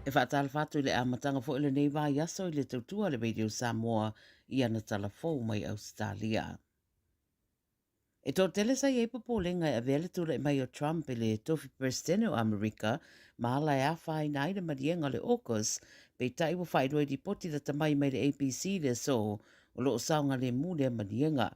E whaatala whātu le amatanga fo ile nei wā yaso i le tautua le radio Samoa i ana talafou mai Australia. E tō telesa i eipa lenga e avele tūra i mai o Trump i le tofi presidente o Amerika, mahala e awhai nai le marienga le August, pei tai wa whairoi di poti da tamai mai le ABC le so, o loo saunga le mu le marienga.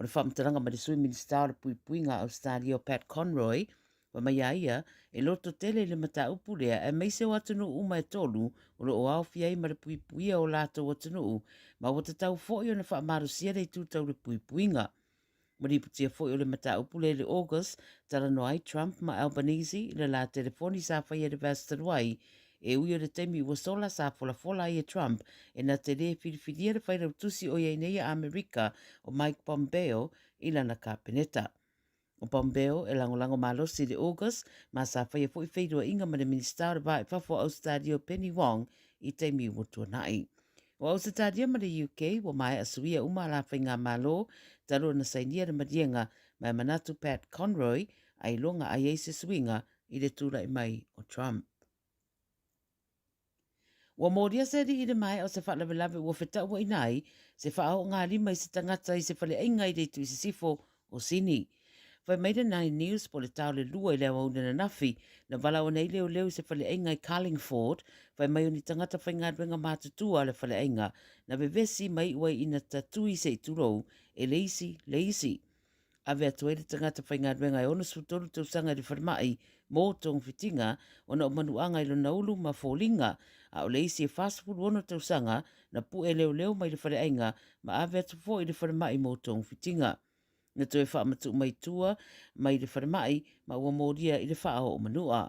O le whamtaranga ma le sui minister le puipuinga Australia Pat Conroy, wa mai aia, e loto tele le mata upu lea e meise watunu uma e tolu o lo o au fiai ma le puipuia o lato watunu ma wata tau foi o na wha marusia le tūtau le puipuinga. Mari putia foi o le mata upu le August, tala noai Trump ma Albanese le la telefoni sa whai e le vastaruai, e ui o le teimi ua sola sa fola i e Trump e na te le whiriwhiria le whairau tusi o iaineia Amerika o Mike Pompeo i lana kapeneta. O Pompeo e langolango malosi le August, ma sa whaia fwoi whaidua inga ma le minister ba e whafo Australia Penny Wong i teimi ua tuanai. O Australia ma le UK, wa mai asuia uma la whainga malo, talo na sainia le marienga mai manatu Pat Conroy, ai longa ai eise swinga i le tūra i mai o Trump. Wa moria se di ide mai o se whalawe ua whetau wa inai, se whaao ngā lima i se tangata i se whale inga i le tu i se sifo o Sini. Whai maida nai news po le tau le lua i leo au na nafi, na wala o nei leo leo se whale inga i Carlingford, whai mai o ni tangata whai ngā ruenga mātutua le whale inga, na vevesi mai ua ina tatui se i turou, e leisi. Ave atuai le tangata whai ngā ruenga e ono sutolu tau sanga i wharamai, mō tong whitinga, ona o manuanga i lo naulu ma fōlinga, a o leisi e whasapuru ono tau sanga, na pu e leo mai le whale inga, ma ave atu fō i le wharamai mō tong whitinga. Na toi whaamatu mai tua, mai le wharamai, ma ua mōria i le whaao o manua.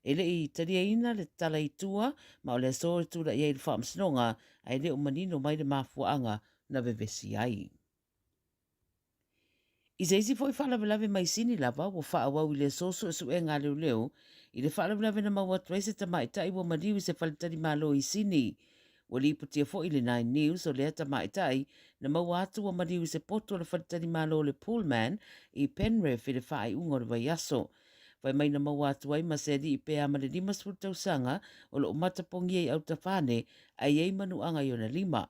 E le i taria ina le tala i tua, ma o le sore tura i le whaamsinonga, ai le o manino mai le mafuanga na vevesi ai. I seisi fo i whalawelawe mai sini lava, wa whaawau i le soso e su e ngā leo, i le whalawelawe na maua tuese ta mai tai wa mariu se whalitari malo i sini. Wa li putia fo i le 9 News o le ata mai tai, na maua atu wa mariu se poto le whalitari malo le Pullman i Penrith i le whaai ungo le vaiaso. Vai mai na maua atu ai maseri i pea ma le 5 sanga o lo matapongi ai au tawhane ai ei manuanga i ona 5.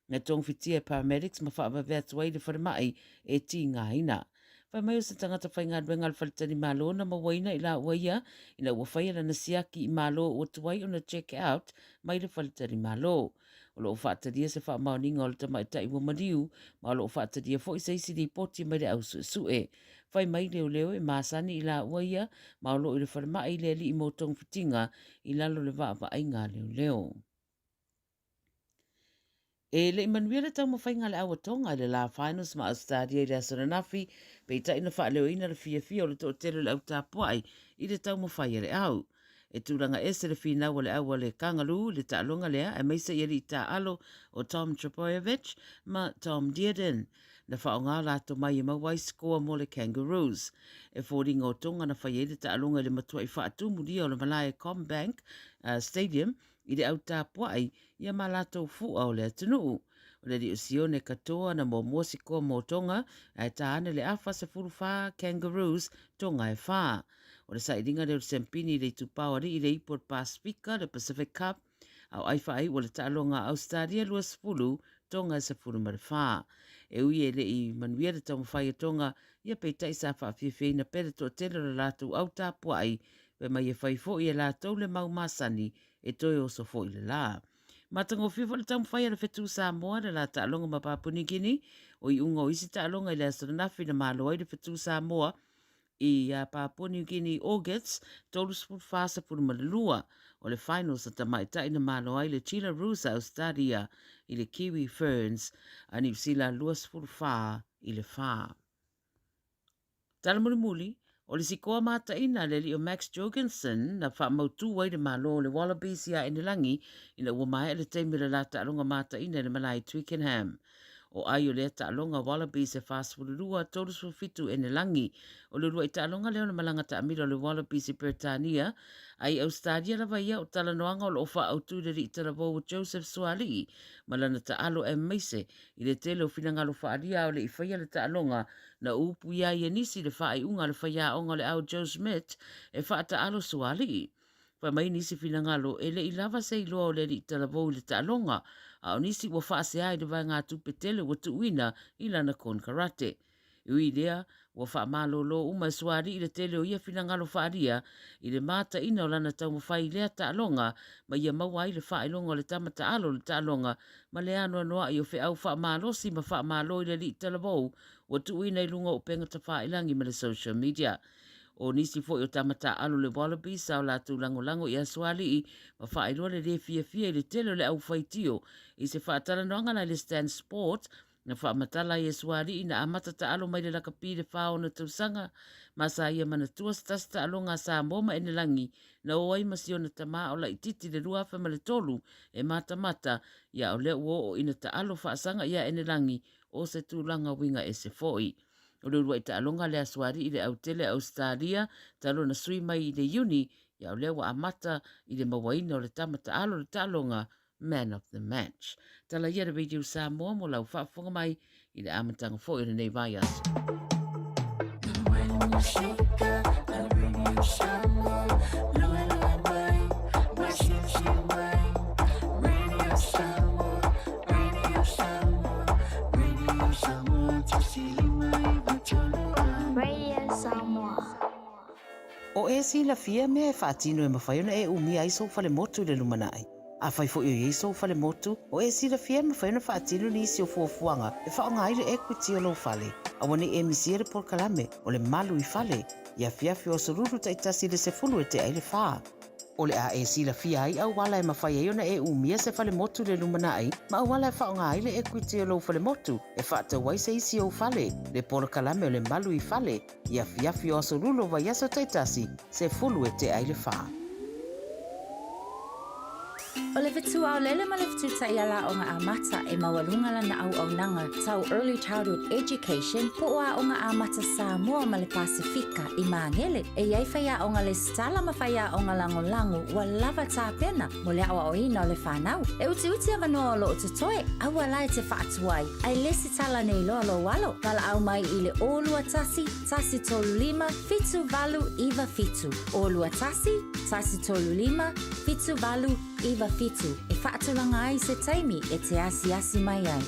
Nga tong fitia paramedics ma wha vea tuai le wharamai e ti ngā ina. Whai mai o se tangata whai ngā ruenga le whalitari malo na mawaina i la uaia ina ua whai ala na siaki i malo o tuai o na check out mai le whalitari malo. O lo whaataria se wha maoninga o le tamai tai ua mariu ma o lo whaataria fo i seisi li poti mai le au sue. Whai mai leo e maasani i la uaia ma o lo i le wharamai le li i motong fitinga i lalo le waa ai ngā leo. E le Emmanuel tau mawhainga le awa tonga le la finals ma Australia i le asananafi, pei ta ina wha leo ina le fia o le tō telo le au tāpuai i le tau mawhaia le au. E tūranga ese le whina o le awa le kangaru le tālonga lea e meisa i ri tā alo o Tom Trbojevic ma Tom Dearden. Na wha o ngā lato mai i mawai skoa mo le Kangaroos. E fōringa o tonga na whaia i le tālonga le matua i wha atumuria o le Malaya Combank Stadium i le au tāpuai ia malato fua o le atunuu. O le Sione katoa na mo mosiko mo tonga, ai tāne le awha sa furuwha Kangaroos tonga e wha. O le sairinga le Sempini le tupawari i le Ipor Pasifika le Pacific Cup, au aifa ai o le tālonga Australia lua spulu tonga sa furu marwha. E ui e le i manuia le tau mawhai tonga, ia pei taisa wha whiwhi na pere to tele le lātou au tāpuai, pe mai e whaifo i e lātou le mau masani e toi o so fo i le lā. Matango fifa le tamu whai ala whetu Samoa le la taalonga ma Papua New Guinea o I unga o isi taalonga I le astronafi na malo ai le whetu Samoa I Papua New Guinea August tolu spul fasa puru malulua o le finals sa tamaitai na malo ai le Chila Rusa Australia I le Kiwi Ferns a New Zealand lua spul fa I le fa. Tala muli o le sikoa mataina le li o Max Jorgensen na whaamautu wai le malo le Wallabies ia inilangi ina ua mai le teimi le la taalonga mataina le malai Twickenham. O ai o le taalonga Wallabies e whaasfururua tolu fitu inilangi o le rua I taalonga leo na malanga taamira o le Wallabies I Britania ai Australia lava ia o talanoanga o le ofa autu le ri talavo o Joseph Suali malana taalo e meise I le tele o finangalo whaaria o le iwhaia le taalonga na upu ia I nisi le whaai unga le whaia onga le au Joe Smith e whaata alo Suali. Wha mai nisi finangalo e le I lava se iloa o le ri talavo le taalonga a o nisi wa whaase ai le vai ngā tupetele wa tuuina I lana kon karate. Ui lea, wa wha malolo uma Suali I le tele o ia finangalo whaaria I le mata ina o lana tau mawhai lea taalonga ma ia maua I le whaelonga o le tamata alo le taalonga ma le anoa noa I o whi au wha malosi ma wha malo I le ri talavo wa tuuina I lunga o penga ta whaelangi ma le social media. O nisi fo o tamata alo le Wallabies sa o la tu lango I Suali ma whaeloa le fia I le tele o le au whaitio I se whaatala noanga na le Stand Sport na whaamatala I Suali na amata ta alo mai le lakapi le whao na tausanga ma sa ia mana tuas tasta alo ngā sa moma ene langi na o ai masio na tama o la ititi le rua wha le tolu e mata ia o le uo o ina ta alo whaasanga ia ene langi o se tūlanga winga e se foi. O le rua I taalonga le Suali I le autele Australia talo na sui mai I le uni ia o le wa amata I le mawaina o le tamata alo le taalonga Man of the Match. Tala ia le Radio Samoa mo lau whaafonga mai I le amatanga fo I le nei vai aso. O e si la fia mea e whaatino e mawhaiona e umia I so fale motu le lumanai. A whai fo I so fale motu, o e si la fia mawhaiona whaatino ni isi o fuafuanga e whaonga aire equity o lo fale. A wane e misiere por kalame o le malu I fale, ia fiafi o sururu ta itasi le se fulu e te aile whaa. O le a e si la fia ai au wala e mawhaiona e umia se fale motu le lumanai, ma au wala e whaonga aile equity o lo fale motu, e whaata wai se isi o fale, le por kalame o le malu I fale, ia fiafi o sururu wa yaso ta itasi se fulu e te aile whaa. O le vitu au lele ma le vitu ta iala o ngā amata e mawalunga lana au nanga tau early childhood education po o ngā amata Samoa ma le Pasifika I Mangele e iai whaia o ngā le stala ma whaia o ngā lango wa lava tā pena mo le awa o ina o le whanau. E uti avanoa o lo o tutoe awa lai te whaatuai ai lesi tala nei loa lo walo wala au mai I le olua tasi tolu lima fitu valu iwa fitu olua tasi tolu lima fitu valu iwa fitu e whaatulanga ai se taimi e te asi mai ai.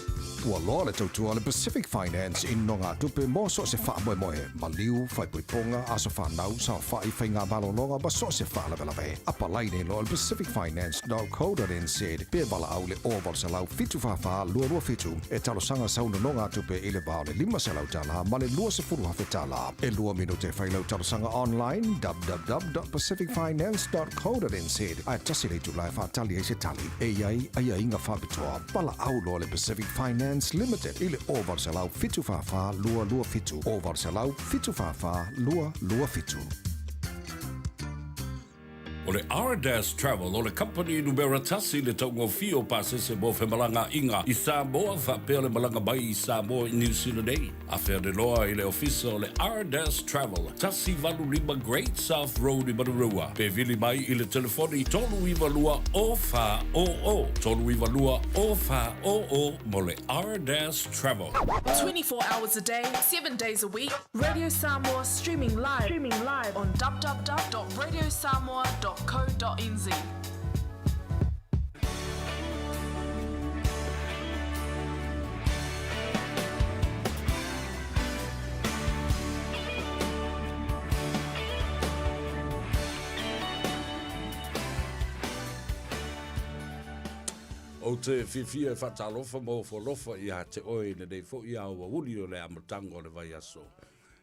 Ua loa le tautua le Pacific Finance I no ngā tupe mo so se wha moe ma liu whai puiponga aso whanau sa whai whai ngā malolonga ma so se wha lawe. Apa lai nei loa le pacificfinance.co.nz pe wala au le oval sa lau fitu whawha lua fitu e talo sanga sauna no ngā tupe I le bao le 5 se lau tala ma le lua se furu hawhi tala. E lua minute whai lau talo sanga online www.pacificfinance.co.nz ai tasi le tu lai whatali e se tali e iai inga whapitoa pala au loa le Pacific Finance Limited I le oval se lau fitu whawha lua fitu. Oval se lau fitu whawha lua fitu. O le R-Dash Travel, o le company numera tasi le taungo fio pasese mo fe malanga inga I Samoa whapea le malanga mai I Samoa I New Zealand ei. A whea de loa I le ofisa o le R-Dash Travel, tasi valu lima Great South Road I Marurua. Pe vili mai I le telefoni tolu iwa lua o wha o o. Tolu iwa lua o wha o o mo le R-Dash Travel. 24 hours a day, 7 days a week. Radio Samoa streaming live on www.radiosamoa.co.nz. O te fifia whatalofa mo folofa I ha te oe ne dei fo I a ua uli o le amatanga o le vai aso.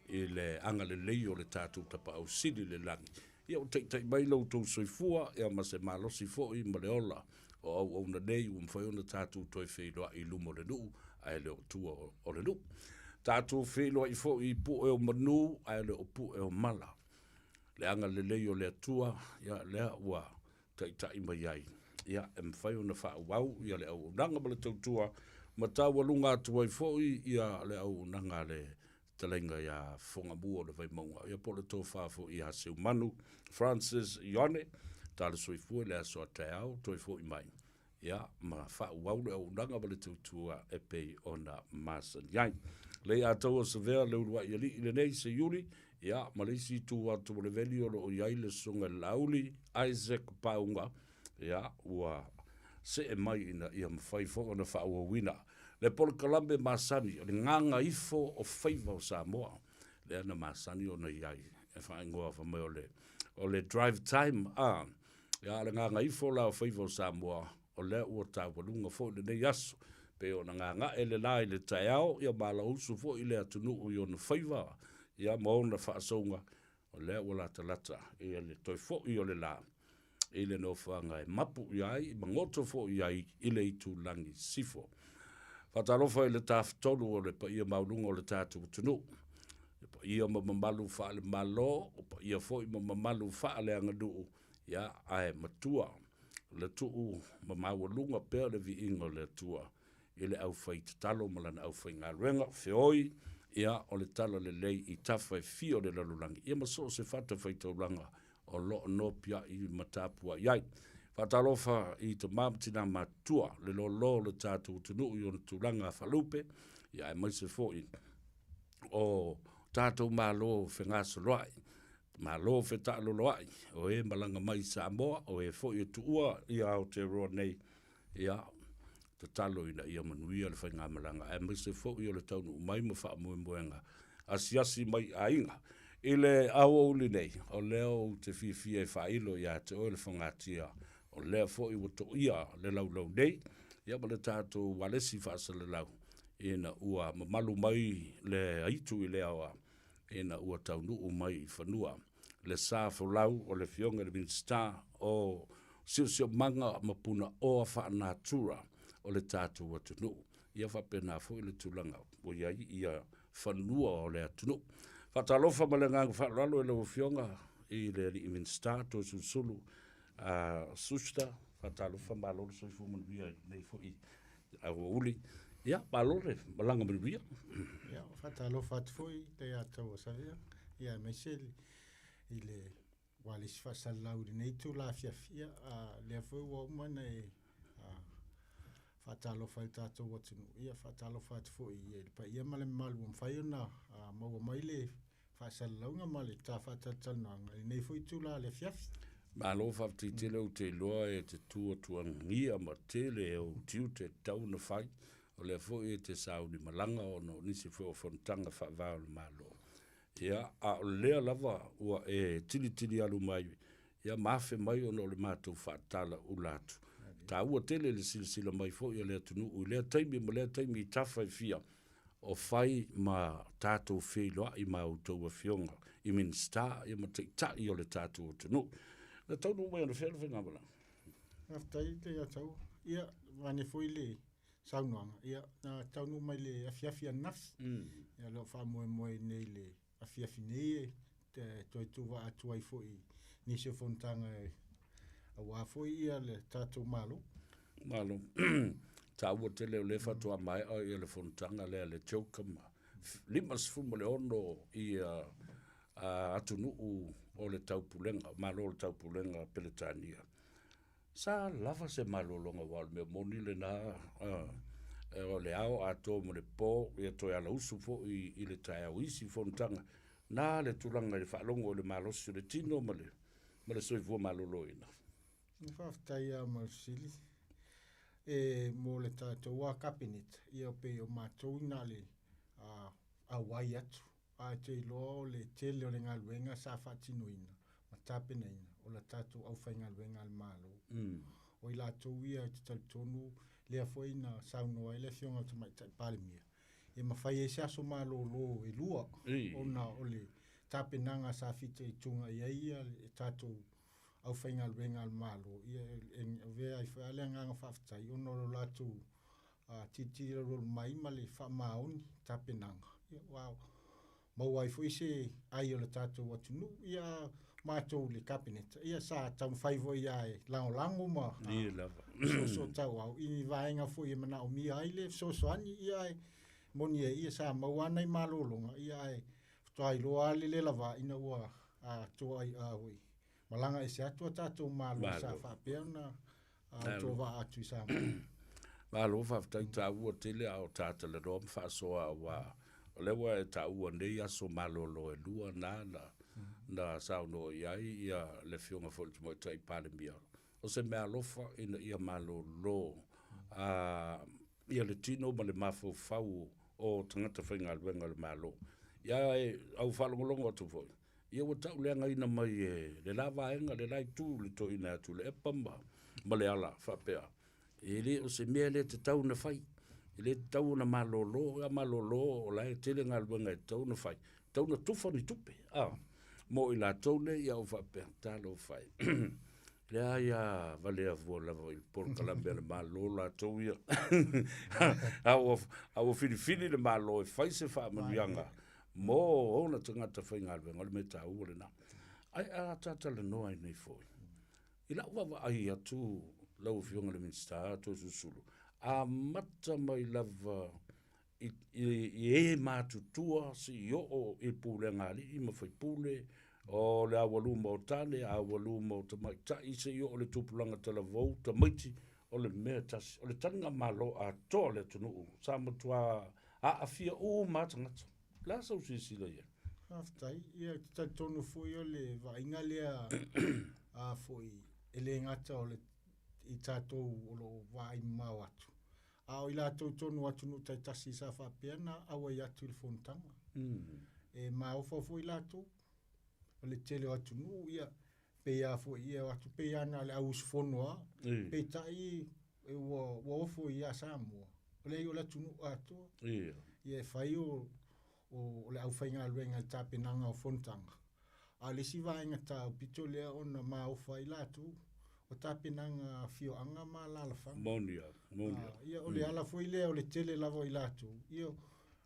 I le anga le lei o le tātou tapa au sidi le langi. Ia o tei mai lau tau soifua, ia ma se malosi fo I ma le ola. O au au na nei o mwhai ona tātou toi whailoa I lumo le nuu, ai le o tua o le nuu. Tātou whailoa I fo I pu e o manu, ai le o pu e o mala. Le anga le lei o le atua, ia lea ua tai mai ai. Ia e mwhai ona wha wau, ia le au nanga ma le tautua, ma tāua lunga atua I fo ia le au nanga le talenga ia whonga mua o le vai maunga. Ia po le tō whafo I a seu manu, Francis Ione, tāle soifua le aso a te au, toi fo I mai. Ia, ma wha wau le au nanga ma le tautua e pei ona masan iai. Le a taua sa vea le urua I ali I le nei se yuli, ia, ma le isi tu atu le veli o lo iai le sunga lauli, Isaac Paunga, ia, ua se e mai ina ia mawhai fo ona wha ua wina. Le polo kalambe masani, o le nganga ifo o Faiva o Samoa, le ana masani o na iai, e wha ingoa wha mai o le drive time, ia, le nganga ifo la o Faiva o Samoa, o le ua tāwalunga fo le nei aso, pe o na nganga e le lai le taiao, ia mala usu fo I le atunu o I ona Faiva, ia maona wha asonga, o le ua lata lata, ia le toi fo I o le la, ile no whanga e mapu iai, mangoto fo iai, ile I tu langi sifo. Whatalofa I le tāwhtolu o le pa ia maulunga o le tātu tunu. Pa ia mamalu wha le malo, o pa ia fo I mamalu wha le angaduu, ia ae matua. Le tuu mamawalunga pēr le vi ingo le tua. Ile au whai talo malana au whai ngā ruenga, whioi, ia o le talo le lei I tawhai fio le lalulangi. Ia maso se whata whai taulanga o lo no pia I matapua iai. Whatalofa I te mamtina matua, le lo le tātou tunu I on tūranga whalupe, ia e maise fōi. O tātou mālo whengasa loai, mālo whetalo loai, o e malanga mai Samoa, o e fōi e tuua I Aotearoa nei, ia te talo ina ia manuia le whainga malanga, e maise fōi o le taunu mai ma wha moenga, asiasi mai a inga. Ile au uli nei, o leo te fifia e whailo ia te oe le whangatia, o leo fo I wato ia le lau nei, ia ma le tātou walesi whaasa le lau, ina ua mamalu mai le aitu I lea ina ua taunu mai I whanua, le sāfo lau o le fionga le minstar o sio manga mapuna o a whaanatura o le tātou watunu, ia whapena fo I le tulanga, o ia whanua o le atunu. Whatalofa malengang whalalo e lau fionga I le minstar to susulu susta, whatalofa malolo soifu manuia nei fo I awa uli. Ia, malole, malanga manuia. Ia, whatalofa atu fo I te ataua savea. Ia, meiseli I le walisi whasalau nei tu la fiafia, lea fo ua umana e whatalofa I tātou watunu. Ia, whatalofa atu fo I pa ia male malu mwhai ona maua mai le whasalaunga male tā whatatananga. Nei fo I tūla le fiafi. Malo whawtitele o te loa e te tuangia ma tele e o tiu te tau na whai. O lea fo e te sauni malanga o no nisi fo o whontanga whawao le malo. Ia, a o lea lava ua e tili alu mai. Ia mawhi mai o no le mātou whatala ulatu. Tā ua tele le silasila mai fo I lea tunu. U lea taimi ma lea taimi I tawhai fia. O whai ma tātou wheloa I mautou a fionga. I minstar I ma te tai o le tātou tunu. Na tau no mai ana whenga wala. Aftai le atau. Ia, wane foi le saunoanga. Ia, na tau no mai le afiafi anaf. Ia lo wha moe nei le afiafi nei e. Te toi tuwa atuai foi nisi o fontanga e. A wā foi ia le tātou malo. Malo. Ta ua te leo le whatua mai o ia le fontanga lea le chokama. Limas fumo le ono I atunu o le taupulenga, malo le taupulenga Peletania. Sa lava se malolonga wal me moni le na o le ao ato mo le po ia toi ala usu fo I le tai au isi fontanga na le tulanga le whalongo o le malosi le tino ma le soifua maloloina. Whaftai a mausili. E mo le tātou wā kapinet ia pe o mātou ina le a wai atu. A te loa le tele o le ngaluenga sa whatinoina. Ma tāpena ina. O la tātou au whai ngaluenga al malo. o ila tau ia te tonu lea foi na saunoa ele fionga te mai tai palemia e mawhai e se aso malo lo e lua o na ole tapenanga sa fite i tunga ia e tatou au whainga luenga al malo ia vea i whaale nganga whaftai o no latu titira rol mai male wha maoni tapenanga ia wow mau ai foi se ai o le tatou atunu ia mātou le cabinet ia sa tau Faiva ia e lango ma so tau au i vaenga foi e mana o mi ai le so ani ia e moni ia sa mau ana i malolonga ia e tai loa le lava ina ua to ai oi malanga e se atu tatou malo sa fa perna to va atu sa malo fa tai tau o tele au tata le rom fa so wa le wa tau nei aso malo lo e lua na sao no ia le fionga fo mo tai pale mia o se me alofa ina ia malo lo ia le tino ma le mafo fau o tangata whainga alwenga le malo ia au whalongolongo atu foi ia wa tau leanga ina mai le lava enga le lai tu le to ina atu le epamba ma le ala whapea ele o se mea le te tau na whai ele te tau na malolo o lai tele ngā alwenga e tau na whai tau na tufa ni tupe mo i la tone ia o whapea talo whai lea ia valea vua lava i por kalambea le malo la tau ia au fili le malo e whai se wha manuianga mo ona tangata whai ngā alwenga le me tau le na ai tata le noa i nei foi i la wawa ai atu lau fionga le minsta to susulu mata mai lava i mātutua si o i pule ngali i mawhai pule o le awaluma o tane awaluma o ta mai ta i se o le tupulanga tala vau ta maiti o le mea tasi o le tanga malo a toa le tunu sa matua a fia o matangata la sau sisila ia aftai ia ta tonu foi o le vainga lea foi ele ngata o le i tātou o lo vai mau atu. Au i la tonu atu no tai tasi sa whapeana, awa i atu i le fontanga. E mau fo i la tō, o le tele atu no, ia, pe a fo ia atu, pe ana le au sfonoa, pe tai e ua ofo i a Samoa. O le i o le atu no atu, ia whai o le au whainga luenga i tāpenanga o fontanga. A le si vaenga tau, pito lea ona mau whai la tō, o tāpenanga fio anga ma lalafanga. Monia. Ia o le ala foi lea o le tele lavo i latu. Ia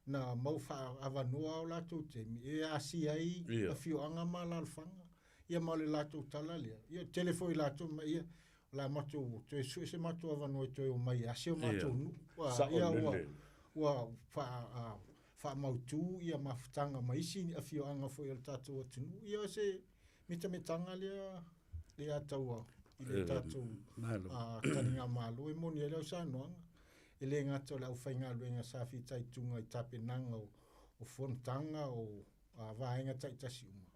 na mau wha avanoa o latu temi. E asi ai a fio anga ma lalafanga. Ia ma le latu tala lea. Ia tele foi latu ma ia la matu. Toe sui se matu avanoa i toe o mai. Asi o matu nu. Ia ua wha mautu ia mafutanga ma isi a fio anga foi o tatu atunu. Ia se mitamitanga lea taua. I tātou taringa malo e moni e leo sanoanga. E le ngata o lau whainga luenga sa fitai tunga i tāpenanga o fontanga o vaenga taitasi uma.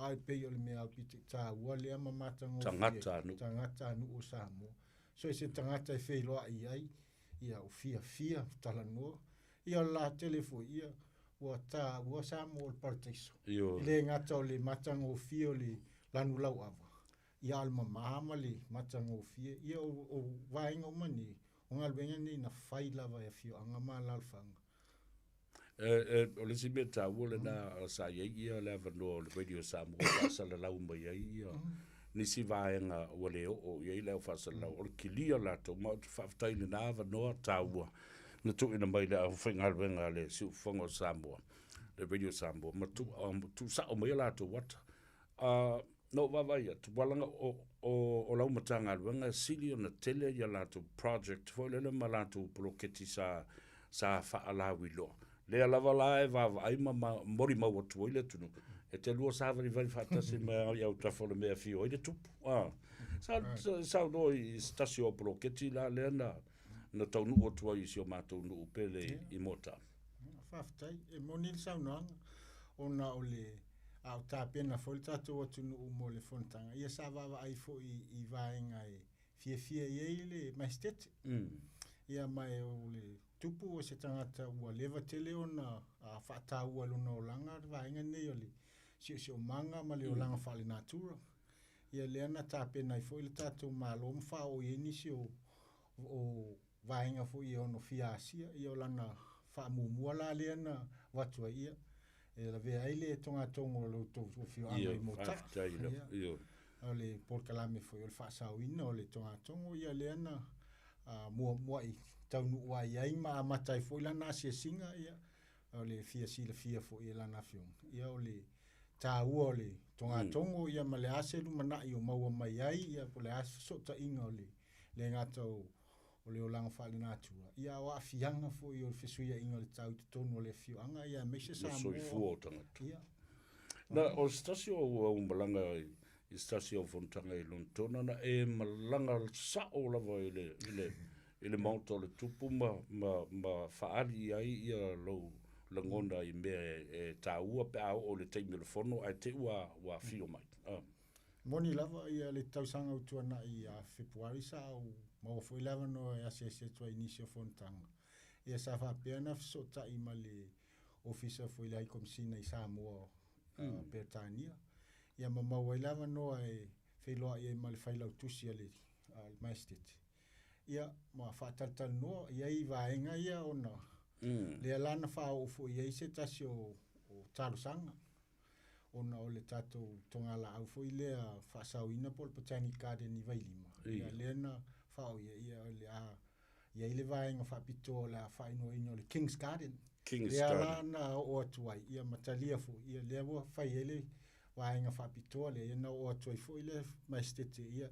Ai pei o le mea piti tā ua lea mamatanga o tangata anu o Samoa. So e se tangata e wheiloa i ai, ia o fia tala noa. Ia la telefo ia, ua Samoa o le partaiso. I le ngata o le matanga o fia o le lanu lau ava. Ia alma mahama le matanga o fia, ia o vaenga o mani, o ngā luenga ni na whai lava e fio anga mā lalfanga. O le si mea tā ua na sa iei ia le avanoa o le radio Samoa whaasala lau mai ia ni si vaenga ua leo o iei leo whaasala lau o le kilia lato ma o te whaftai le na avanoa tā ua na tu ina mai le au whainga luenga le si ufonga o Samoa le radio Samoa ma tu sa o mai lato wata no vavaia tu walanga o lau matanga luenga sili o na tele ia lato project foi le ma lato proketi sa whaalawi loa le alava la e vava ai ma mori mau atu ile tunu e te lua sa vari fatase me au tafole me fio ile tupu sa no i stasio proketi la le na tau nu atu i si o matou nu pele i mota faftai e monil saunanga ona ole au tāpena foi tātou atu nu mo le fontanga. Ia sa vava ai fo i vaenga e fia i le maestete. Ia mai o le tupu o se tangata ua leva tele ona a whaata ua luna o langa vaenga nei o le si o manga ma le o langa whale natura. ia le ana tapena I fo I le tatou malo mfa o I nisi o vaenga fo I ono fiasia I o lana fa mumua la le ana watu ia e la vea ile tonga tongo lo to fio anga I mota o le porkalame fo o le fa sauina o le tonga tongo ia le ana mua I taunu wa ia I ma matai fo lana se singa ia o le fia fo ia lana fio ia o le ua o le tonga tongo ia ma le aselu mana I o maua mai ai ia po le asu sota inga o le ngata o le o langa whale nātua. Ia o afianga fo I o le fesuia inga le tau te tonu o le fio anga ia meise sa So I fuo tangata. Ia. Na o stasio o malanga I stasio o fontanga I lontona na e malanga sa o lava I le mauta o le tupu ma faali ai ia lo langona I mea e tāua pe au o le teimi le fono ai te ua fio mai. Moni lava ia le tausanga utuana I Februari sa o maua fo 11 no e ase tua inisio fontanga. Ia sa whapeana fisota I ma le ofisa fo ilai komisina I Samoa Bertania. Ia ma maua 11 no e whailoa ia ma le whailau tusi le maestete. Ia ma whaataltal noa ia I vaenga ia ona le alana whao fo ia I se tasi o talosanga. Ona o le tatou tongala au fo I lea whaasauina po le Botanic Garden I Vailima. Ia leana whao ia ia I le vaenga whaapito la whaino ino le King's Garden. Lea lana o atuai ia matalia fo ia lea wa whaiele vaenga whaapito le ia na o atuai fo I le maestete ia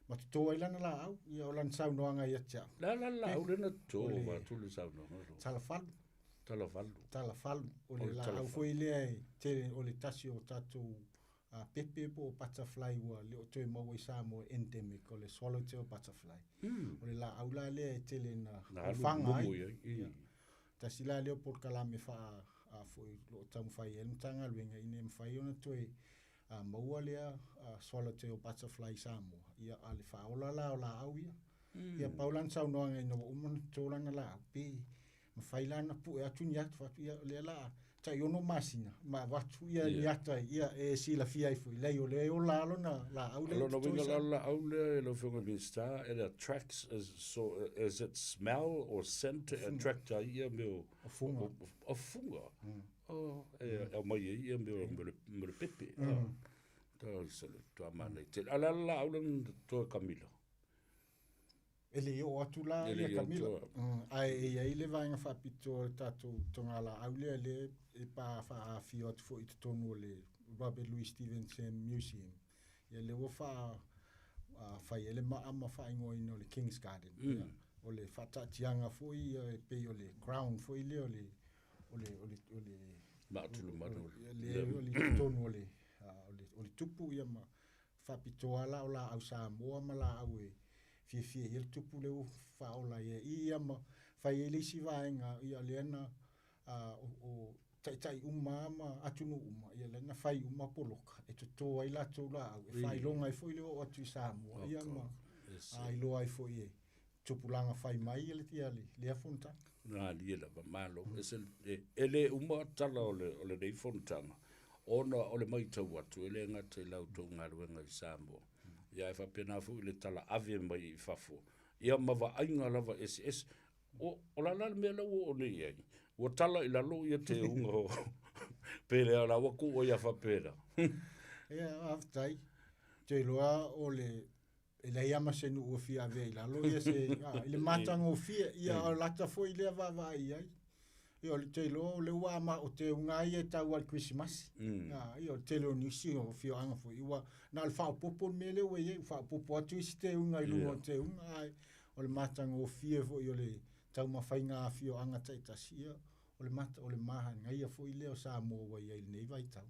matutoa ilana la au ia o lan saunoanga ia tia. La au lena tō wa tūle saunoanga. Talafalu o le la au fo I lea te o le tasi o tatou pepe po butterfly wa le o toi maua I Samoa endemic o le swallowtail butterfly. O le la au la lea tele na whanga ai. Tasi la leo por kalame wha fo I lo tamu whai e mtanga luenga I ne mwhai ona toi maua lea swallowtail butterfly Samoa. Ia ale whaola la o la au ia. Ia paulan saunoanga ino wa umana tōlanga la au pe. Mawhailana pu e atu ni atu watu ia lea la tai ono masina ma watu ia ni ata ia e sila fia I fui lei o le o la alona la au le Alona winga la au le lo whunga min star it attracts as it smell or scent attract a ia meo o funga e mai ia meo me le pepe ta sele to amane te ala au le to Camilo ele o atu la ia Camila ai ai le vainga whapito tatu tongala au le e pa wha fio atu fo I te tonu le Robert Louis Stevenson Museum ia le o wha whai ele maama wha ingo ino le King's Garden o le whatatianga fo I e pe o le crown fo I le o le matulu maru o le tonu o le tupu ia ma whapito ala o la au Samoa ma la au e fie il tupu le faola ia ma fai ele si vaenga ia lena o tai uma atunu uma ia lena fai uma poloka e to ai la to la e fai longa I foi le o atu Samoa ia ma ai lo ai foi tupulanga fai mai ele tia le afonta na liela ba malo ele uma tala o le dei fontana ona o le mai tau atu ele ngata I lau tō ngā ruenga I Samoa ia e whapena fu I le tala ave mai I whafo. Ia mawa ainga lava SS. O la mea lau o nei ai. O tala I lalo ia te unga o pere ala waku o ia whapera. Ia aftai. Te loa o le le iama se nu o fia ave I lalo ia se le matanga o fia ia o lata fo I le vava ai. Ia le te loa o le ua ma o te unga ia tau al Christmas. Ia te leo nisi o fio anga fo iwa. Na le whao popo me le ue ia, whao popo atu isi te unga I lunga o te unga ai. O le matanga o fia fo I o le tau mawhainga fio anga taitasi ia. O le mata o le maha ngai a fo I leo Samoa wa ia I nei vai tau.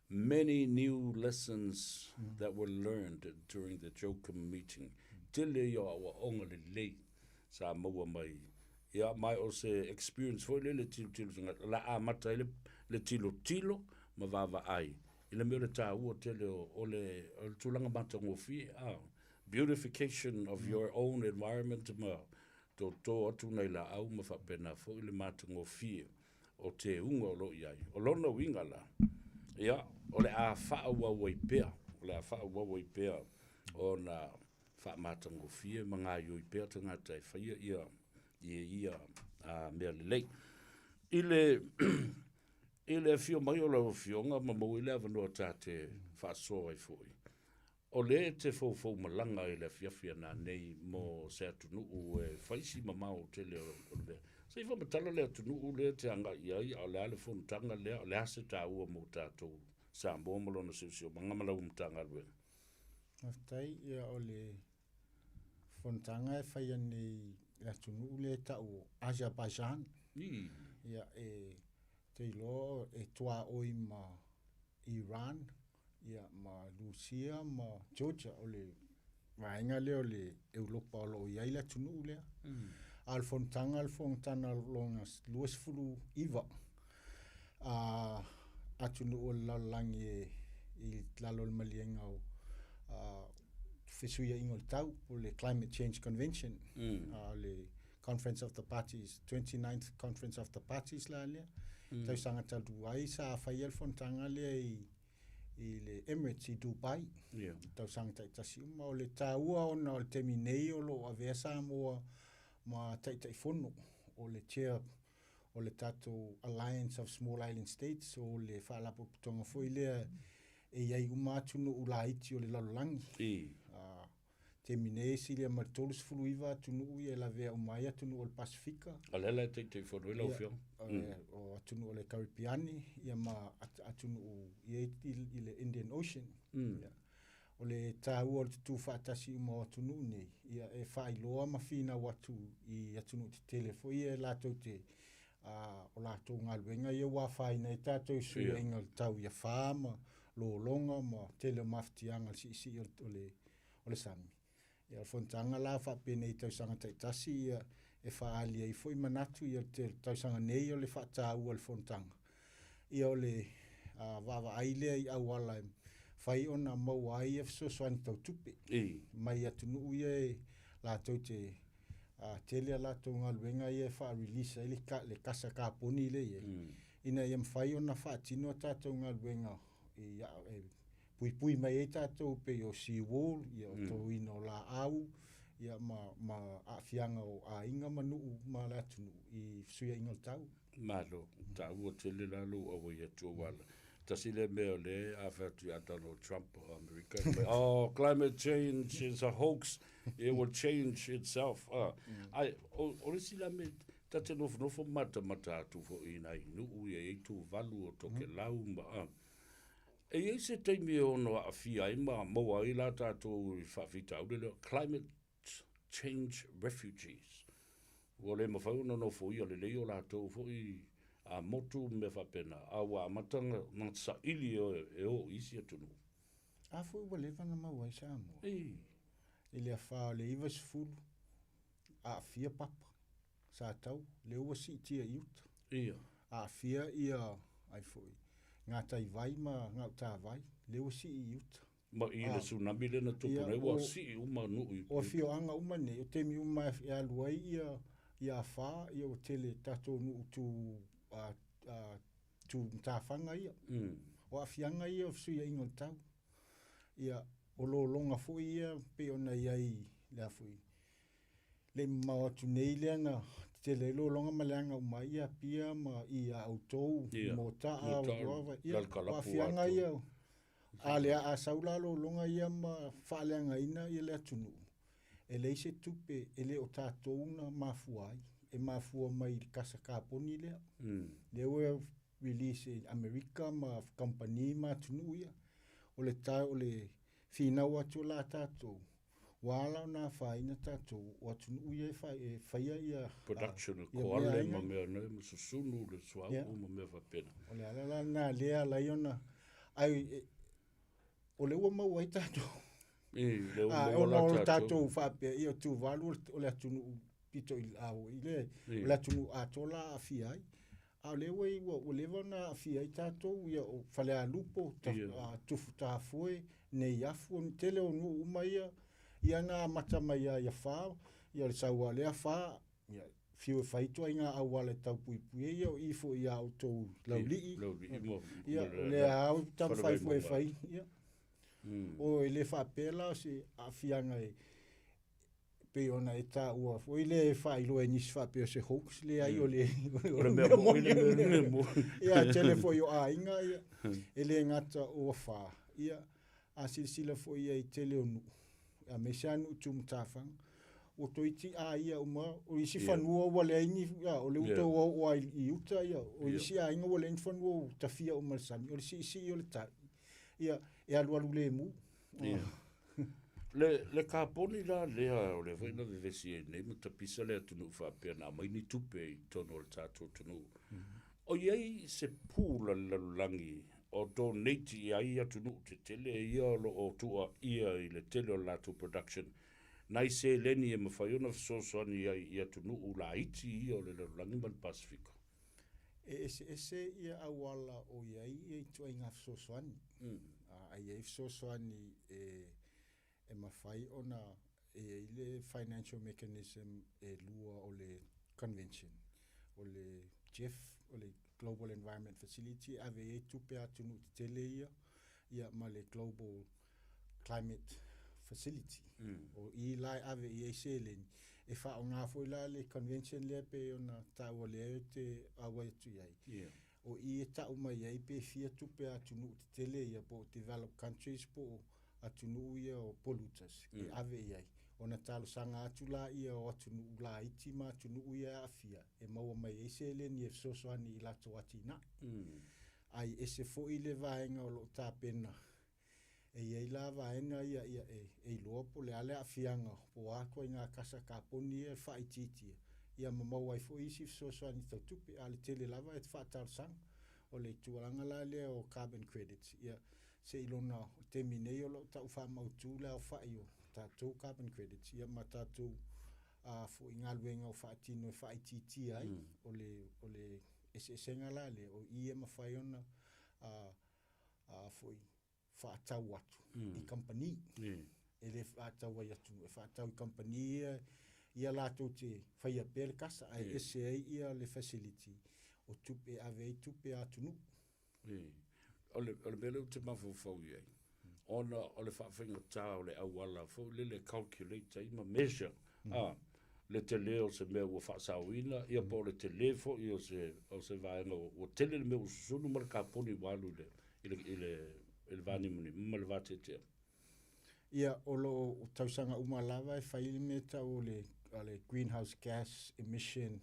Many new lessons that were learned during the Jokum meeting. Tele ia wa onga le lei Samoa mai. Ia mai o se experience foi le tilo la amata le tilo ma vava ai ile me le tau o tele o le tulanga mata ngofi beautification of your own environment ma to atu nei la au ma fa pena fo ile mata ngofi o te unga lo iai o lona winga la ia o le a fa wa wai pea le a whaua I pēr o na whaamātangofia mga ioi pēr tangata e whaia ia mea lelei. Ile fio mai o lau fionga ma mo ile avanoa tāte whaasoa I fui. O le te fau malanga I le fiafia nā nei mo se atunuu e whaisi mamau te leo o le. Sa I whamatala le atunuu le te anga iai a le ale whonutanga le le ase tā ua mo tātou Samoa malona siusio mangamala umtanga lue. Aftai ia o le whonutanga e whaia nei le atunuu le tau Azerbaijan. Ia te ilo e toa oi ma Iran, ia ma Rusia, ma Georgia o le vaenga leo le Europa o lo iai le tunu lea. Alfontana longa luas fulu iwa. Atunu o lalangi I lalo le malienga o fesuia ingo tau o le Climate Change Convention. Le Conference of the Parties, 29th Conference of the Parties la lea. Tau sanga tau ai sa whai alfontanga lea I le Emirates I Dubai. Tau sanga tai tasi uma o le tāua o na o le temi nei o lo a vea Samoa ma tai fono o le chair o le tato Alliance of Small Island States o le whaalapo putonga foi lea e iai umatunu ulaiti o le lalolangi. Temi nei si lea martolus fulu iwa tunu ui e la vea umai atunu o le Pasifika. Alela te fono ila ufio. O atunu o le Caribbeani ia ma atunu I le Indian Ocean. O le tāua o le tutu whaatasi uma o atunu nei. Ia e whailoa ma whina watu I atunu te telefo ia e lātou te o lātou ngaluenga ia wawhaina e tātou suia inga le tau ia whāma, lōlonga ma tele maftianga si o le sami. Ia fontanga la whapene I tau sanga taitasi ia e whaalia I foi manatu ia te tau sanga nei o le whaatau o le fontanga. Ia o le wawa ailea I awala whai ona mau ai e fsoswani tau tupe. Mai atunu ia e lātou te telea lātou ngaluenga ia e wha release le kasa kāponi le ia. Ina ia mwhai ona whaatino tātou ngaluenga pui mai e tātou pe o seawall, ia o tau ino la au, ia ma awhianga o a inga manu ma la tunu I suia inga tau. Malo, tau o tele lalo o ia tua wala. Tasi le mea le a whatu a Donald Trump o America. Climate change is a hoax. It will change itself. O resi la me tate nofo mata atu fo ina inu ia e tu valu o toke lau ma e se teimi ono a fia ima moa I la tātou I whawhita au climate change refugees. Wa le mawhau no fo I le leo la tātou fo I a motu me whapena a wa matanga na sa ili o isi atunu. A fo I wale vana maua I Samoa. I le whao le iwas fulu a fia papa sa tau le ua si tia iuta. A fia ia ai foi. Ngā tai vai ma ngā tā vai, leo si I iuta. Ma I le tsunami le na tupu nei, wa si uma nui. O fio anga uma nei, o temi uma e aluai ia whā, ia o tele tato nuu tu mtawhanga ia. O a fianga ia o fsuia ingo tau. Ia o lo longa fui ia, pe ona iai lea fui. Le mawa tu nei leanga, te le lo longa maleanga uma ia pia ma ia autou mo taa o ia wa fianga ia a lea a saula lo longa ia ma whaaleanga ina ia lea tunu e le se tupe e le o tātou na mafuai e mafua mai kasa kāponi lea le ue release Amerika ma company ma tunu ia o le tā o le fina watu la tātou wala na faina tātou o tunu ia whaia ia production ko ale ma mea nei ma susunu le swau ma mea whapena o le ala na lea lai ona ai o le ua mau ai tātou le o le tātou whapea ia tu valu o le atunu pito I au I le o le atunu atola a fiai a le ua o le wana a fiai tātou ia o whale a lupo tufu tāfue nei afu o tele o nu umaia ia na mata mai ia whā, ia le saua lea whā, ia whiu e whaitua inga awale tau puipui ia o ifo ia o tau laulii. Ia lea au tam whaifu e whai, ia. O le whapela se awhianga pe ona e tā ua. O le whailo e nisi whapea se hoax le ai o le mea mo, mea mo. Ia tele fo yo a inga ia. Ele ngata o wha. Ia a silisila fo ia i tele onu. A mesanu tumtafang. O toiti a ia uma. O isi whanua wale aini. O le uta o i uta ia. O isi a inga wale aini whanua tafia o malasami. O le isi o le tai. Ia e alualu le mu. Le kaponi la lea o le vaina vevesi e nei matapisa le atunu whapea na maini tupe i tono o le tātou tunu. O iei se pūla lalulangi o donate i ai atunu te tele ia o tua ia i le tele o lātou production. Nai se leni e mawhaiona fsosoani i atunu u la iti ia o le lalulangi man Pasifika. Ese ia awala o iei i tua inga fsosoani. A iei fsosoani e mawhai ona le financial mechanism e lua o le convention, o le GEF, o le Global Environment Facility, ave e tupe atunu te tele ia ma le Global Climate Facility. O i lai ave i se leni. E wha o ngā fwoi la le convention le pe ona tau le te awa tu iai. O i e tau mai iai pe fia tupe atunu te tele ia po developed countries po atunu ia o polluters. E ave iai. Ona talo sanga atu la ia o atunu la iti ma atunu ia afia. E maua mai e se leni e fsosoani i lato atina. Ai ese fo i le vaenga o lo tāpena. E iei la vaenga ia e loa po le ale afianga. Po ako i ngā kasa kaponi e whaititia. Ia mamau ai fo isi fsosoani tau tupe. Ale tele lava e te whaataro sanga. O le tualanga la lea o carbon credits. Ia se ilona te minei o lo tau whamautu le au whai o tātou carbon credits. Ia ma tātou fo i ngā luenga o whaatino e whaititi ai. O le esenga la le o i e mawhai ona fo i whaatau atu i company. E le whaatau ai atu. E whaatau i company ia lātou te whaia pēle kasa. Ai ese ai ia le facility. O tupe ave tupe atunu. O le mele o te mawhawhau iei. Ona o le whawhinga tā o le awala, fo le calculator ima measure. Le te leo se mea ua whaasawina, ia po le te le fo i o se vaenga o tele le mea usunu mara ka poni walu le vani muni, mma le vate tea. Ia o lo tausanga umalava e whaili me tau le greenhouse gas emission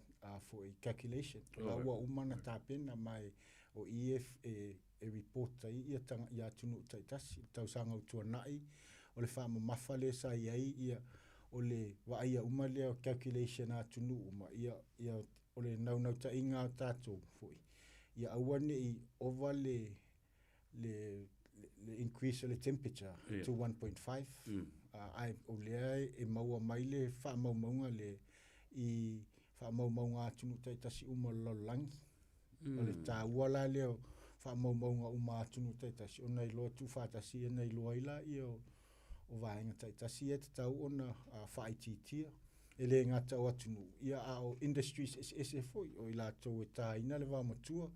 for a calculation. La ua umana tāpena mai o EF e report ai ia tunu taitasi tausanga utua nai o le wha mafa le sa iai ia o le waia uma le calculation a tunu uma ia o le nau ta inga tātou foi. Ia awane i over le increase o le temperature to 1.5. Ai o le e maua mai le wha maumaunga le i wha maumaunga tunu taitasi uma lolangi. O le tā ua la leo wha maumaunga uma atunu taitasi. O nei loa tu whaatasi e nei loa ila i o vaenga taitasi e te tau ona whaititia. E le ngata o atunu. Ia a o industries ese foi. O ila tau e tā ina le wamatua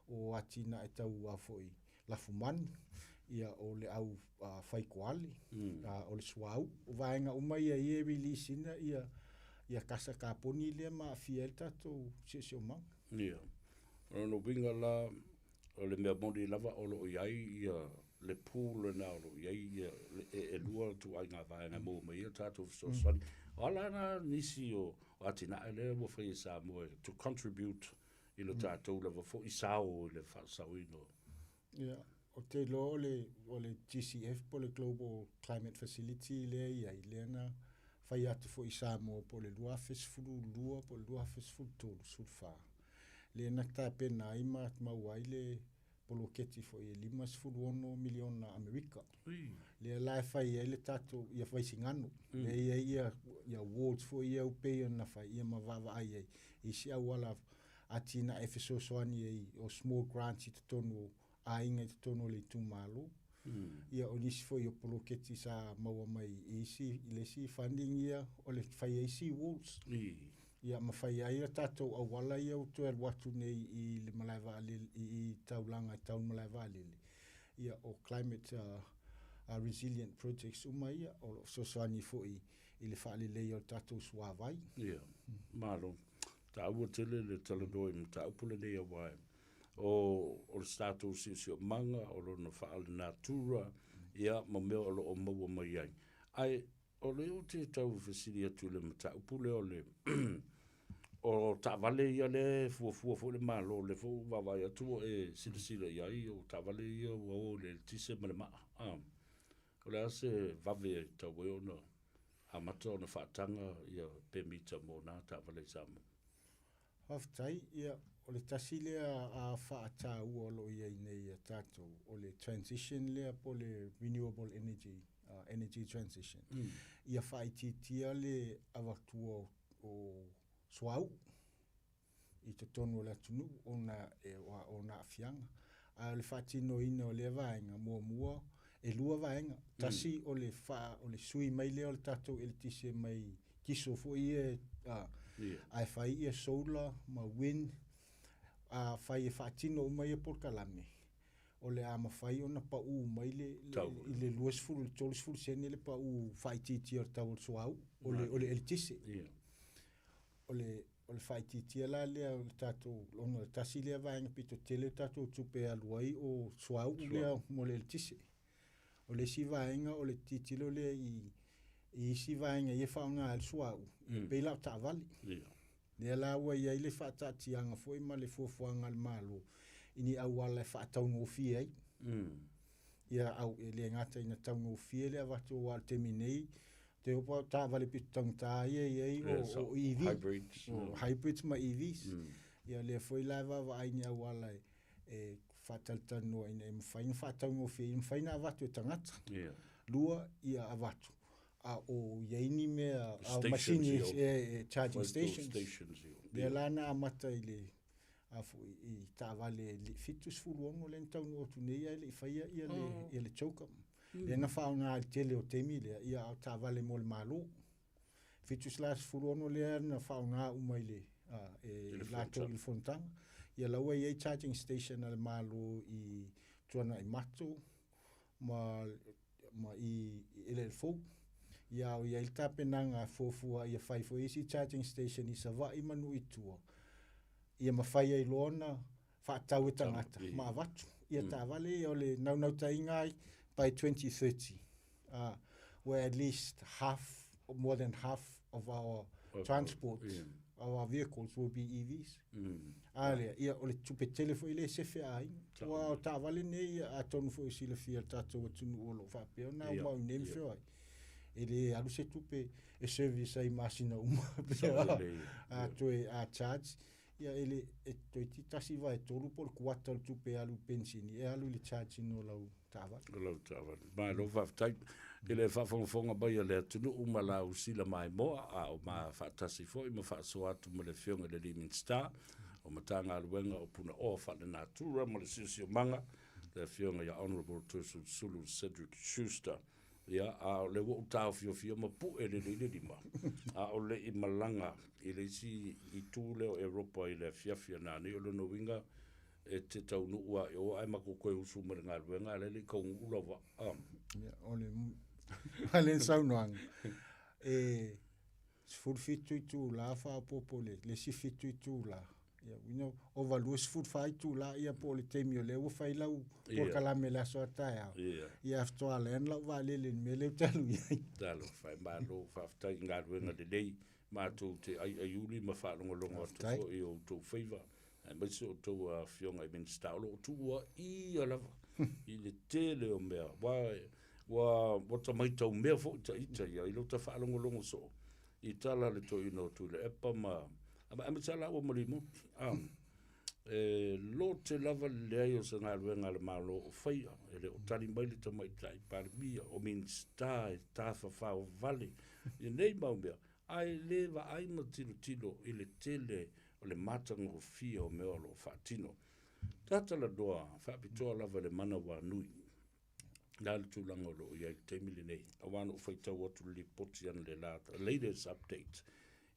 o atina e tau a foi lafumani. Ia o le au whaikoali. O le suau. O vaenga uma ia e release ina ia kasa kaponi lea ma fiel tatou se o manga. Ia. No winga la o le mea mondi lava o lo iai ia le pūle na o lo iai ia e lua tu ai ngā vaenga mō mai ia tātou fsosani. Ala na nisi o atina ele mo whai Samoa to contribute i lo tātou lava fo i sao le whaasawino. Ia. O te lo o le GCF po le Global Climate Facility le iai le na whai atu fo i Samoa po le lua fesfulu lua po le lua fesfulu tolu sulfa. Le nakta pena ima mauai le poloketi fo i 5.1 miliona Amerika. Le lai whai e le tato ia whai singano. Le ia awards fo ia upei na whai ia mawava ai ei. I si awala atina e fesosoani ei o small grants i te tonu a inga i te tonu le tumalo. Ia o nisi fo i o poloketi sa maua mai i le si funding ia o le whai ei si walls. Ia mawhai ai a tātou awala ia o tuer watu nei i le malai vālili, i taulanga i taun malai vālili. Ia o climate resilient projects umai o so swani fo I le whaale lei o tatou suawai. Ia, malo. Ta ua tele le taladoi ma ta upule nei a wai. O le statou si o manga, o lona whaale natura, ia ma mea o lo o maua mai ai. Ai, o le o te tau fasiri atu le ma ta upule o le o ta vale ia le fua le malo, le fu vavai atu e sila iai, o ta vale ia o le tise ma le maa. O le ase vave tau e ona a mata ona whaatanga ia pemita mo nā tāwale Samoa. Haftai, ia, o le tasi lea a whaata ua o lo ia nei a tātou, o le transition lea po le renewable energy transition. Ia whaititia le awatua o swau, I te tonu o le atunu, o na afianga. A le whaatino ina o le vaenga mua, e lua vaenga. Tasi o le sui mai leo le tātou ele tise mai kiso fo ie ai whai ia solar ma wind a whai e whaatino o mai e porkalame. O le ama whai o na pa u mai i le luasfulu, le tolisfulu sene le pa u whaititi o tau suau o le ele tise. O le whaititia la lea o le tātou ono le tasi lea vaenga pito tele tātou tupe aluai o suau lea mo le ele tise. O le si vaenga o le titilo lea I si vaenga I e whaonga al suau. I peila o ta'avali. Lea la ua ia I le whaatatianga foi ma le fuafuanga al malo. Ini au ala e whaatau ngofi ai. Ia au le ngata ina tau ngofi lea watu o al teminei. Te opa ta'avali pito tangta ai o EV. Hybrids. Hybrids ma EVs. Ia le foi la wa aini au ala e whataltano ina e mwhaina whaatau ngofi. Mwhaina avatu e tangata. Lua ia avatu. O yaini mea masini charging stations. Lea lana amata I le I ta'avale fitus fuluongo le taunu o tunei ai le whaia ia le checkup. Le na whaonga al tele o temi lea ia au ta'avale mo le malo. Fitus las fuluongo lea na whaonga umai le lato I le fontanga. Ia laua ia charging station al malo I tuana I mato ma I ele fou. Ia o ia il tapenanga fofua ia Faiva isi charging station I savai manu I tua. Ia mawhai ai lona whaatau e tangata ma avatu. Ia ta'avale ia o le nau tainga ai by 2030. Where at least more than half of our transport, our vehicles will be EVs. Alea, ia o le tupe telefo I le sefe ai. Wa o ta'avale ne ia atonu fo isi le fia tātou atunu olo whapeo na o mau name feo ai. Ele alu se tupe e service ai masina uma a toe a charge ia ele e toi titasi vai tolu por kuata tupe alu pensini e alu le charge no lau tava ma lo va tai ele fa fonga bai le tunu uma la usila mai mo a o ma fa tasi foi ma fa so atu mo le fionga le limit star o matanga aluenga o puna o fa le natura mo le sisi manga le fionga ya honorable Tusu Sulu Cedric Schuster. Ia a le wo tau fio ma pu ele le lima a o le I malanga I le si I tule o Europa I le fiafia na ni o no winga e te tau nu ua o ai ma ko koe usu ma ngā ruenga le ko ula wa ia ole ale saunoang e food fitu tu la fa popole le si fitu tu la ia we know overloos food fight tu la ia po le temio le wo fai lau por kalame la so taia ia afto alen la vale le mele talu ia talo fai ma lo fa ta ngā ruenga le dei ma tu te ai uli ma fa longo tu fo I o tu Faiva e ma so tu fionga I ben staulo tu I ala I le tele o mea wa ta mai tau mea fo ta ia I lo ta fa longo so I tala le to ino tu le epa ma ama tsala o molimo lo te lava le o se ngā ruenga le malo o whaia ele o tari mai le ta mai tai parmia o min sta ta fa vale I nei mau mea ai leva ai ma tilo I le tele o le matanga o fia o mea lo whaatino tata la doa whaapitoa lava le mana wa nui la le tūlanga lo I te mili nei a wano o whaitau atu li poti ana le lata latest update.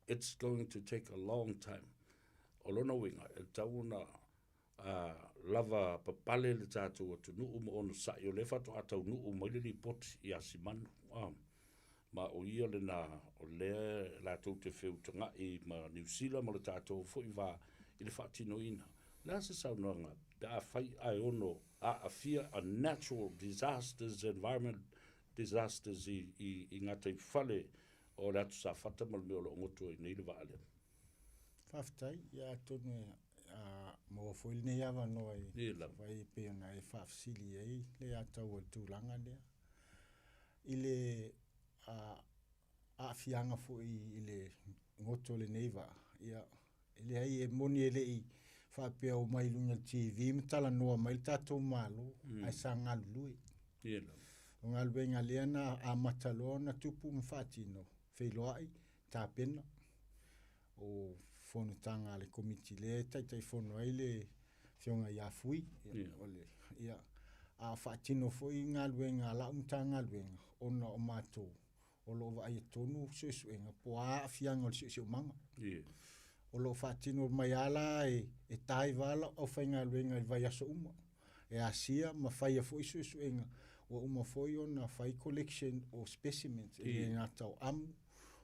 It's going to take a long time. O lona winga, e tauna lava papale le tātou atu nuu mo ono sa i o le whatu atau nuu mai le ripoti i asimanu. Ma o ia le na o le lātou te whiutanga i ma New Zealand ma le tātou fo i wā i le whaatino ina. La se saunoanga, te a whai ai ono a fia a natural disasters, environment disasters i ngā tei whale o le atu sa whata ma le mea o le ongotua i nei le waale. Whaftai, ia tonu mo foil nei awa no ai vai pe ona e whafsili ei le atau o tūlanga lea. I le a fianga fo i le ngoto le neiva ia ile ai e moni ele i whapea o mai lunga TV mtala noa mai tatou malo ai sa ngalului. O ngalwe ngalea na a matalo na tupu mfatino whailoai tāpena o fono tanga le komiti le tai fono ai le fionga ia fui ole ia a fatino foi ngalwe ngala ngalwe ona o mato o lo va ai tonu suenga po a fianga o se manga o lo fatino mai ala e tai vala o fainga luenga vai aso uma e asia ma fai foi suenga o uma foi ona fai collection o specimens e natau am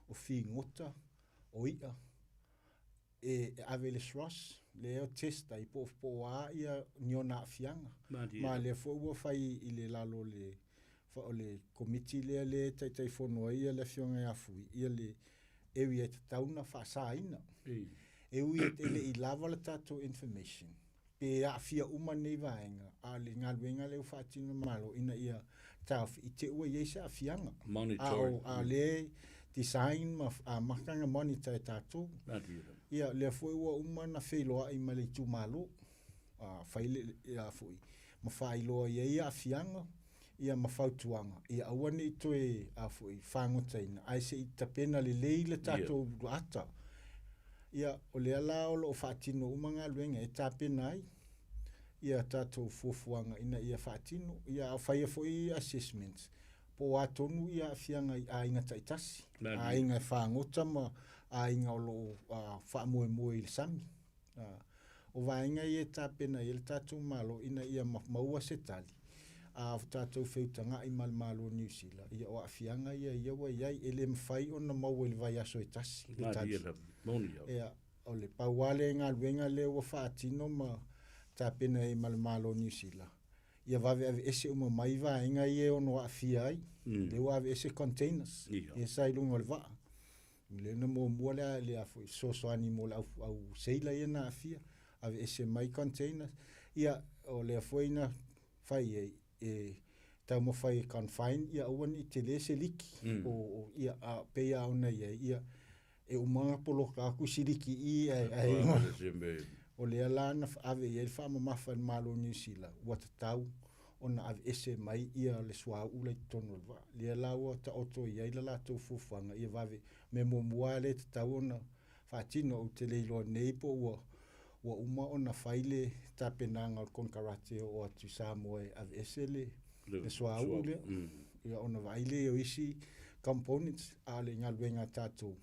o fi ngota o ia e avele sros le o testa i po a ia niona fianga ma le fo o fai i le lalo le fa le committee le tai fono ia le fionga ia fui ia le e wi tauna fa saina e wi ele i lava le tato information pe a fia uma nei vaenga a le ngalwenga le fa tino malo ina ia taf i te ua ia fianga monitoring a le design ma a makanga monitor tato ia le foi ua uma na feiloa i male tu malo a faile ia foi ma failo ia fianga ia mafautuanga ia awani toe a foi fangotaina ai se itapena le leile tato ata ia o le ala o lo fatino umanga luenga e tapena ai ia tato fofuanga ina ia fatino ia fai foi assessments po atonu ia fianga a inga taitasi a inga fangota ma a inga o lo fa mo il sami o vainga ia tapena il tato malo ina ia maua setali a tatou feutanga i malmalo New Zealand ia o afianga ia wa ia ele mfai ona mau ele vai aso itasi ia o le pauale nga luenga le o fatino ma tapena i malmalo New Zealand ia va ave ese uma mai va inga ia ono afia ai le wa ave ese containers ia sai lungo le va le no mo mola le afo so animal au seila ia na afia ave ese mai containers ia o le afoina fai tau mo fai confine ia wani te le se liki o ia a pe ia ona ia e umanga polo ka ku siliki i o le ala na ave ia fa ma fa malo New Zealand what tau ona ave ese mai ia le swa ula tono va le ala o ta oto ia la to fufanga ia vave me mo muale tau ona fatino o te le lo nei po wa uma ona faile tapenanga con karate o atu Samoa ave ese le swa ula ia ona vaile o isi components ale ngalwenga tatu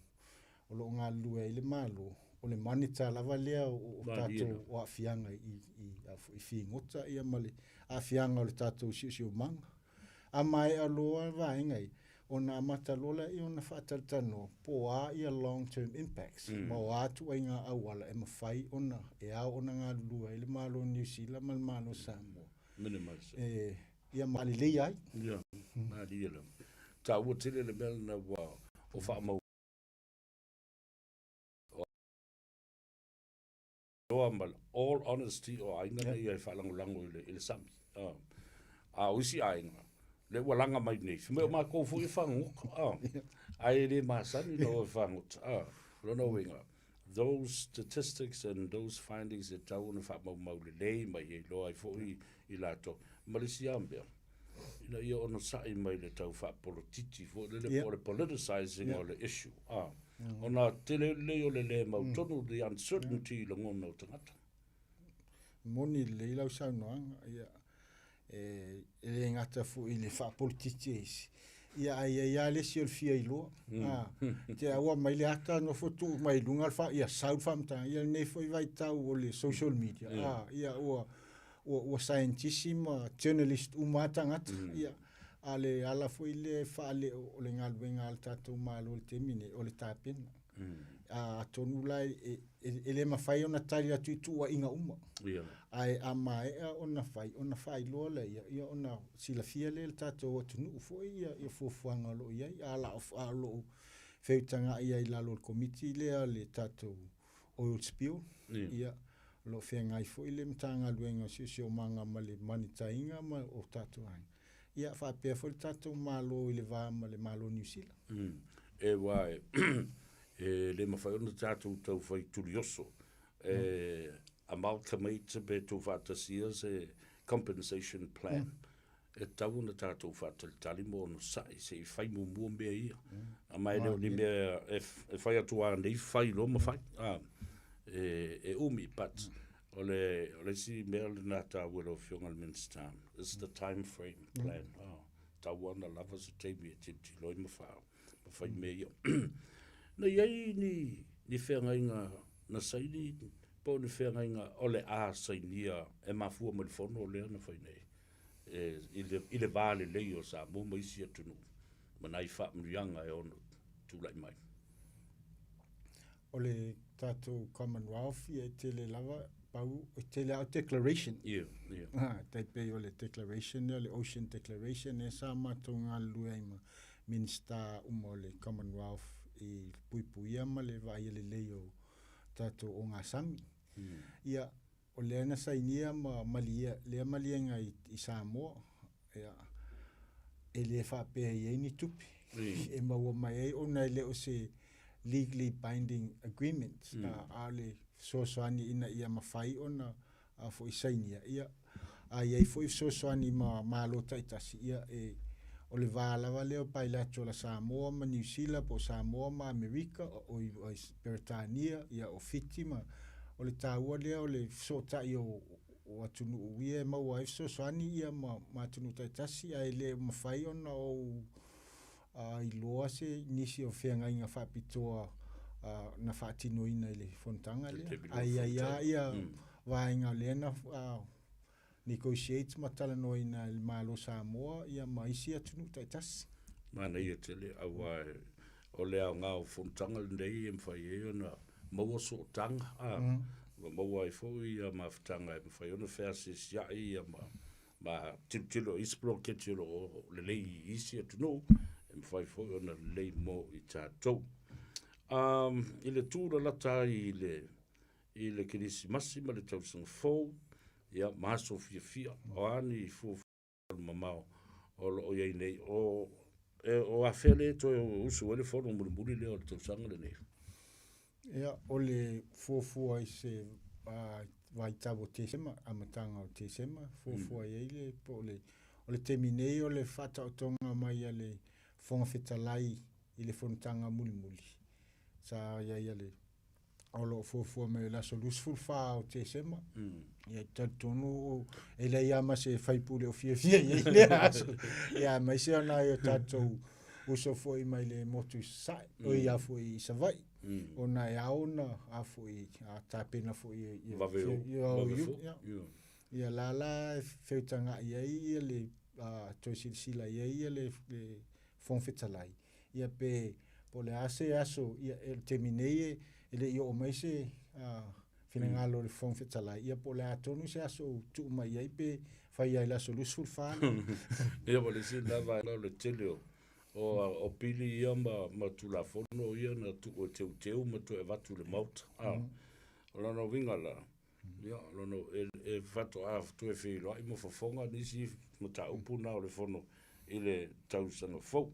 o lo ngalu e le malo o le manita lava lea o tatou o afianga i fingota ia male afianga o le tatou siu manga a mai aloa vaengai ona matalola i ona whaataltano po a ia long term impacts ma o atu ainga awala e mawhai ona e au ona ngā lua i le malo New Zealand mal malo Samoa ia malilei ai ia malilei ta ua tele le mel na wa o whaamau all honesty o ainga nei ai whalangolango i le sami a usi ainga le walanga mai nei me ma ko fu i whangu ai le masani no i whangu rono winga those statistics and those findings that tau na whaamau mau le nei mai e lo ai fu i lato Malaysia ambea ina ia ono sai mai le tau whapolititi fu le politicizing o le issue ona tele leo le mau tonu the uncertainty lo ngono tangata moni le lau sa no ia e ngata fu i le fa politici ia ai le si fia ilo te awa mai le ata no fotu mai lunga fa ia sau fa mta ia ne foi vai tau o le social media ia o scientisima journalist umatanga ia ale ala foi le fa le o le ngal bengal tatu malo te mine o le tapin a tonu lai ele mafai ona tali atu tu wa inga uma ai ama ona fai lo le ia ona sila fia le tatu o tunu foi ia fofuanga lo ia ala lo feutanga ia i lalo committee le tatu oil spill ia lo fenga i foi le mtanga luenga sio manga male manitainga ma o tatu ai ia fa pe foi tatu malo ile va male malo New Zealand e wai le mawhai ona tātou tau whai turioso. Amalgamate be tō whātasia se compensation plan. E tau na tātou whātalitali mō no sai, se i whai mō mua mea ia. A mai leo ni mea e whai atua nei whai lo ma whai. E umi, but ole si mea le nā tā wero whionga le minsta. It's the time frame plan. Tau wana lava sa teimi e titi loi ma whao. Ma whai mea ia. Na iei ni whengainga na saini, po ni whengainga ole a sainia e mafua ma le whono o lea na whainei. I le vāle lei o sa mō maisi atunu. Manai wha mrianga e ono tūlai mai. O le tātou Commonwealth e tele lava pau, o tele au declaration. Yeah. Taipe o le declaration, o le Ocean Declaration, e sa matonga lua ima minsta o le Commonwealth i puipuia ma le vai le leo tato o ngā sami. Ia, o le ana sainia ma malia, lea malienga i Samoa, e le whapea i eini tupi. E maua mai ei, ona e leo se legally binding agreements, a le sosoani ina ia mawhai ona a fo i sainia. Ia, a iei fo i sosoani ma lo taitasi, ia o le vālawa leo bilateral Samoa ma New Zealand po Samoa ma Amerika o Britania ia o fiti ma o le tāua leo o le sota i o atunu uia e maua e sosoani ia ma atunu taitasi a le mawhai ona o i loa se nisi o whengainga whapitoa na whaatinoina i le fontanga lea ia vaenga lena negotiate matala no ina il malo Samoa ia maisi atunu taitasi. Mana ia tele au o lea ngā o fontanga nei e mwhai e ona maua so tanga. Maua i fōi ia mawhitanga e mwhai ona whea se siai ia ma tilo ispro ke tilo o le lei isi atunu e mwhai fōi ona lei mo i tātou. I le tūra lata i le kirisi masi ma le tausanga fōu ia maso fia o ani fu mamao o lo ye nei o afele to usu ele fo no muri le o to sanga le nei ia o le fu ai se vai tavo tesema amatanga o tesema fu ai le po le o le terminei o le fata o tonga mai le fonga fetalai i le fontanga muli sa ia le olo fu me la solution fa o tesema ia tatonu ele ia ma se fai pule o fia ia aso ia mai se ona ia tatou uso foi mai le motu sai o ia foi savai ona ia ona a foi a tapena foi ia la feutanga ia le toisi sila ia le fon fetalai ia pe pole ase aso ia terminei ele io mai se finangalo le fon fetalai ia po le atonu se aso tu mai ai pe fai ai la solution fa ia vole se lava le teleo o pili ia ma tu la fono ia na tu o teu ma tu e vatu le maut lona wingala ia lona e fato a tu e filo ai mo fofonga nisi mo ta upuna o le fono ile tausanga fo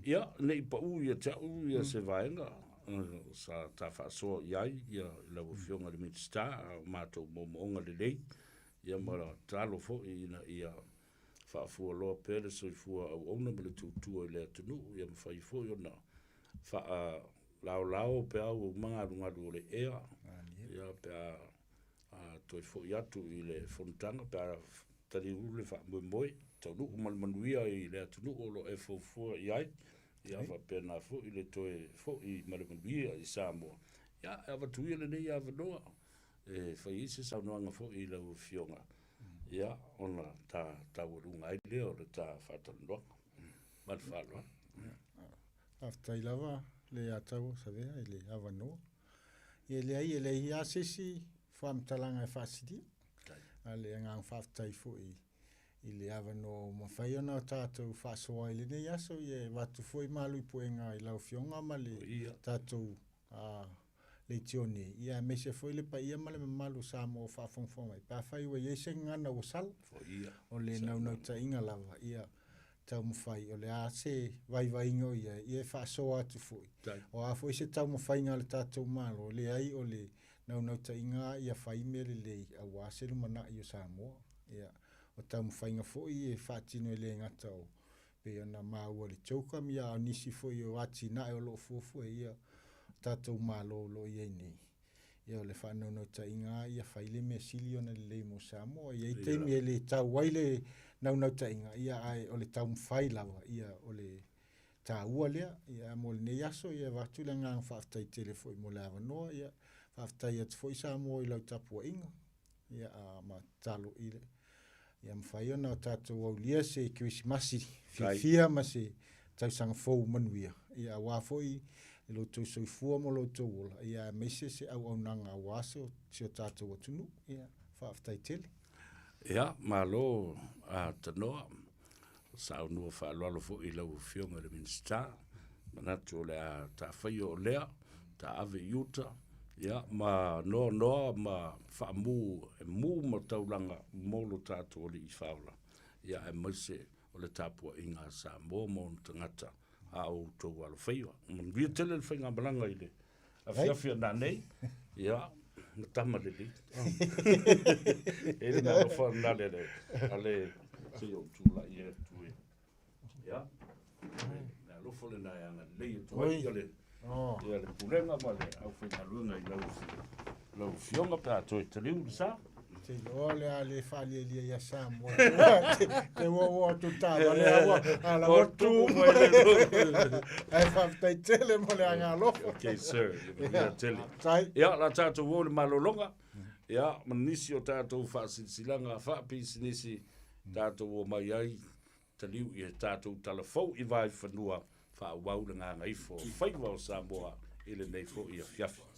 ia nei pa u ia ta u ia se vaenga sa ta fa so iai ia la fionga le mitsta mato mo le lei ia mara talo fo ia fa fu lo pele so fu o ona le tu le tunu ia fa fo ia na fa lao pe au manga lunga le ia pe to fo ia tu ile fontana pe tari ule fa moi tau nu mal manuia I le tunu o lo e fo I ai ia fa pena fo I le toe fo I mal manuia I Samoa ia ava tuia le nei ava noa e fa isi sa no anga fo I le fionga ia ona ta urunga ai le o le ta fatalo mal falo after lava le atau sa vea le ava no le ai le ia sisi fam talanga fasidi ale nga faftai fo I le ava no ma fai ona tātou whaasoa I le nei aso I watu foi malu I poenga I lau fionga ma le tātou le tione ia me se foi le pa ia ma le malu Samoa whaafongfonga I pa fai wa iese ngana o sal o le nau ta inga lava ia tau mawhai o le a se vai ingo ia whaasoa atu foi o a foi se tau mawhai ngā le tātou malo le ai o le nau ta inga ia whai me le a wase lumana I o Samoa ia o tau mwhainga foi whaatino le ngata o pe ona maua le chauka mia o nisi foi o ati na e o lo fufu ia tātou malo lo ia nei ia o le whanau no ta inga ia whaile me sili ona le mo Samoa ia I teimi le tau waile nau ta inga ia ai o le tau mwhai lawa ia o le tā ua lea ia mo le nei aso ia watu le ngang whaftai tele foi mo le awa noa ia whaftai atu foi Samoa I lau tapua inga ia ma talo I le ia mwhai ona o tātou au lia se Christmasi fia ma se tausanga fau manuia ia wā foi I lo tau soifua mo lo tau ola ia meise se au nanga waso se o tātou atunu ia whaaftai tele ia malo a tanoa sa unua whaaloalo fo I lau fionga le minsta manatu le a ta whaio o lea ta ave iuta ia ma no ma whaamu e mu ma taulanga molo tātou li I whaola ia e maise o le tāpua inga Samoa mo tangata a o tau alo Faiva mon via tele le whainga malanga I le a whiawhia nā nei ia na tama le li e le ngā wha nā le ale te o tūla I e tue ia na lofo le nā anga le I tue ia le ia le pulenga ma le au whainga luenga I lau fionga pā toi te liu sa te ole ale fali lia ia Samoa te wo tu ta le awa ala o tu mo le ai faftai tele mo le anga lo okay sir ia tele ia la tātou wo le malolonga ia manisi o tātou whaasilanga whaapisinisi tātou wo mai ai te liu I tātou talafou I vai whanua whaawau le ngā Gagaifo Faiva o Samoa I le nei fo I a whiawhi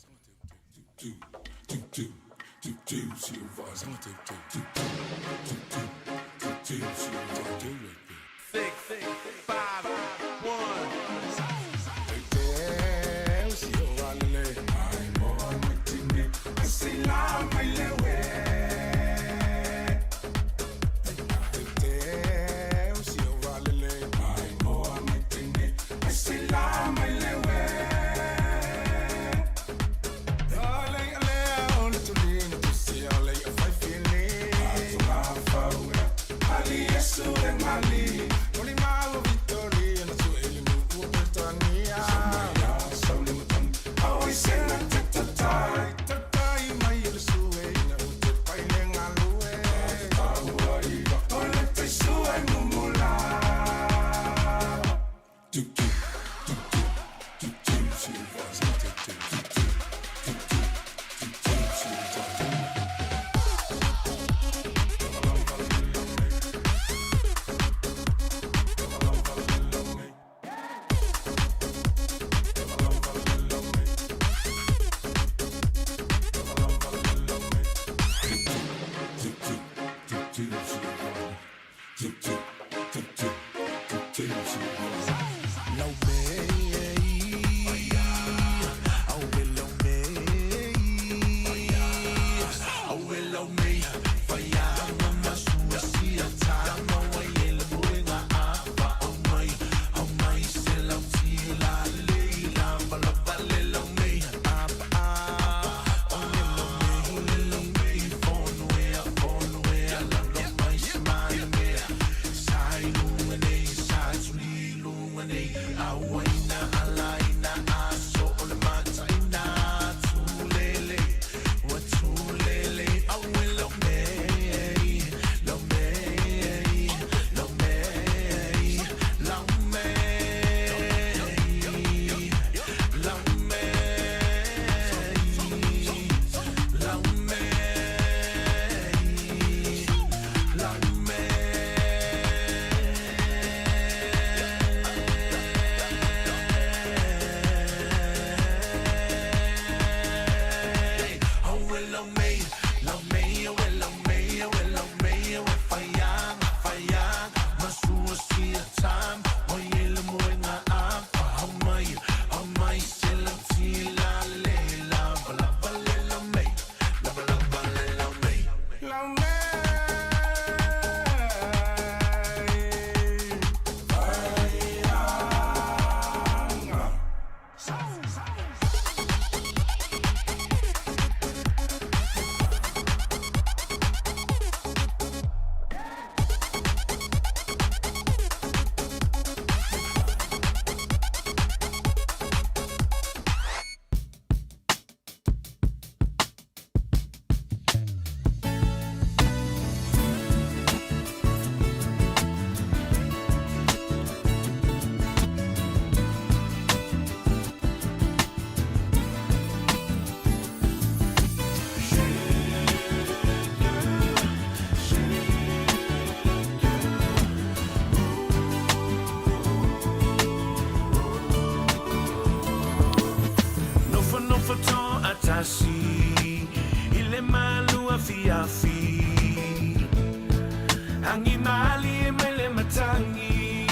Hangi mali mele matangi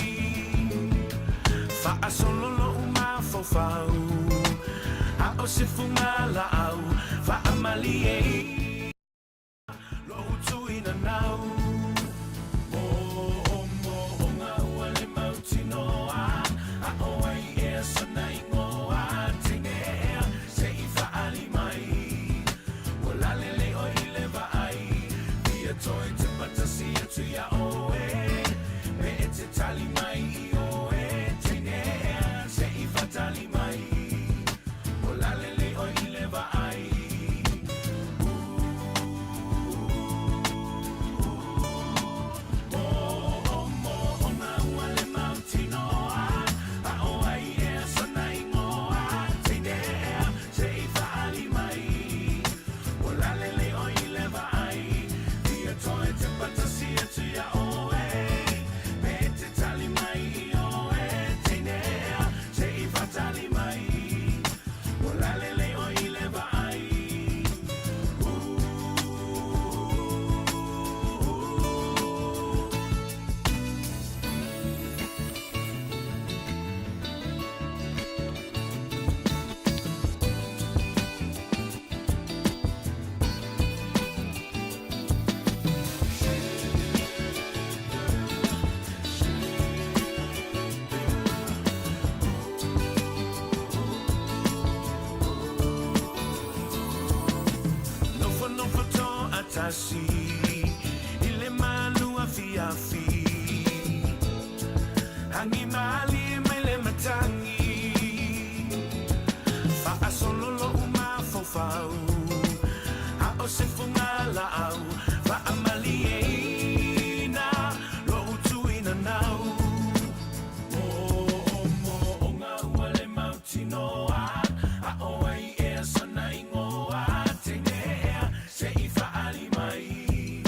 Fa asololo uma fofau A o se fungala au Fa amali e Lo utu ina nau Mo nga wale mautinoa A o ai e sana ingoa Tine ea se ifa ali mai Wala lele o ileva ai Via toi te patasi atu ya oe Me e te tali mai I oe Tine ea se ifa tali mai Wala lele o ileva ai Tasi ile manu afi hangi mali mele matangi fa asololo uma fofau a o se fungala au fa amali e na lo utu ina nau mo nga wale mautinoa a o ai e sana ingoa tenea se ifa ali mai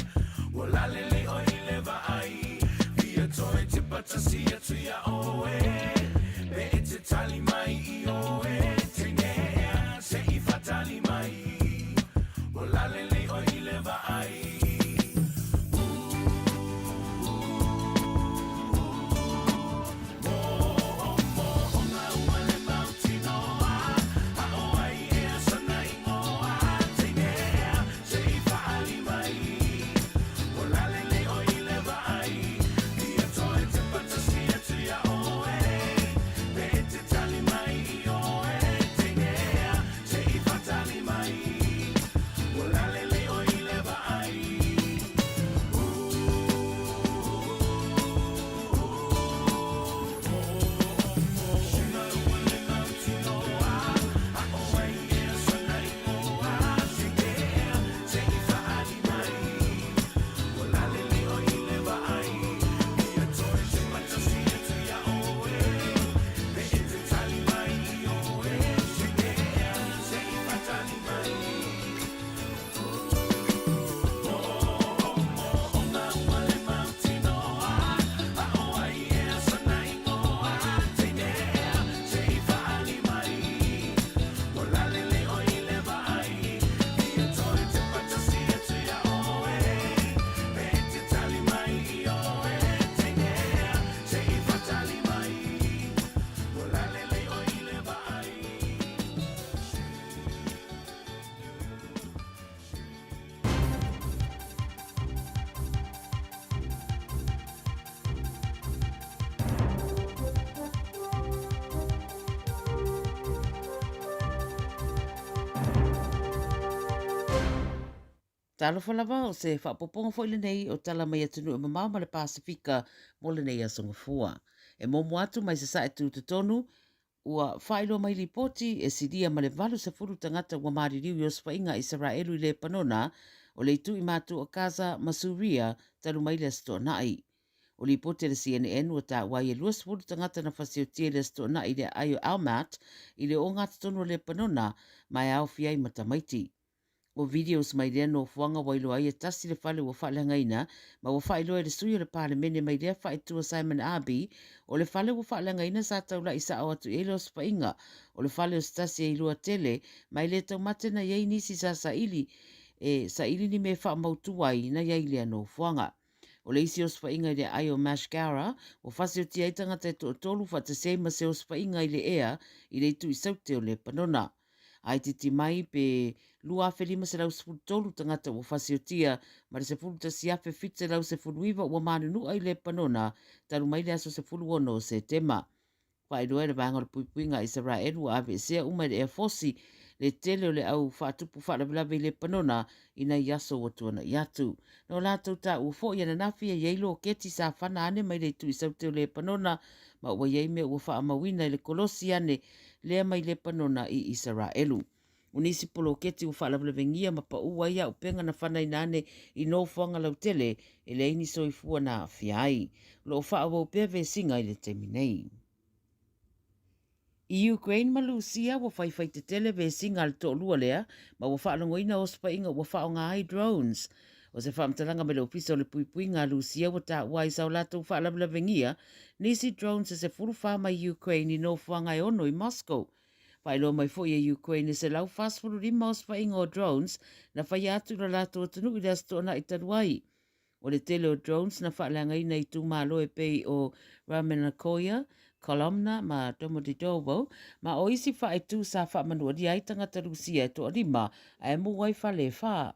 wala lele o ileva ai via toi te patasi atu ya oe me e te tali mai I oe tenea se ifa tali mai wala lele o ileva ai Talo whalava o se whapoponga fo ile nei o tala mai atunu o mamau ma le Pasifika mo le nei a Songafua. E momo atu mai se sae tu te tonu ua whailo mai li poti e sidia ma le valu se furu tangata ua maari riu i oswhainga Israelu i le panona o le itu i matu o Gaza Masuria talu mai le sto nai. O li poti le CNN ua ta wai e luas furu tangata na fasio tia le sto nai le ayo Almat i le o ngata tonu le panona mai au fiai matamaiti. O videos mai rea no fuanga wailo ai e tasi le whale ua whale ngaina, ma ua whaelo e le sui o le pāle mene mai rea whaitua Simon Abi, o le whale ua whale ngaina sa taula i sa awatu e leo spainga, o le whale o stasi e ilua tele, mai le tau mate na iei nisi sa ili, e sa ili ni me wha mautuai na iei lea no fuanga. O le isi o swainga i le ai o Mashgara, o whasi o tia i tangata e tolu wha te sema se o swainga i le ea i le tu i saute o le panona. Ai titi mai pe lua whelima se lau sefulu tolu tangata o whasi o tia, ma le sefulu ta siafe fitse lau sefulu iwa ua manunu ai le panona, talu mai le aso sefulu ono se tema. Whai roe le vanga le puipuinga i Israelu a ave sea umai le Air Force le tele o le au whaatupu whaalabilabi le panona ina yaso o tuana i atu. No lātou tā ua fo i ana nafi e yeilo o keti sa whana ane mai le tu i sauteo le panona ma ua yeime ua wha amawina i le kolosi ane lea mai le panona i Israelu. Unisi polo o keti ua whaalabilabi ngia ma pa ua ia upenga na whana ina ane i no whanga lau tele e le ini soifua na fiai. Lo wha awa upeve singa i le teminei. I Ukraine ma Lucia wa whai te tele ve singa le tō lua lea, ma wa whaalongoina o spa inga wa whaonga ai drones. O se whaamtalanga me le ofisa o le puipuinga Lucia wa tā wai sau lato whaalabla vengia, nisi drones e se furu whama i Ukraine i no whanga e ono i Moscow. Whailo mai fo i Ukraine se lau fast furu rima o spa inga o drones na whai atu la lato o tunu i le astona i taruai. O le tele o drones na whaalanga ina i tū malo e pei o Ramenakoya, Kolomna ma Domodedovo, ma o isi whae tū sa whaamanua di ai tangata Rusia e toa rima a e muwai whale wha.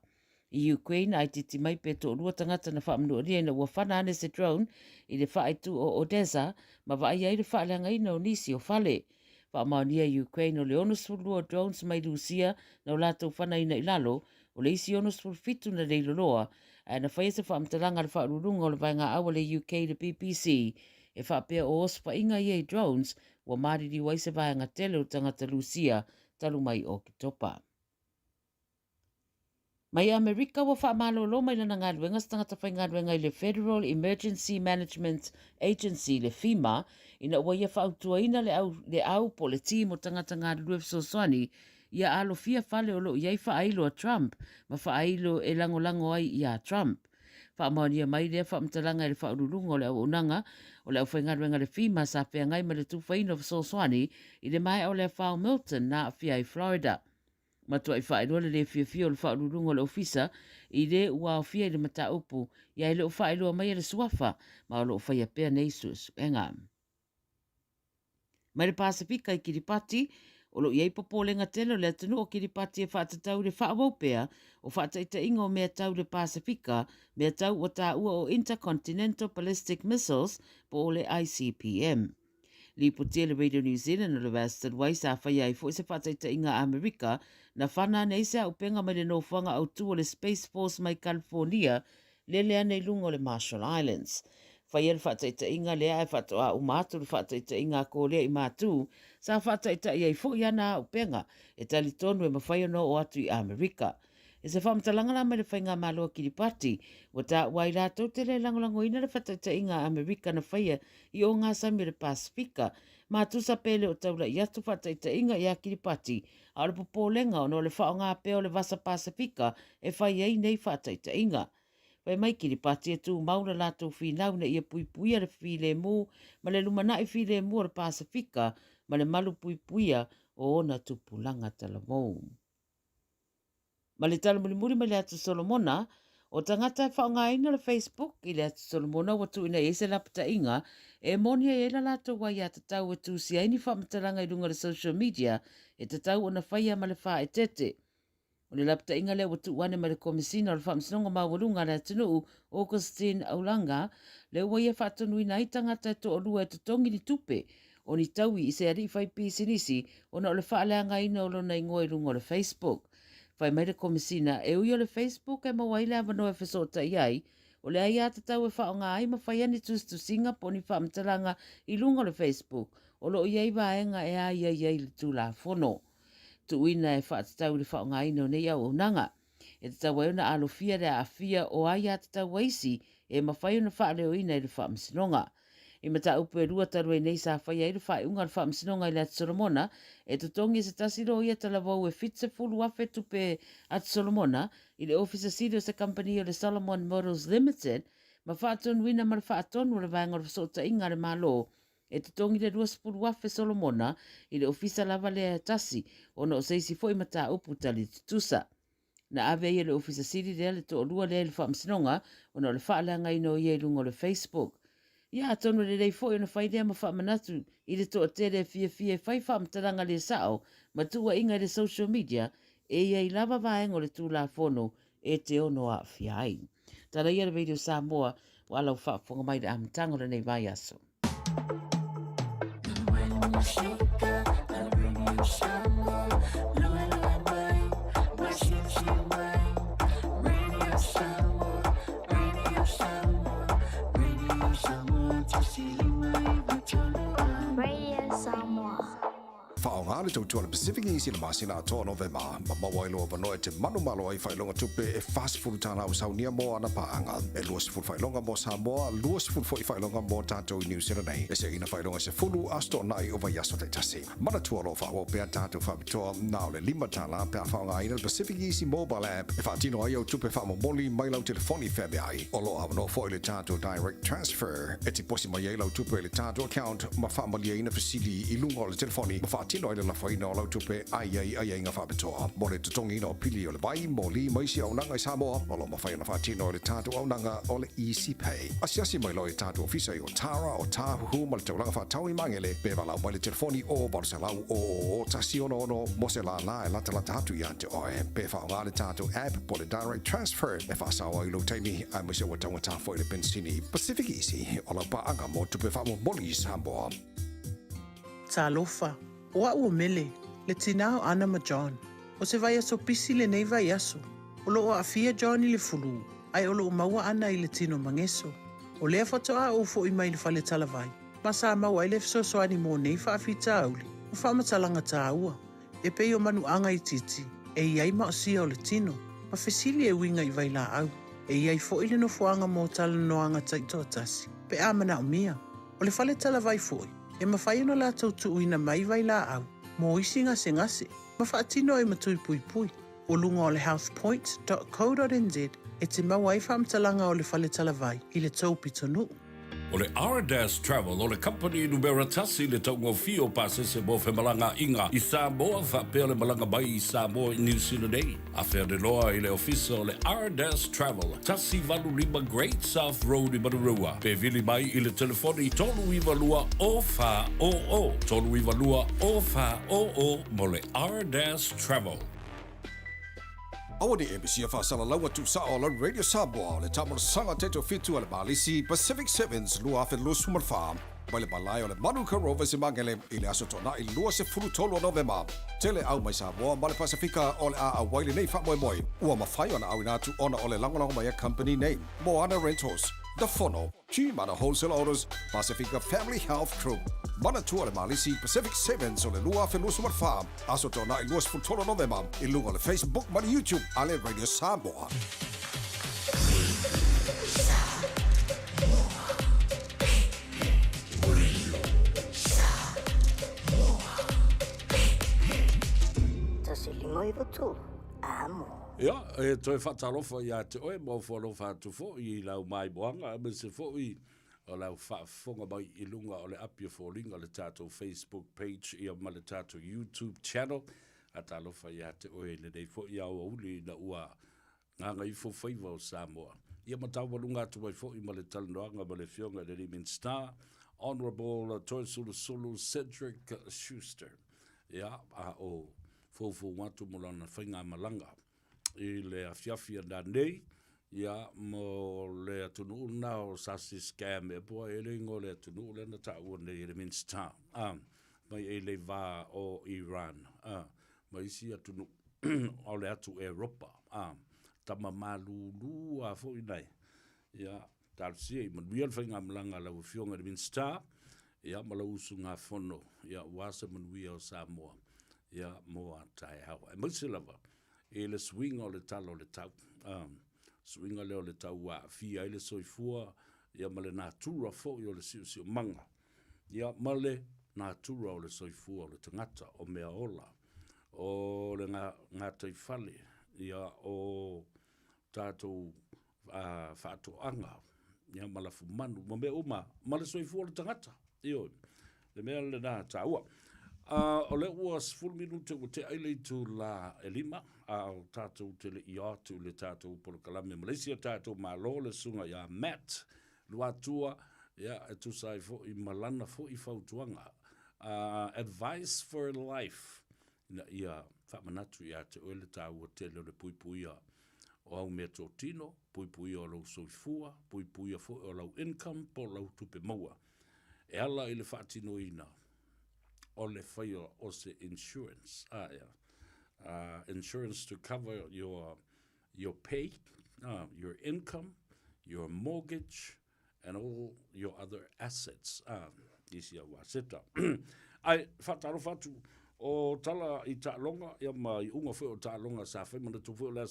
I Ukraine ai titi mai pe toa rua tangata na whaamanua di aina ua whana ane se drone i le whae tū o Odessa, ma vai ai le whaalanga ina o nisi o whale. Whaamaunia Ukraine o le onusfulua drones mai Rusia na o lātou whana ina i lalo, o le isi onusfulfitu na leilo loa, a na whaia se whaamtalanga le whaarurunga o le vainga awa le UK le BBC, e whaapea o ospa inga i drones wa mariri wai se vainga tele o tangata Lucia talu mai o ki topa. Mai Amerika wa whaamalo lo mai lana ngā ruenga tangata whai ngā ruenga i le Federal Emergency Management Agency le FEMA ina ua ia whaautua ina le au po le timo tangata ngā ruef soswani ia alo fia fale o lo iai whaailo a Trump ma whaailo e lango ai i a Trump. Whaamaunia mai lea whaamtalanga i le whaururunga o le au unanga o le au whaingaruenga le FEMA sa whea ngai ma le tūwhaino of Soswani i le mai o le Fao Milton na whia i Florida. Matua i whaeroa le fia o le whaururunga o le ofisa i le ua o whia i le mata upu ia i le o whaeroa mai le suafa ma o le o whaia pēr neisus enga. Mai le Pasifika i Kiripati, o lo iei popolenga tele o le atunu o Kiripati e whaatatau le whaawopea o whaataita ingo o mea tau le Pasifika, mea tau o tā ua o Intercontinental Ballistic Missiles po o le ICPM. Li putia le Radio New Zealand o le Western Way sa whaia i fo se whaataita inga Amerika na whana nei se au penga mai le no whanga au tu o le Space Force mai California le lea nei lunga o le Marshall Islands. Whaia le whaataita inga lea e whatoa o mātu le whaataita inga ko lea i mātu, sa whaataita i fo i ana au penga e tali tonu e mawhaia no o atu i Amerika. E se whamtalanga la mai le whainga māloa Kiripati, wa tā wai rātou te le langolango ina le whaataita inga Amerika na whaia i o ngā sami le Pasifika, mātu sa pele o taula i atu whaataita inga i a Kiripati, a le popolenga o no le whao ngā peo le vasa Pasifika e whaia i nei whaataita inga. Pai mai Kiripati e tū mauna lātou whinau na ia puipuia le while mū, ma le lumana i while mū o le Pasifika, ma le malu puipuia o ona tupulanga talamou. Ma le talamuri ma le atu Solomona, o tangata e whaongaina le Facebook i le atu Solomona watu ina e se lapata inga, e monia e la lātou wai a tatau e tū si aini whamatalanga i runga le social media, e tatau o na whaia ma le wha e tete. O le lapta inga le watu wane ma le komisina o le whamsinonga mawalunga le atunu Augustine Aulanga, le waia whatonu ina i tangata e to o lua e tutongi ni tupe, o ni taui i se ari whai pisinisi, o na o le whaaleanga ina o lona ingoi runga o le Facebook. Whai mai le komisina e ui o le Facebook e mawaile avano e whesota iai, o le ai ata tau e whaonga ai ma whai ani tustu singa po ni whamtalanga i lunga o le Facebook, o lo iai vaenga e ai ai le tūla whono. Tu uina e whaatatau le whaonga ina o nei au unanga. E te tau na alofia le afia o ai atatau waisi e mawhai ona whaaleo ina i le whaamsinonga. I mata upe rua taru e nei sa whai ai le whaunga le whaamsinonga i le atu Solomona, e tutongi se tasiro ia talavau e fitse fulu afe tupe atu Solomona i le ofisa siri o se company o le Solomon Models Limited, ma whaatonu wina ma le whaatonu o le vanga o le sota inga le malo, e te tongi le 2 wafe Solomona i le ofisa lava le tasi o no seisi foi mata upu tali tutusa. Na ave ia le ofisa siri rea le to lua le whaamsinonga o na le whaalanga ino ia i lungo le Facebook. Ia atonu le rei fo i na whaidea ma whaamanatu i le to tere fia whai whaamtaranga le sao ma tua inga le social media e ia i lava vaengo le tū la fono e te ono a fiai. Tara ia le Radio Samoa wa alau whaafonga mai le amtango le nei vai aso. Whaonga le tautua le Pacific East le masina toa Novema. Ma wailo wa noe te manu malo ai whailonga tupe e fast food tana au saunia mo ana paanga. E luas food whailonga mo Samoa, luas food foi whailonga mo tātou i New Zealand nei. E se ina whailonga se fulu asto nai o vai yaso te tasi. Mana tua lo whaua pia tātou whabitoa nao le lima tala pia whaonga ina le Pacific East mobile app. E whaatino ai au tupe whaamomoli mai lau telefoni whabe ai. O loa no foi le tātou direct transfer. E ti posi mai ai lau tupe le tātou account ma whaamalia ina fasili i lunga o le telefoni. Ma whaatino ai le la whaina o lau tupe ai ngā whabitoa. Mo le tutongi ina o pili o le vai mo li maisi au nanga i Samoa. O lo ma whaina whaatino o le tātou au nanga o le Easy Pay. Asiasi mai loi tātou ofisa i o Tara o Tāhuhu ma le tauranga whaatau i mangele. Pe walau mai le telefoni o Barsalau o tasi ono mo se la la e lata hatu i ante oe. Pe whaonga le tātou app po le direct transfer. E whaasawa i lo teimi ai mo se wa tangata fo i le pensini Pacific Easy. O lau paanga mo tupe whaamo moli i Samoa. Talofa. O ua mele, le tinao ana ma John. O se vai aso pisi le nei vai aso. O lo o afia John i le fulu. Ai o lo o maua ana i le tino mangeso. O lea whatoa o fo i mai le whale talavai. Ma sa maua i le fisoso ani mo nei whaafita auli. O whamatalanga tā ua. E pei o manu anga i titi. E iai ma o sia o le tino. Ma fesili e winga i vai la au. E iai fo i le no fuanga mo tala no anga taito tasi. Pe amana o mia. O le whale talavai foi. E mawhai no la tautu uina mai vai la au. Mo isi ngase. Ma whaatino e matui pui pui. O lunga o le housepoint.co.nz e te maua i whaamtalanga o le whale talavai i le taupitonu. O le R-Dash Travel, o le company numera tasi le taungo fio pasese mo whemalanga inga i Samoa whapea le malanga bai i Samoa i New Zealand nei. A whea de loa i le ofisa o le R-Dash Travel, tasi valu lima Great South Road i Marurua. Pe vili mai i le telefoni tolu i valua o wha o o. Tolu i valua o wha o o mo le R-Dash Travel. Awa ni ABC a whaasala laua tu sa o la Radio Samoa o le tamara sanga teto fitu a le Malisi Pacific Sevens lua afe lua sumar wha. Mai le balai o le Manuka Rovers i Mangele i le aso tona i lua se furu tolu o Novema. Tele au mai Samoa ma le Pasifika o le a waile nei wha moi. Ua mawhai ona au inatu ona o le langolango mai a company name. Moana Rentals, The Fono, Chimana Wholesale Orders, Pacifica Family Health Group. Mana tua le Malisi Pacific Sevens o le lua afe lua sumar wha. Aso tona i lua se furu tolu o Novema. I lunga le Facebook ma le YouTube a le Radio Samoa. Ia, e toi whatalofa i a te oe, mo whalofa atu fo i lau mai boanga, me se fo i o lau whaafonga mai i lunga o le apia fōlinga le tātou Facebook page i a ma le tātou YouTube channel, a talofa i a te oe le nei fo i au auli na ua nganga i fo Faiva o Samoa. Ia matau walunga atu mai fo i ma le talanoanga ma le fionga le Rimin Star, Honourable Toi Sulu Cedric Schuster. Ia, a o fōfō watu mo lana whainga malanga. I le afiafia na nei, ia mo le atunu na o sasi scam e poa e ringo le atunu le na taua nei le Minster. Mai e le va o Iran. Mai si atunu o le atu Europa. Tama malulu a fo i nei. Ia, talsia i manuia le whainga malanga la ufionga le Minster. Ia, ma la usu ngā whono. Ia, wasa manuia o Samoa. Ia, mo a tai hawa. E maisi lava. E le swinga o le talo le tau. Swinga leo le tau wa fia ele soifua. Ia ma le natura fo i o le siu manga. Ia ma le natura o le soifua o le tangata o mea ola. O le ngā taifale. Ia o tātou whaatoanga. Ia ma la fumanu. Ma mea uma. Ma le soifua o le tangata. Io. Le mea le nā taua. O le ua sifuru minuta ua te aile tu la elima, o tātou te le ia tu le tātou polokalame Malaysia, tātou malo le sunga ia Matt, lua tua, ia e tu sai fo i malana fo i fautuanga. Advice for life, na ia whamanatu ia te oele tā ua te le puipuia o au mea tō tino, puipuia o lau soifua, puipuia fo o lau income, po lau tupe maua. E ala i le whaatino ina, o le whaia o se insurance. Insurance to cover your pay, your income, your mortgage, and all your other assets. Isi a waseta. Ai, whataro whatu, o tala i tālonga, ia mai unga whai o tālonga sa whai, mana tu whai o le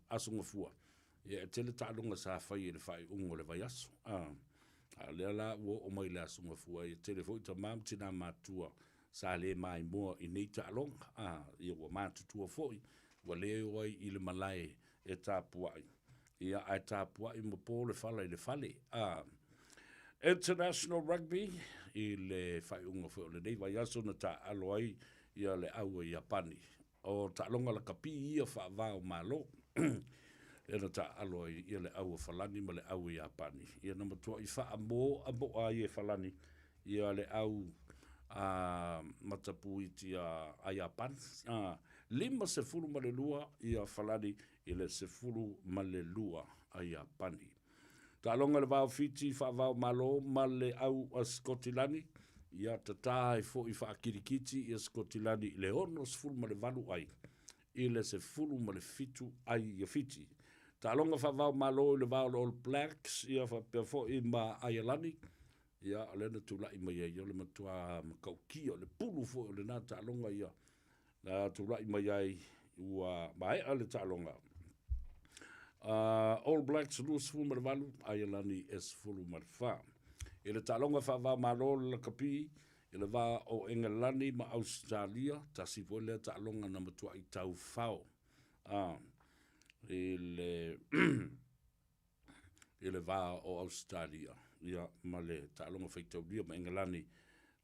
asunga fua. Ia tele tālonga sa whai e le whai unga le vai asu. Lea la ua o mai le asunga fua, ia tele whai ta mam tina mātua, sa le mai mua i nei tālonga, ia ua mātutua whai, ua leo ai i le malai e tāpuai. Ia ai tāpuai mo pō le whala i le whale. International Rugby, i le whaiunga whai o le nei, vai aso na tā alo ai, ia le aua i Apani. O tālonga la kapi ia whaavao malo, ia na tā alo ai, ia le aua whalani ma le aua i Apani. Ia na matua i wha amo ai e whalani, ia le au matapu i tia ai Apani. Lima se furu ma le lua, ia whalani, i le se furu ma le lua ai Apani. Tālonga le vau fiti, whaavao malo, ma le au a Skotilani, ia tatai fo i whaakirikiti i a Skotilani, i le ono se furu ma le valu ai, i le se furu ma le fitu ai i a fiti. Tālonga whaavao malo i le vau le All Blacks, ia whapea fo i ma Aialani, ia alena tula i mai ai, le matua makaukia, le pulu fo i le nā tālonga ia, tula i mai ai, ua mai ale tālonga. All Blacks lus fu mar valu Aialani es fulu mar fa. Ele talonga fa va malo la kapi, ele va o Engelani ma Australia, ta si vole talonga na matua i tau fao. Ele ele va o Australia. Ia ma le talonga feitau dia ma Engelani.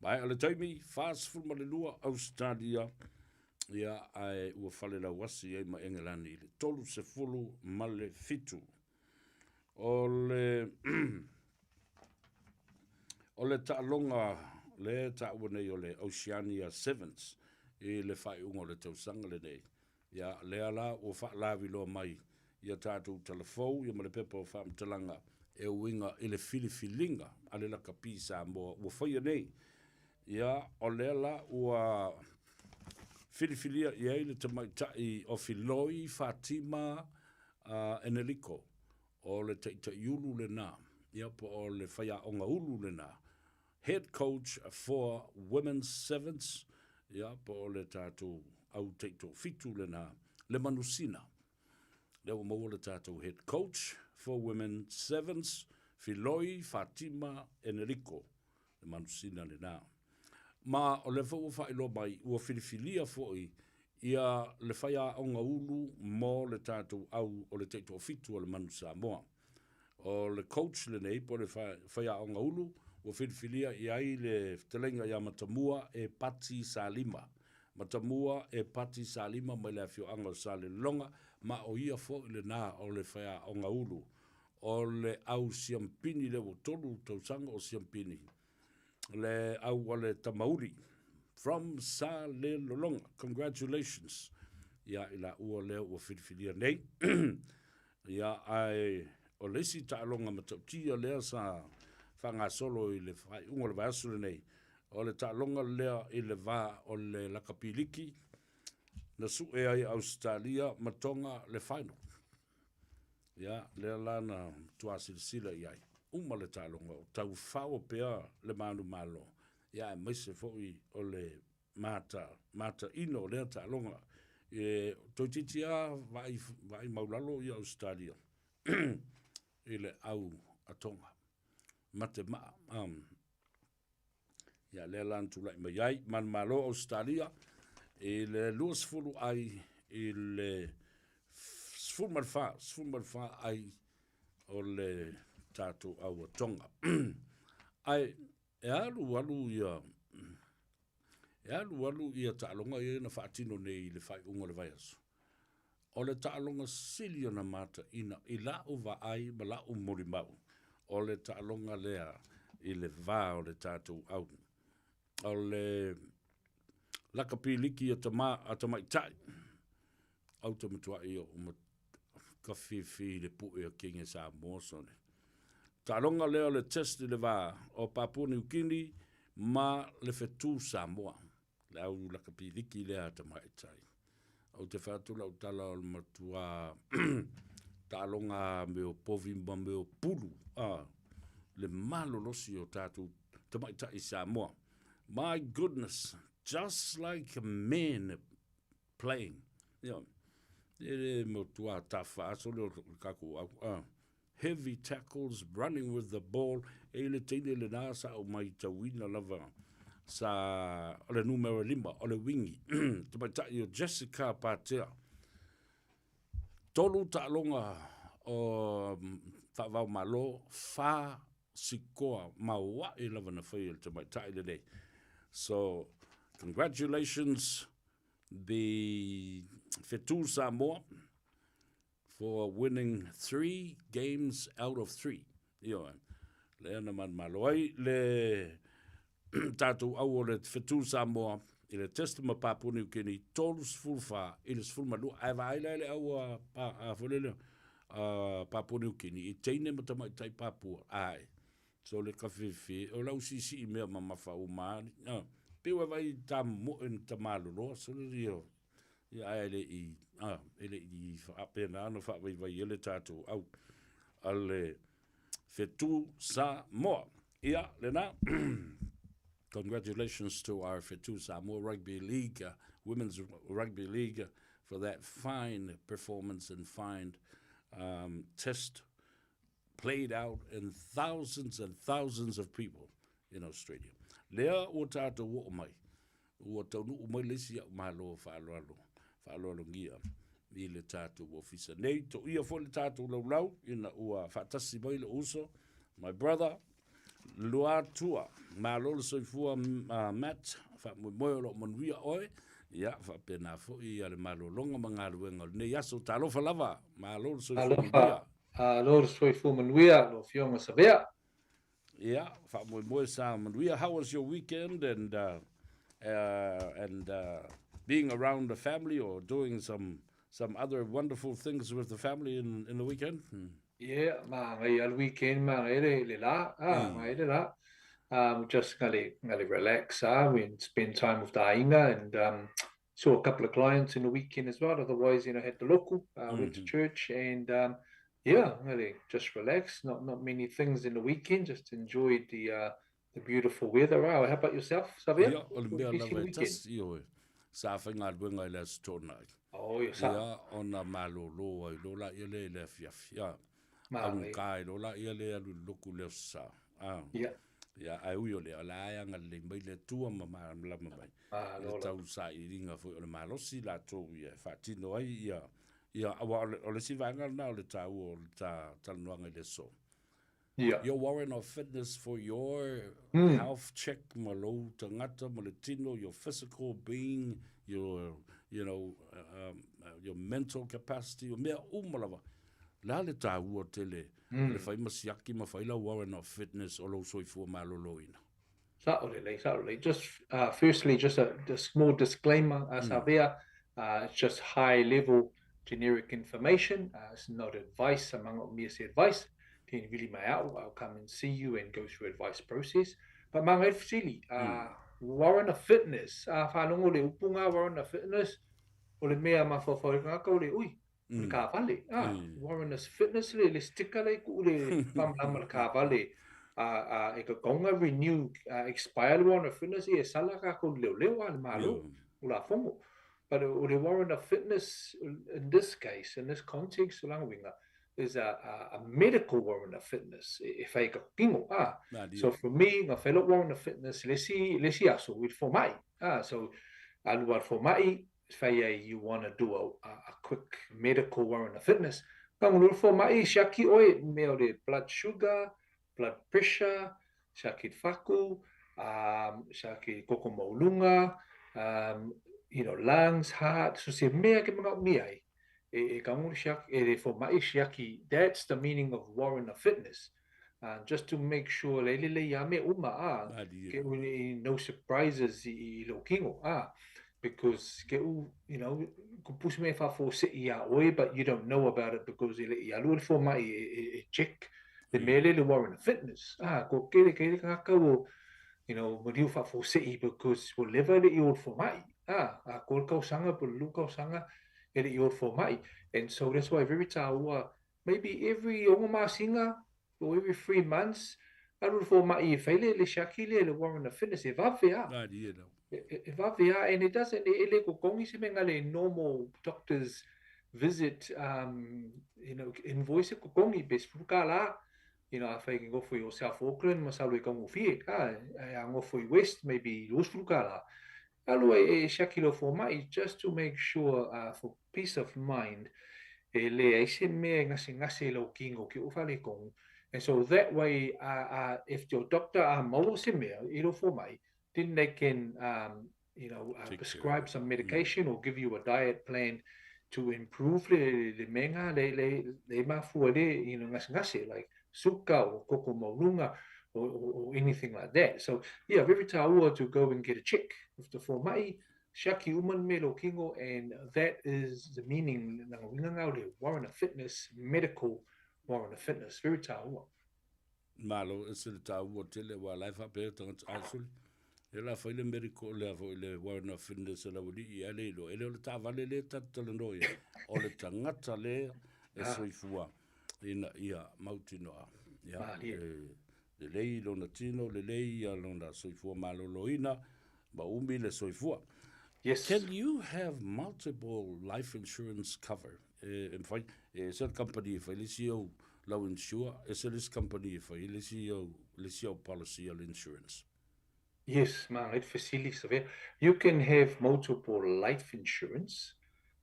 Bai ale taimi fast fu ma le lua Australia. Ia ai ua whale la wasi ai ma Engelani le tolu se fulu ma le fitu. O le ta'alonga le ta'ua nei o le Oceania Sevens i le whaiunga o le tausanga le nei. Ia le ala o whaalawi loa mai ia tātou talafou ia ma le pepa o whaamtalanga e uinga i le filifilinga a le laka pisa moa ua whaia nei. Ia o le ala ua filifilia i eile te maitai o Filoi Fatima Eneliko o le teita iulu le nā. Ia po o le whaia onga ulu le nā. Head coach for Women's Sevens. Ia po o le tātou au teito fitu le nā. Le manusina. Le o maua le tātou head coach for Women's Sevens. Filoi Fatima Eneliko. Le manusina le nā. Ma o le fo fa ilo mai ua filifilia foi ia le faia onga ulu mo le tātou au o le teito fitu o le manu Samoa. O le coach le nei po le faia onga ulu ua filifilia ia i le telenga ia Matamua e Pati Salima. Matamua e Pati Salima mai le afio anga o Sale Longa ma o ia fo le nā o le faia onga ulu o le au siampini le o tolu tausanga o siampini. Le au wale tamauri from Sale Longa. Congratulations. Ia ila ua leo ua whiriwhiria nei. Ia ai o lesi ta'alonga matautia lea sa whanga solo i le whai unga le vaiasule nei. O le ta'alonga lea i le vā o le lakapiliki na su e ai Australia matonga le final. Ia lea lana tuasilisila i ai. Uma le tālonga o tau whao pea le manu malo. Ia e maise foi o le mata ino lea tālonga. E toititia vai maulalo i Australia. I le au atonga. Mate maa. Ia lea lan tulai mai ai. Man malo Australia. I le luas fulu ai. I le sfulmarfa ai. O le tātou aua tonga. Ai, e alu ia Ya walu ia ta'alonga ia na whaatino nei le whai unga le vai aso. O le ta'alonga sili o na mata ina i la o va ai ma la o morimau. O le ta'alonga lea i le vā o le tātou au. O le laka piliki a tamai tai. Au ta matua i o ma ka whiwhi le pu e o kinga sa mōsone. Ta'alonga lea o le test i le vā o Papua New Guinea ma le whetū Samoa. Le au laka piliki lea tamai tai. Au te whātula o tala o le matua ta'alonga me o povimba me o pulu. Le malolosi o tātou tamai tai Samoa. My goodness, just like a man playing. Yeah. Ele mo tua tafa aso le kaku heavy tackles, running with the ball. Ele teine le nasa o mai tawina lava sa ole numero 5 ole wingi. Tamai tai o Jessica Patea. Tolu ta'alonga o whawau malo wha sikoa maua e lava na whai te mai tai le nei. So, congratulations, the Whetū Samoa, for winning 3 games out of 3. Io, le ana man maloi, le tātou au o le Whetū Samoa, i le testama Papua New Guinea, tolus fulfa, i le sfulmalu, ai vaila le au a fulele, Papua New Guinea, i teine matamai tai Papua, ai. So le kawhiwhi, o lau sisi I mea mamafa o maani. Pewa vai ta mo en ta malolo, so le rio. Ia ele I whaapena ano whaapei vai ele tātou au. Ale Whetū Samoa. Ia, le na. Congratulations to our Whetū Samoa Rugby League, Women's Rugby League, for that fine performance and fine test played out in thousands and thousands of people in Australia. Lea o tātou o mai. O taunu o mai lesi au malo whaaloalo ngia. I le tātou ofisa. Nei, to ia fo le tātou lau ina ua whaatasi mai le uso. My brother, Lua Tua, malo le soifua Matt, whaamui o lo manuia oe. Ia, whaapena fo I ale malo longa mangaruenga. Nei aso talofa lava, malo le soifua manuia. Lord soifua manuia, lo fionga sabea. Yeah, how was your weekend and being around the family or doing some other wonderful things with the family in the weekend? Yeah, ma ngai al weekend ma ngai le la, ngai le la. Just ngali relax, we spend time with Dainga and saw a couple of clients in the weekend as well. Otherwise, had the local, went to church and yeah, really just relax. Not many things in the weekend. Just enjoyed the beautiful weather. How about yourself, Xavier? Yeah, Olympia love tas io. Sa whainga luenga I le stona. Oh, yes. Yeah, ona malolo I lola ile le fiafia. Ang kai lola ile alu loku le sa. Yeah. Yeah, ai uio le ala anga le mai le tua mama la mai. Le tau sa I ringa fo le malosi la to ia fatino ai ia. Ia awa o le sivanga na o le tau o le taluanga le so. Yeah. You're worrying of fitness for your health check, malo tangata, maletino, your physical being, your mental capacity, your mea umalava. La le tau o tele, le fai masiaki ma fai la worrying of fitness o lo soifua maloloina. Certainly. Just firstly, just a small disclaimer, Xavier. It's just high-level generic information. It's not advice among me advice. Can really I'll come and see you and go through advice process. But mga really, warren of fitness. Whanongo le upunga warren of fitness. O le mea mawhawhau ko le ui. Le ka vale. Warren of fitness le stika le ku le pamlama le ka vale. E ka konga renew expire warren of fitness e salaka ko leo le malo. Ula fongo. But the warrant of fitness in this case, in this context, is a medical warrant of fitness. If I got pingo, so for me, a fellow warrant of fitness, let's see, so with for my, so I'll what for my, if you want to do a quick medical warrant of fitness, for my shaki oil, male blood sugar, blood pressure, shaki faku, shaki kokomaulunga. you know, lungs, heart, so se mea ke mga mea e kaungu siak e for mai siaki. That's the meaning of warrant of fitness. Just to make sure le ya me uma ke no surprises I lo kingo because ke you know ku push me fa for sit ya oi, but you don't know about it because ya lu for mai check the mele le warrant of fitness ko ke ka you know, mo fa for city because will live le I for mai ko ka sanga po lu ka sanga ele I for mai, and so that's why every time maybe every oma singa or every 3 months alu for mai faile le shakile le warrant of fitness if and it doesn't ele ko kongi se menga le normal doctors visit you know invoice ko kongi best fukala you know, I think go for your South Auckland, masalu ka ngofie go for West, maybe los frukala. Alu shakilo for mai just to make sure for peace of mind. Le se me ngase lo kingo ki ufale kong. And so that way, if your doctor mau se me ilo for mai, then they can you know prescribe some medication or give you a diet plan to improve le menga le mafu you know ngase like suka or koko maunga or anything like that. So yeah, every time to go and get a check with the for mai shaki uman melo kingo, and that is the meaning ng warrant of fitness, medical warrant of fitness. Very taua. Malo ese le taua tele wa life up here tanga asul. Ela foi le medical le foi le warrant of fitness la wudi ele lo ele le tavale le tatale noia. O le tangata le e soifua ina ia mautinoa. Ya le lei lo na tino le lei ya lo na soifua malo loina ba umbi le soifua. Yes. Can you have multiple life insurance cover? In fact, it's a company if Elisio low insure, it's a this company if Elisio policy or insurance. Yes, man, it facilitates it. You can have multiple life insurance.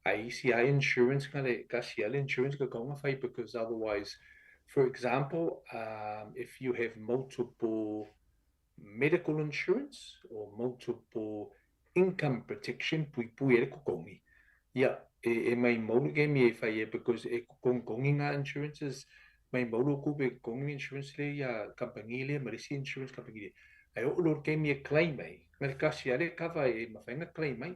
ICI insurance insurance because otherwise, for example, if you have multiple medical insurance or multiple income protection yeah may maulu ke mi fa because konginga insurances may maulu ko be konging insurance le ya company le marisi insurance company ai o lo ke mi claim mai ngal ka sia le cover mafenga claim mai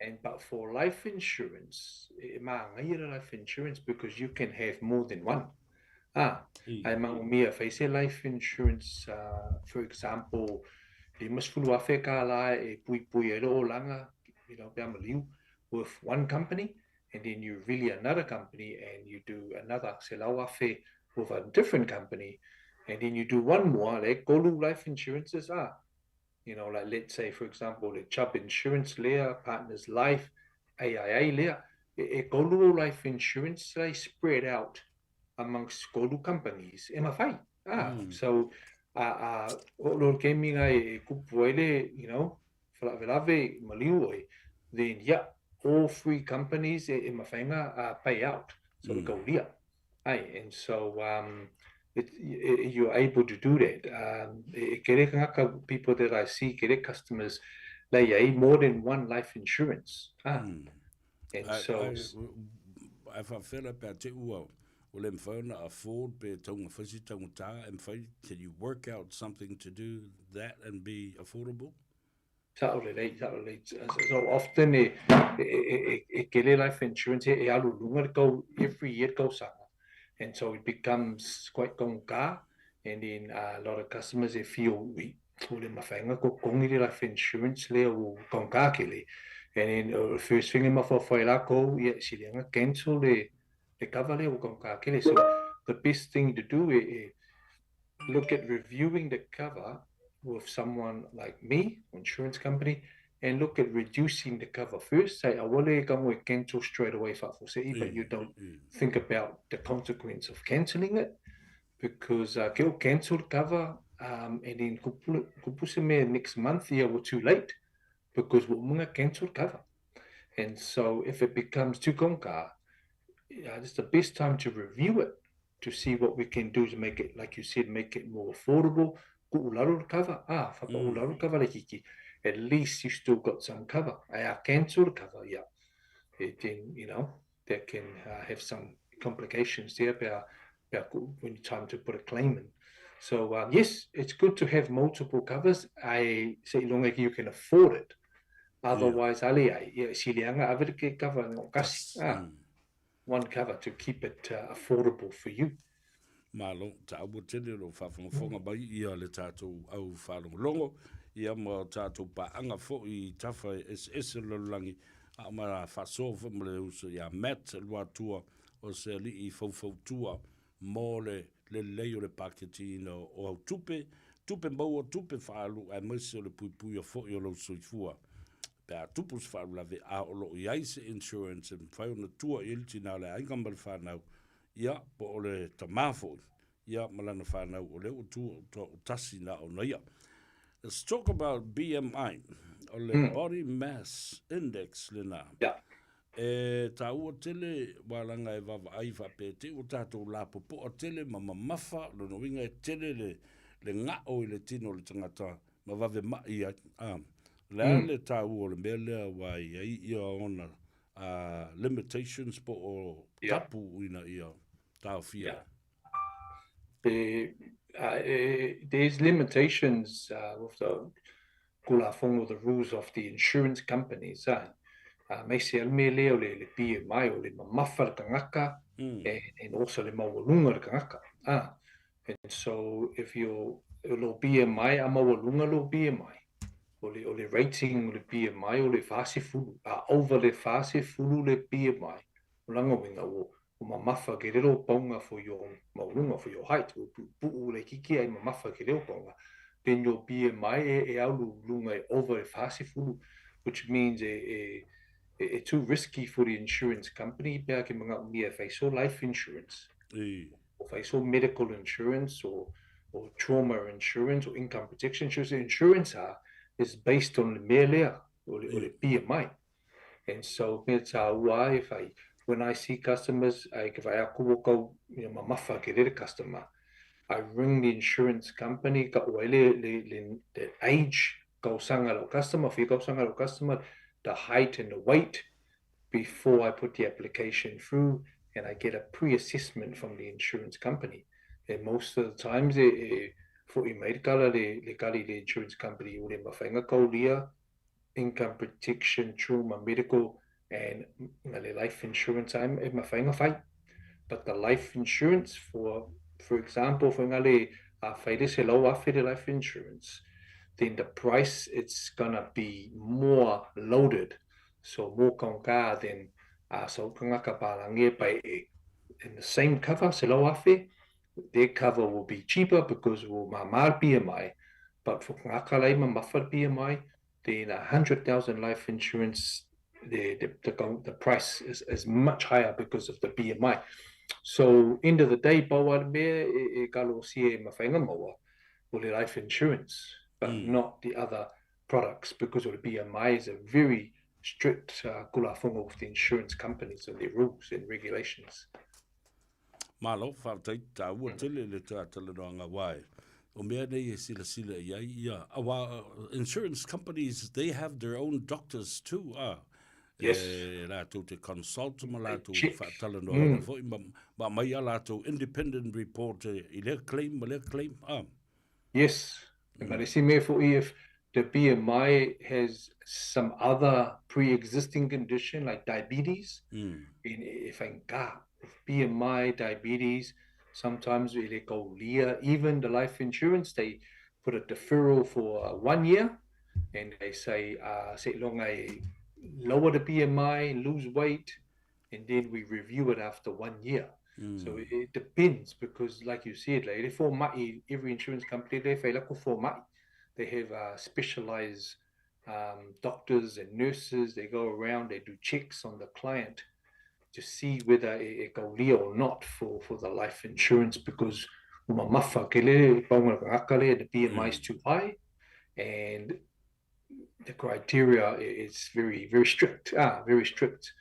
and but for life insurance ma ngai life insurance because you can have more than one ai mia face life insurance for example the masfulu afe ka la pui lo langa you know liu with one company and then you really another company and you do another selau afe with a different company and then you do one more like golu life insurances you know like let's say for example the Chubb insurance layer partners life AIA layer golu life insurance they spread out amongst golu companies MFI so lo gaming ai kupuele you know velave maliu then yeah all three companies in Mafenga pay out so go lia and so you're able to do that people that I see customers they more than one life insurance and so if I feel about it well le mfana afford be tonga fasi tonga and fight can you work out something to do that and be affordable so often kele life insurance alu lunga go every year goes up and so it becomes quite gonga and then a lot of customers they feel we le mafanga ko kongi life insurance le o gonga kele and then first thing ma for faila ko si le cancel the cover le o gonga kele so the best thing to do is look at reviewing the cover with someone like me, insurance company, and look at reducing the cover first. Say, I want to cancel straight away for city, but you don't think about the consequence of cancelling it because cancel cover and then kupusime next month yeah we're too late because we're cancel cover. And so if it becomes too conka, it's the best time to review it to see what we can do to make it, like you said, make it more affordable. Cover, cover at least you still got some cover. I cancel the cover, yeah. Then, that can have some complications there about when it's time to put a claim in. So, yes, it's good to have multiple covers. I say long like you can afford it. Otherwise, cover one cover to keep it affordable for you. Malo, ta'abu tele lo whafonga bai ia le tātou au whalongolongo, ia ma tātou paanga fo I tafa SS lolangi, a ma whasofa mle uso ia Matt lua tua o se li I fau tua mo le leo le paketi no o au tupe mau o tupe whaalu ai maise o le pui o fo I o lau soifua. Pea tupus whaalu lave a o lo I aise insurance and whai na tua ilti nā le aingambar whanau, ia po o le tamafo ia malana whanau o leo tu tasi na o naia. Let's talk about BMI o le body mass index le na. Yeah. E ta ua tele walanga e vava ai whapete o tātou la popo o tele ma mafa lo no winga e tele le ngā o I le tino le tangata ma vave mai ai. Le ta ua le mele wai ai ia ona limitations po o tapu ina ia tau fia. There's limitations with the kulafongo, the rules of the insurance companies. May se alme leo le BMI o le mamafa le kangaka and also le mawalunga le kangaka. And so if you lo BMI a mawalunga lo BMI o le rating le BMI o le fase fulu over le fase fulu le BMI o langa winga o mamafa ke rero ponga for your maulunga for your height o pu le kiki ai mamafa ke rero ponga then your BMI e aulu lunga over e fase fulu, which means too risky for the insurance company pea ke mga mia faiso life insurance or faiso medical insurance or trauma insurance or income protection insurance is based on the melea or the BMI. And so why when I see customers, if I mamafa ke re customer, I ring the insurance company, ka the age, customer, the height and the weight before I put the application through, and I get a pre-assessment from the insurance company. And most of the times, for the insurance company, income protection, trauma, medical, and life insurance but the life insurance for example for life insurance, then the price it's gonna be more loaded, so more konga than so by in the same cover their cover will be cheaper because will mamar BMI, but for BMI then 100,000 life insurance, the price is much higher because of the BMI. So end of the day, bawa me kalo sie mawhainga maua o le life insurance, but not the other products because of the BMI is a very strict kulafonga with the insurance companies and their rules and regulations. Malo whautai tā ua tele le tātala noanga wai. O mea nei e sila ia. Insurance companies, they have their own doctors too. Yes. Lātou te consult ma lātou whaatala noanga fo. Ma mai a lātou independent report I le claim. Yes. But I see me for if the BMI has some other pre-existing condition like diabetes, if BMI, diabetes, sometimes we go even the life insurance, they put a deferral for 1 year, and they say lower the BMI, lose weight, and then we review it after 1 year. So it depends because, like you said, every insurance company they have specialized doctors and nurses. They go around, they do checks on the client to see whether it go or not for the life insurance because the BMI is too high and the criteria is very, very strict. Very strict.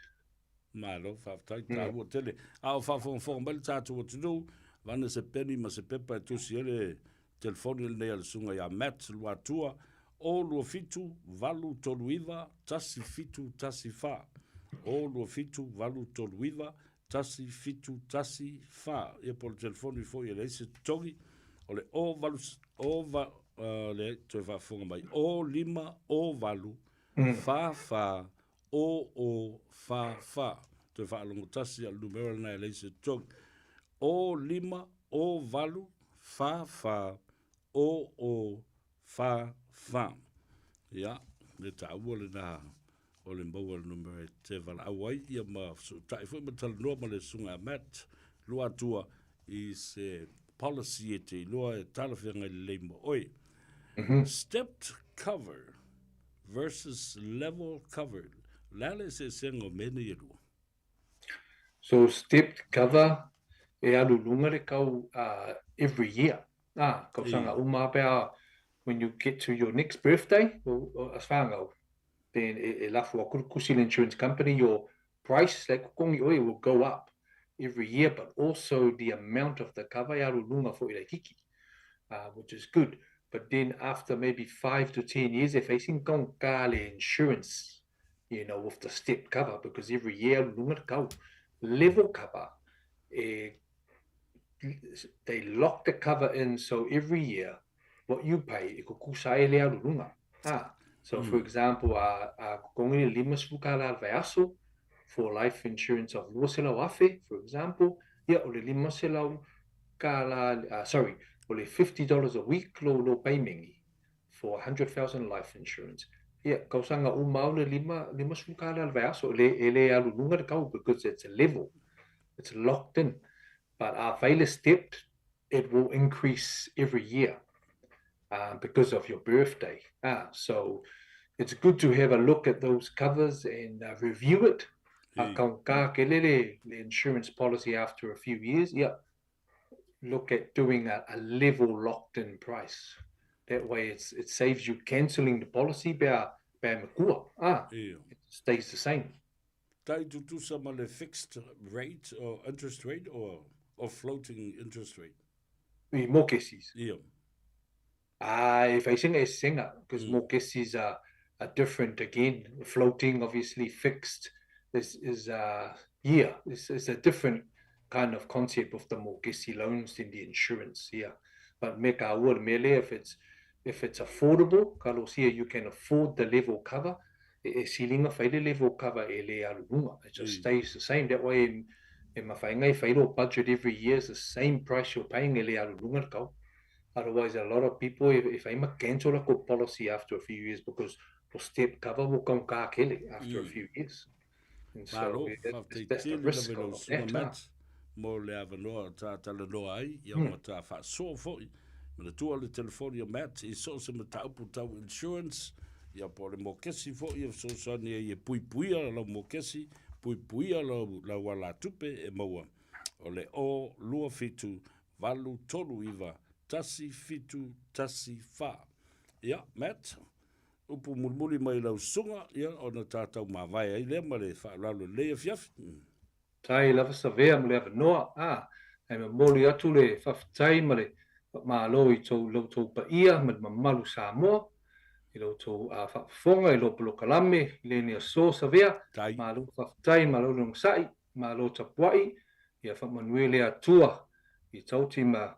Malo, whaftai, tā ua tele. Au whawhonga mali tātou o tunu, wana se peni ma se pepa e tusi ele telefoni nei ala sunga ia Matt lua tua, o lua fitu, valu tolu iwa, tasi fitu, tasi fa. O lua fitu, valu tolu iwa, tasi fitu, tasi fa. Ia po le telefoni fo ia leise tongi, o le o valu, le toe whaafonga mai, o lima, o valu, fa, o, fa. Toe whaalongo tasi al numero na leise tongi. O lima, o valu, fa, o, fa. Ia, le taua le na o le maua le numero te vala awai, ia ma tai fui matala noa ma le sunga mat, lua tua i se policy e te loa e talawhenga le leimo. Oi, stepped cover versus level cover. Lale se sengo mene i rua. So stepped cover e alu lunga le kau every year. Kau sanga umapea when you get to your next birthday, or as whangau, then e lafu a kurukusil insurance company, your price, like kongi oi, will go up every year, but also the amount of the cover e alu lunga fo i kiki, which is good. But then after maybe 5 to 10 years, they're facing kong kale insurance, you know, with the step cover, because every year lunga kau level cover, they lock the cover in, so every year what you pay so for example kongi lima sukala vayaso for life insurance of luasela wafe, for example, ole lima sela kala sorry, ole $50 a week lo paymengi for 100,000 life insurance. Kausanga umaule lima sukala vayaso ele alunga kau, because it's a level, it's locked in. But our failure step, it will increase every year because of your birthday. So it's good to have a look at those covers and review it. The insurance policy after a few years, look at doing a level locked in price. That way it saves you cancelling the policy. It stays the same. Tai tutu sama le fixed rate or interest rate or floating interest rate? More cases. Yeah. If I sing a singer, because more cases are different again. Floating, obviously, fixed. This is this is a different kind of concept of the mortgage loans in the insurance. But make our word merely if it's affordable, Carlos, here you can afford the level cover. Ceiling of a level cover, it just stays the same. That way, in budget every year is the same price you're paying. Otherwise, a lot of people, if I'm a cancel a policy after a few years, because the step cover will come after a few years. And so that's the risk of that. Mo le avanoa tātala noa ai, ia ma tā whaasoa foi. Ma le tua le telefoni o Matt, I so se ma taupu tau insurance, ia po le mokesi foi, ia so sani e puipuia la mokesi, puipuia la wala tupe e maua. O le o lua fitu, valu tolu iwa, tasi fitu, tasi fa. Ia, Matt, upu mulmuli mai lau sunga, ia, o na tātau mawai ai lea, ma le whaalalu lea fiafi. Tai lava savea mo le avanoa, e me moli atu le whawhitai ma le malo I tau pa ia, ma malu Samoa, I lo tau whawhifonga, I lo polo kalame, I le ni a so savea, ma lo whawhitai, ma lo long sai, ma lo tapuai, ia whamanuele atua, I tau ti ma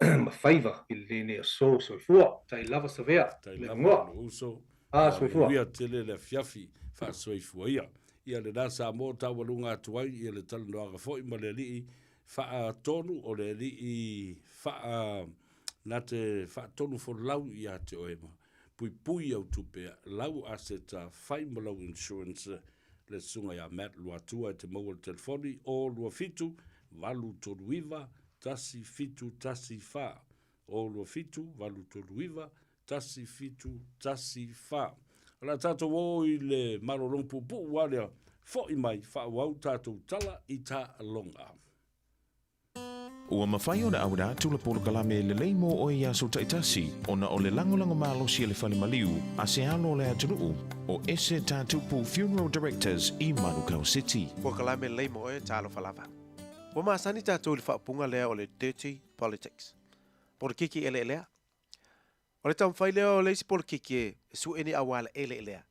Faiva, I le ni a so I fua, tai lava savea, le ngoa. So I fua. Ia tele le fiafi, wha so I fua ia. Ia le nasa mo tawalunga atuai, ia le talanoaga foi, ma le lii wha tonu o le lii wha nate wha tonu for lau ia te oema. Pui au tupea, lau aseta whai malau insurance, le sunga ia Matt lua tua te maua le telefoni, o lua fitu, valu tonu iwa, tasi fitu, tasi wha. O lua fitu, valu tonu iwa, tasi fitu, tasi wha. La tātou o I le marorong pupu walea, fo I mai, whauau tātou tala I tā longa. Ua mawhai o na aura tula polo kalame le leimo o ia so taitasi, o na o le langolanga malosi le whale maliu, a se alo le atunuu, o ese tātupu Funeral Directors I Manukau City. Po kalame leimo e tālo falava. Wa maasani tātou le whaapunga lea o le dirty politics. Po le kiki ele elea. O le tam whai leo le isi pol kiki e su eni awala ele lea.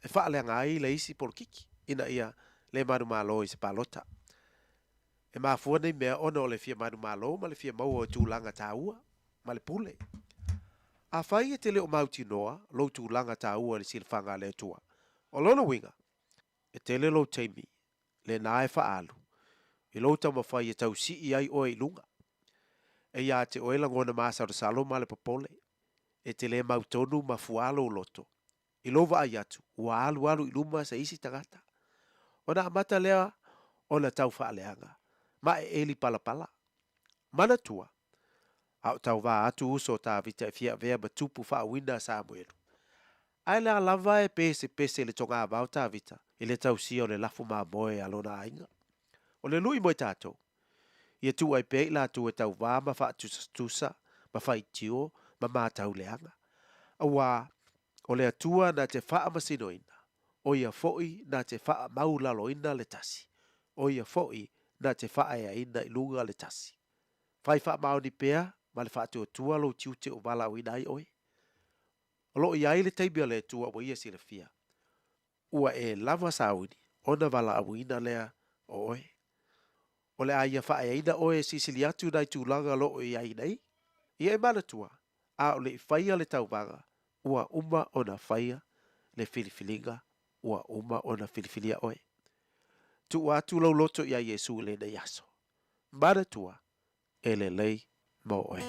E wha lea ngai le isi pol kiki. Ina ia le manu malo i se palota. E mafua nei mea ona o le fia manu malo ma le fia maua o tūlanga tā ua. Ma le pule. A whai e te leo mauti noa lo tūlanga tā ua le silwhanga le tua. O lona winga. E te le lo teimi. Le nae wha alu. I lo tau mawhai e tau si i ai o e lunga. E ia te oela ngona masa o le salo ma le popole. E te le mautonu ma fualo loto. I lova ai atu, ua alu i luma sa isi tangata. O na amata lea, o na tau whaaleanga. Ma e eli pala. Mana tua, au tau wā atu uso tā vita e fia vea ma tupu whaawina sa muelu. Ai lea lava e pese le tonga avau tā vita, i le tau si o le lafu maa moe alona ainga. O le lui moe tātou, ia tu ai pei la tu e tau wā ma wha tusa, ma wha itio, ma mātau leanga. Awa, o le atua na te wha masinoina, o ia foi na te wha maulaloina le tasi, o ia foi na te wha ea ina ilunga le tasi. Whai wha maoni pea, ma le wha tua lo tiute o wala o inai oe. O lo iai le teimia le tua o ia si le fia. Ua e lava sauni, ona wala au ina lea o oe. O le aia wha ea ina oe sisili atu nai tūlanga lo o iai nei. Ia e mana tua, a o le whaia le tauvanga, ua uma ona whaia le filifilinga, ua uma ona filifilia oe. Tu atu lau loto ia Yesu le na yaso. Mana tua, e le lei mo oe.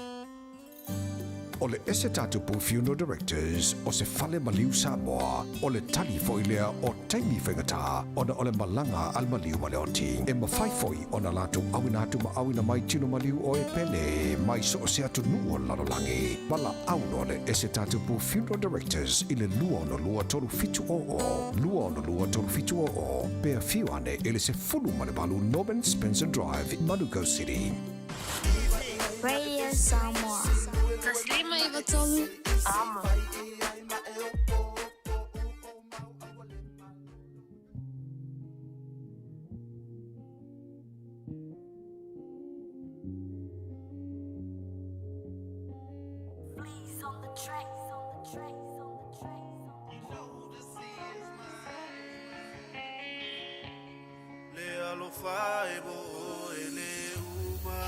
O le ese tatupu funeral directors o se fale maliu Samoa o le tali foilea o taimi whengata o na o le malanga al maliu maleoti e mawhai foi o na lato awina atu ma awina mai tino maliu o e pene mai so o se atu nuo lalolangi pala auno le ese tatupu funeral directors i le lua no lua tolu fitu o pea fiu ane ele se fulu male balu Norman Spencer Drive in Manuko City. Radio Samoa. Taslima ivatolu. Ama. Please on the track. Le alo faibo ele uma.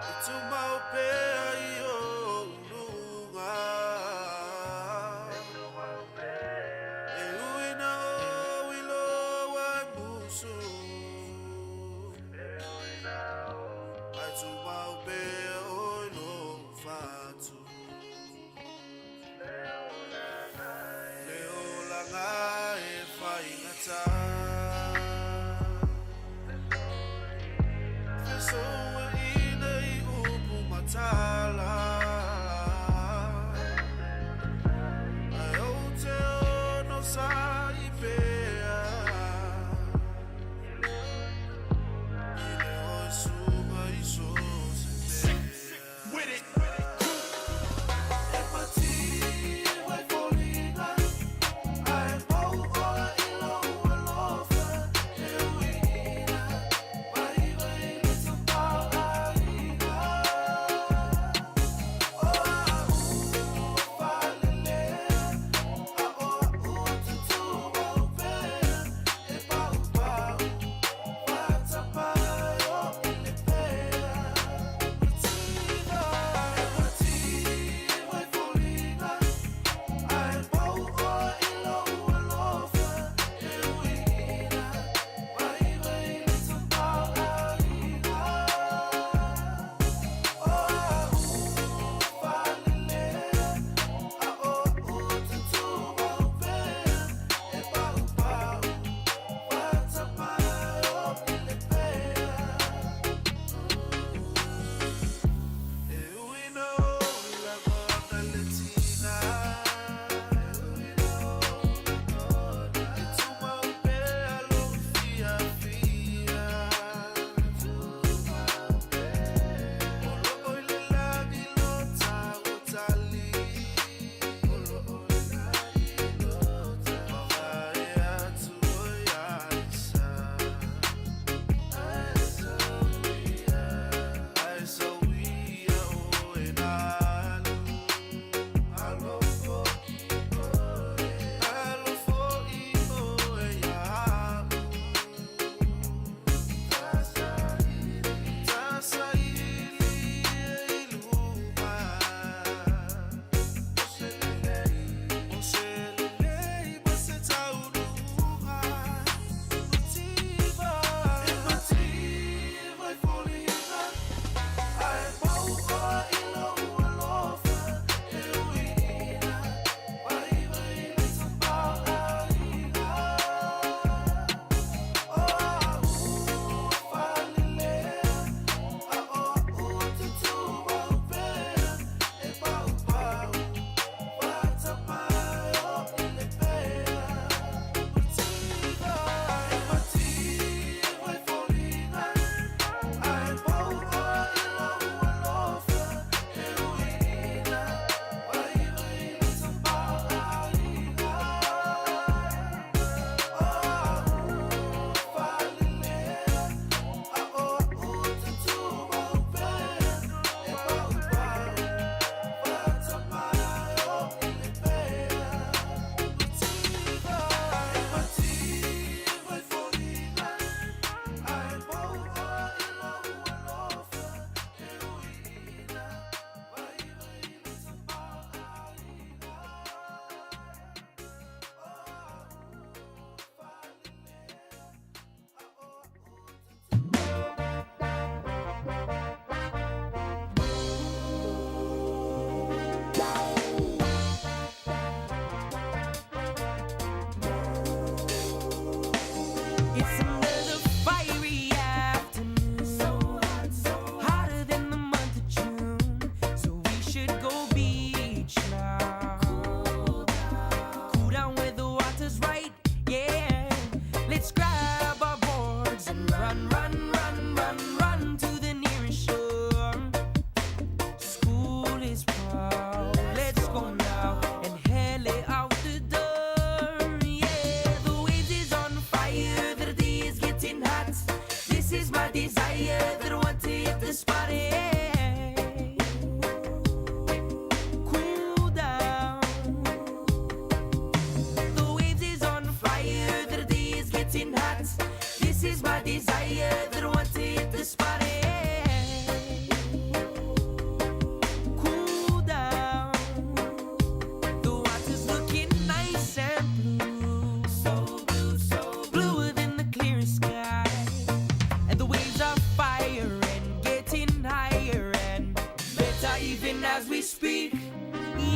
It's about pay yo lunga. E uina o ilo wa musu. It's about pay o ilo fatu. Leo langa e faingata. So Tala, I hotel no saipea, ile osuba iso se with it. Empathy, we're falling out. I'm over ilo ulofa, euina, vai little power.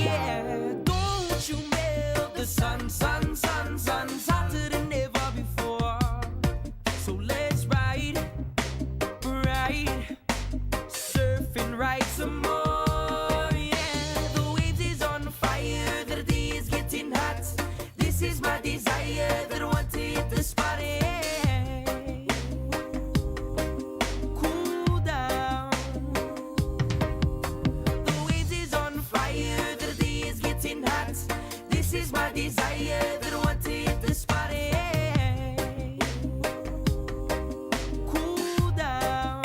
yeah. Don't you melt the sun, sun, sun, sun's hotter than ever before. So let's ride, surfing right some more, yeah. The waves is on fire, the day is getting hot. This is my desire, that I want to hit the spot, yeah. Cool down. The waves is on fire, the day is getting hot. This is my desire, that I want to hit the spot, yeah. Cool down.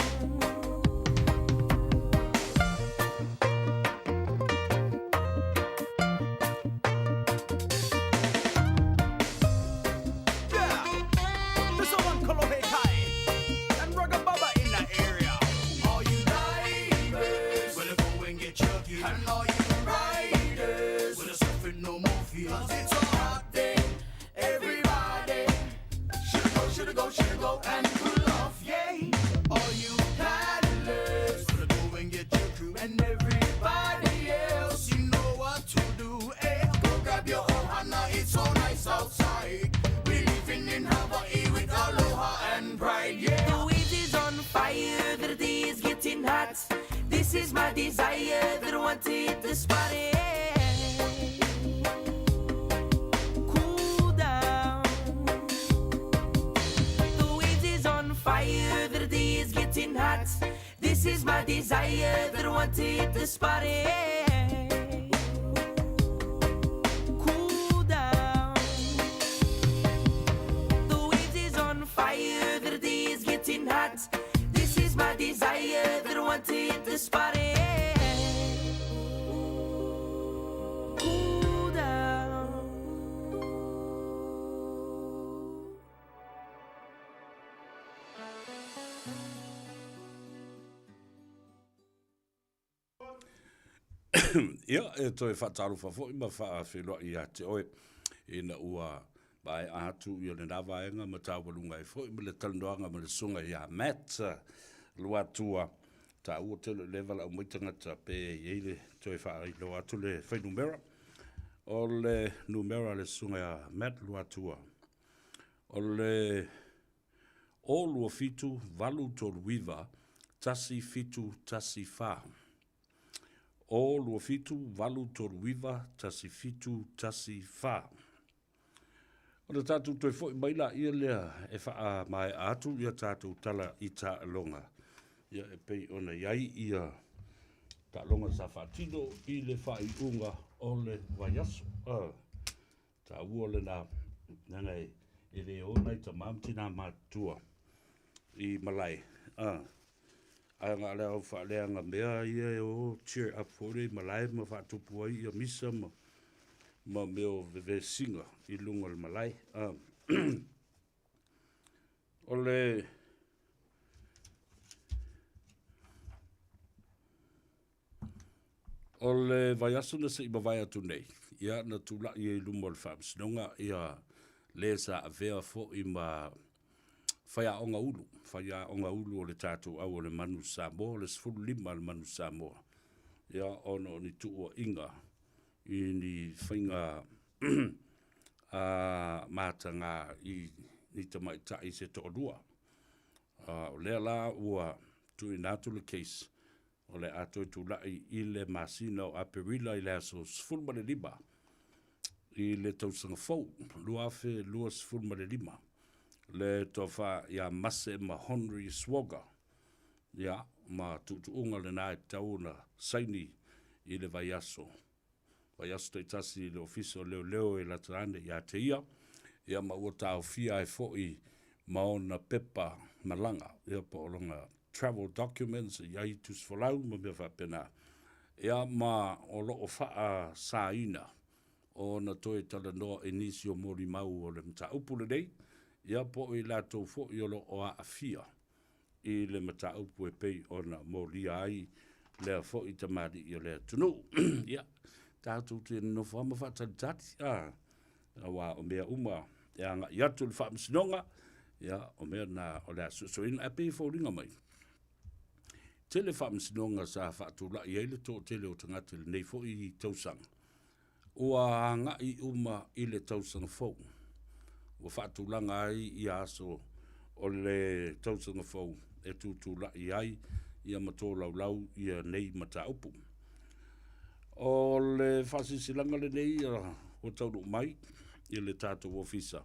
There's someone Kolohe Kai and Rugga Baba in that area. All you divers, wanna go and get chuggy. And all you riders, wanna surfing no more fear. 'Cause it's a hot day, everybody. Shoulda go, and pull off, yay. All you paddlers, wanna go and get your crew. And everybody else, you know what to do, eh? Go grab your ohana, it's so nice outside. We're living in Hawaii with aloha and pride, yeah. The waves is on fire, the day is getting hot. This is my desire, that I want to hit the spot, yeah. Cool down. The waves is on fire, the day is getting hot. This is my desire, that I want to hit the spot, yeah. Cool down. The waves is on fire, the day is getting hot. This is my desire, that I want to hit the spot, yeah. Cool down. Ia, e toi whataruwha fo, ima whaawhenua I a te oe, ina ua mai atu I o le nawaenga ma tāwalunga e fo, ima le talanoanga ma le sunga I a Matt, lua tua, ta ua te le level au moitangata pe yeile, toi whaari lo atu le whainumera, o le numera le sunga I a Matt lua tua, o le o lua fitu, valu tolu wiva, tasi fitu, tasi wha. O lua fitu, valu toru wiva, tasi fitu, tasi wha. O le tātou toi fo I maila ia lea e wha mai atu ia tātou tala I tā alonga. Ia e pei ona iai ia tā alonga sa whatino I le whai unga o le waiaso. Tā ua le nā nangai e le ona I ta mamtina mātua I malai. Ai ngā lea au whaaleanga mea ia e o cheer up fore malai ma whaatupu ai ia misa ma meo vewe singa I lunga le malai. O le vaiaso na se I mawai atu nei. Ia na tula I e lumo le whaamsinonga ia le sa avea fo I ma whaia onga ulu. Whaia onga ulu o le tātou au o le manu Samoa, le sfulu lima le manu Samoa. Ia ono ni tuua inga I ni whainga mātanga I ni tamaita I se to'odua. O lea la ua tui nātu le case o le ato tu lai I le masina o aperila I le aso sfulu ma le lima. I le tausanga fau, luafe lua sfulu ma le lima. Le tofa ia mase ma Henry Swoga. Ia ma tutuunga le nai tauna saini I le vaiaso. Vaiaso te tasi le ofiso leo e la tarane ia te ia ma ua tau fia e foi ma ona pepa malanga. Ia po longa travel documents ia I tus folau ma mea whapena. Ia ma o loo faa saina o na toe tala noa Enisio Morimau o le mta upule nei. Ia po I lato fo I olo o a fia I le mata upu e pei ona mo lia ai lea fo I tamari I lea tunu. Ia, tātou te no whama whatalitati. Awa o mea uma e anga I atu le whaamsinonga. Ia, o mea na o lea so ina e pei fo ringa mai. Tele whaamsinonga sa whaatula I eile tō tele o tangata le nei fo I tausanga. ua ngai uma i le tausanga fau. Ua whaatulanga ai i aso o le tausanga fau e tūtula i ai i a mato lau i a nei mata upu. O le whasisilanga le nei o tauru mai i le tātou ofisa.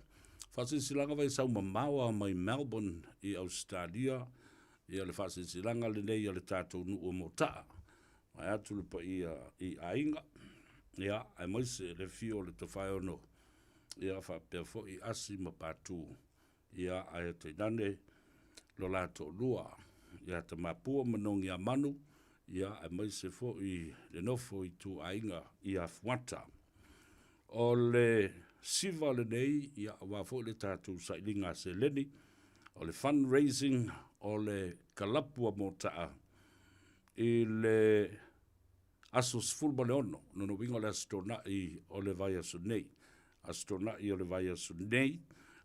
Whasisilanga vai sau mamawa mai Melbourne i Australia i a le whasisilanga le nei i a le tātou nu o motaa. Mai atu le pa i ainga. Ia, ai moise le fio le tawhai ono. Ia whapea fo i asi ma pātū. Ia ai te nane lo lato lua. Ia te mapua manongi a manu. Ia ai moise fo i le nofo i tu ainga i a fuata. O le siva le nei, ia wafo le tātou sailinga se leni. O le fundraising, o le kalapua motaa. I le asos fulma le ono, nono wingo le astona i o le vai aso nei. Astona i o le vai aso nei,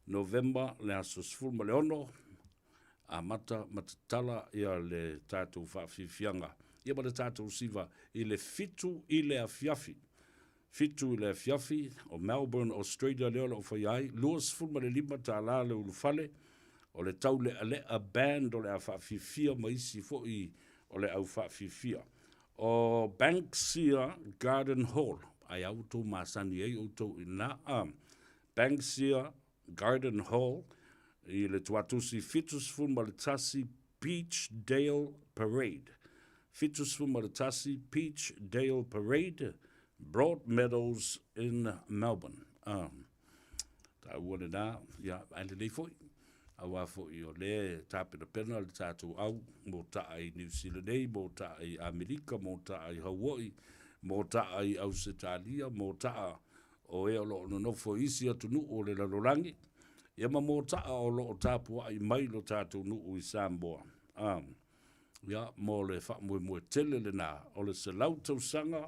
November le asos fulma le ono, a matatala i a le tātou whaafifianga. Ia ma le tātou siva i le fitu i le afiafi. Fitu i le afiafi o Melbourne, Australia leo o whaiai, luas fulma le lima tā la le ulufale, o le tau le a band o le a whaafifia maisi fo i o le au whaafifia. O Banksia Garden Hall, ai auto masani ei auto ina Banksia Garden Hall, i le tuatusi fitus fuma le tasi Peachdale Parade. Fitus fuma le tasi Peachdale Parade, Broadmeadows in Melbourne. Ta wana na, ya, ane lei foi. Awa foi o le tapena pena le tātou au, mō taai New Zealand, mō taai Amerika, mō taai Hawaii, mō taai Australia, mō taa o e o loo nofo isi atu nu o le lalolangi. Ia ma mō taa o loo tāpua ai mai lo tātou nu o i Samoa. Ia, mō le whaamue tele le nā, o le se lau tau sanga,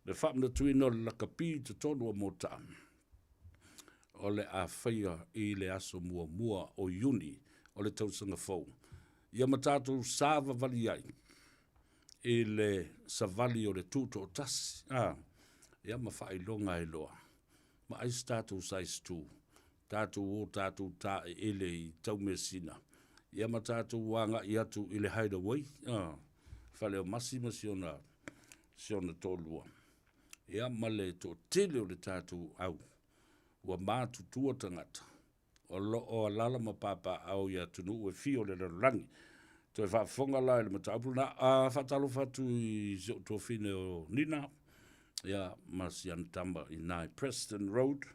le whaamna tuino le lakapi te tonu o mō taa. O le a whaia i le aso mua o Iuni, o le tausanga fau. Ia matatu sāva vali ai, i le savali o le tūto o tasi. Ia ma whai longa e loa. Ma ais tātou sais tū, tātou o tātou tā e ele i tau mesina. Ia ma tātou wanga i atu i le hideaway. Whale o masima siona tōlua. Ia ma le tō tele o le tātou au. Ua mātutua tangata. O loo alala ma papa au ia tunu ue fio le rangi. To e whaafonga lai le mataupuna. Whatalo whatu i zio tō whine o Nina. Ia masian tamba i nai Preston Road.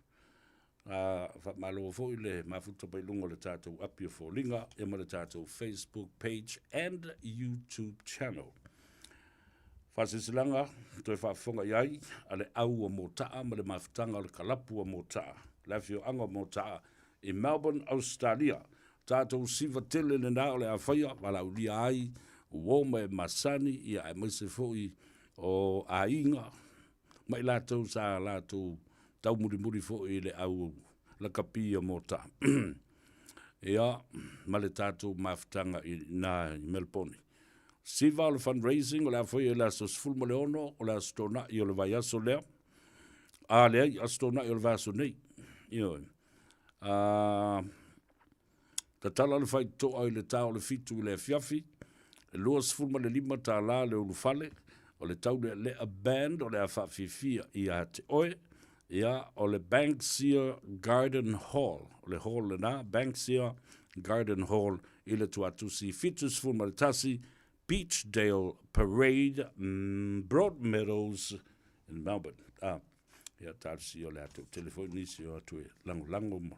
Whaamalo o fo i le mafuta pai lungo le tātou apia fo linga. Ia ma le tātou Facebook page and YouTube channel. Whasisilanga, toi whaafonga iai, ale au o motaa, ma le mafutanga o le kalapu o motaa. Lafio anga o motaa i Melbourne, Australia. Tātou siva tele le nā o le awhaia, wala ulia ai, uoma e masani, ia e maise fōi o ainga. Mai lātou sa lātou tau muri fōi le au la kapi o motaa. Ia, ma le tātou mafutanga i nā i Melbourne. Siva o le fundraising, o le awhoi e le asos fulma le ono, o le astona i o le vai aso lea. Lea i astona i o le vai aso nei. Ta tala le whai toa i le tau le fitu i le fiafi. Le luas fulma le lima tā la le ulufale. O le tau le a band, o le a whawhiwhia i a te oe. Ia, o le Banksia Garden Hall. O le hall le nā, Banksia Garden Hall i le tuatusi fitus fulma le tasi. Beachdale Parade, Broadmeadows in Melbourne. Ia tātusi o le ato telefonisi o atu e lango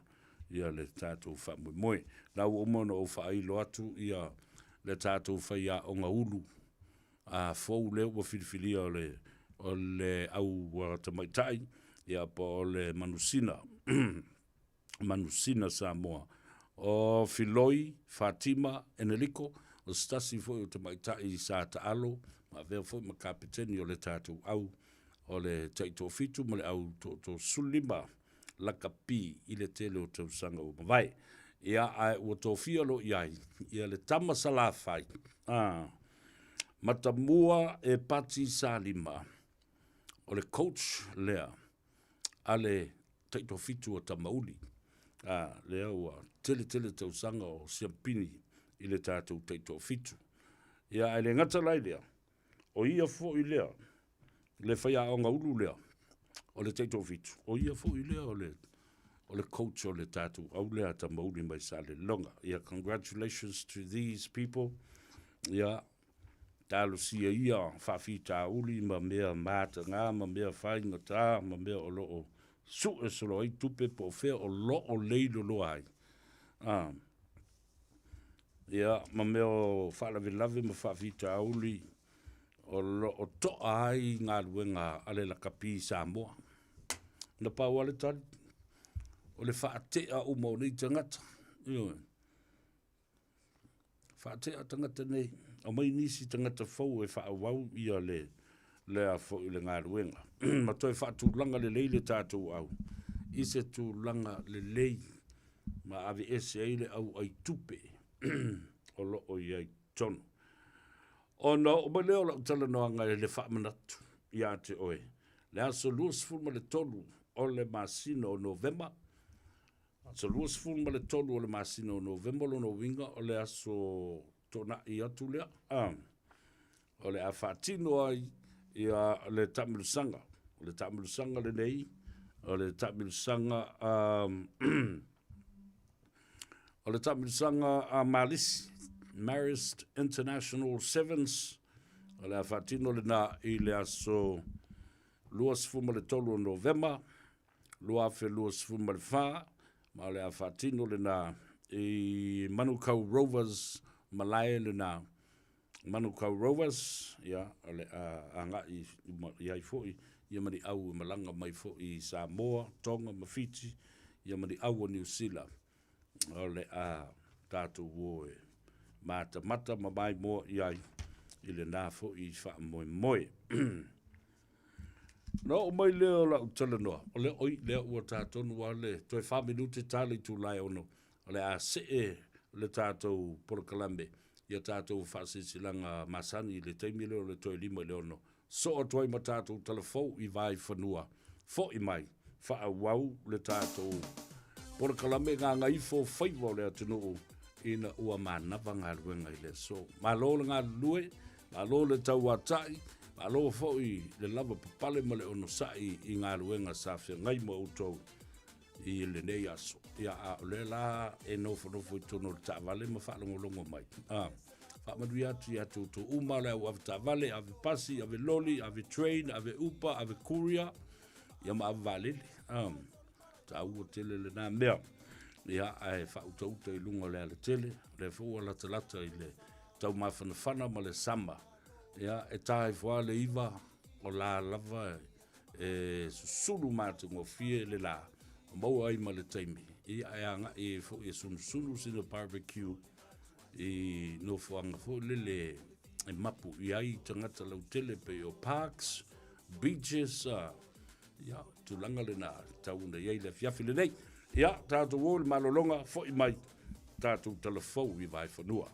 ia le tātou whamoe. Nau o mono o whailo atu ia le tātou whaia o ngā ulu. Fou leo wa whiriwhiria o le au tamaitai ia po o le manusina. Manusina Samoa. O Filoi, Fatima, Eneliko, o stasi foi o te maitai i sa ta alo, ma vea foi ma kapiteni o le tātou au, o le taito fitu, ma le au to sulima, lakapi i le tele o tau sanga o mawai. Ia ai ua tō fialo iai, ia le tama salafai. Matamua e pati sa lima, o le coach lea, ale taito fitu o tamauli. Lea ua tele tausanga o siampini i le tātou taito fitu. Ia ele ngata lai lea, o ia fo i lea, le whaia o ngaulu lea, o le taito fitu. O ia fo i lea o le coach o le tātou, au lea tamauli mai sa le longa. Ia congratulations to these people. Ia talo sia ia whawhita uli ma mea mata ngā, ma mea whainga tā, ma mea o loo su e solo ai tupe po whea o loo leilo lo ai. Ia, ma mea o whalawe lave ma whawhita uli o loo toa ai ngā luenga ale la kapi Samoa. Na pau ale tali, o le whaatea o mau nei tangata. Whaatea tangata nei. O mai nisi tangata fau e whaawau ia lea fau i le ngā ruenga. Ma toi whaatūlanga le leile tātou au. I se tūlanga le lei ma ave ese eile au ai tupe o loo i ai tono. O no, o mai leo la utala noa ngai le whaamanatu i a te oe. Le aso luas fulma le tolu o le masino o November. So luas fulma le tolu o le masino o November lo no winga o le aso tona i atu lea. O le a whaatino ai i a le tamilusanga. O le tamilusanga le nei. O le tamilusanga o le tamilusanga a Malisi. Marist International Sevens. O le a whaatino le na i le aso luas fuma le tolu o November. Lua fe luas fuma le wha. Ma le a whaatino le na i Manukau Rovers Malaya le na Manukau Rovers, ia, ale anga i ai foi, ia mani au malanga mai foi i Samoa, Tonga, Mafiti, ia mani au o New Zealand. Ale tātou woe mata ma mai moa i ai, i le nā foi i wha moe. No, o mai leo la utala noa, o le oi lea ua tātonu wa le, toi wha minute tali tu lai ono, o le a se le tātou porokalambe, ia tātou whaasisilanga masani le teimi leo le toi lima leo no. So o toi ma tātou talafou i vai whanua, fo i mai, wha wau le tātou porokalambe ngā Gagaifo Faiva le atunu ina ua manawa ngā ruenga i le. So, malo le ngā lue, malo le tau atai, malo fo i le lava papale ma le ono sai i ngā ruenga sa whia ngai mo utou i le nei aso. Ia a le la e nofo i tono le tāwale ma whaalongolongo mai. Whaamadui atu i atu to uma le au ave tāwale, ave pasi, ave loli, ave train, ave upa, ave courier. Ia ma ave valele. Ta ua tele le nā mea. Ia ai whautauta i lunga le ale tele. Le fua lata i le tau mawhanawhana ma le sama. Ia e tae fua le iwa o la lava e susulu mātu ngofie le la. Mau ai ma le taimi. I anga e fo e sunu sina barbecue i no fuanga fo lele e mapu i ai tangata lau tele pe o parks, beaches, ia, tulanga le na tauna iei le fiafi le nei. Ia, tātou o le malolonga fo i mai, tātou talafou i vai whanua.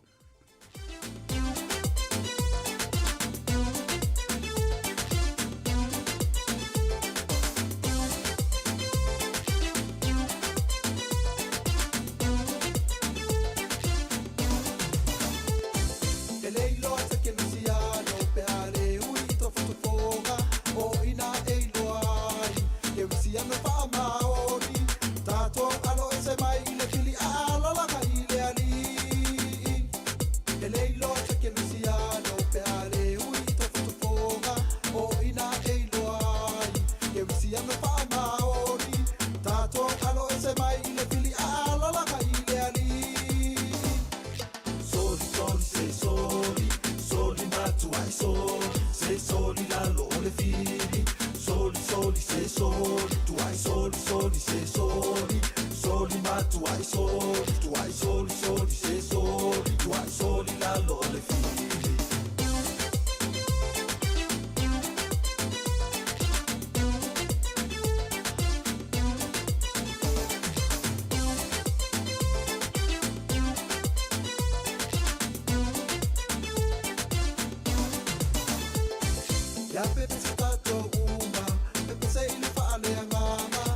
Ya pepe se tato uma, pepe se ile fa ale ngama.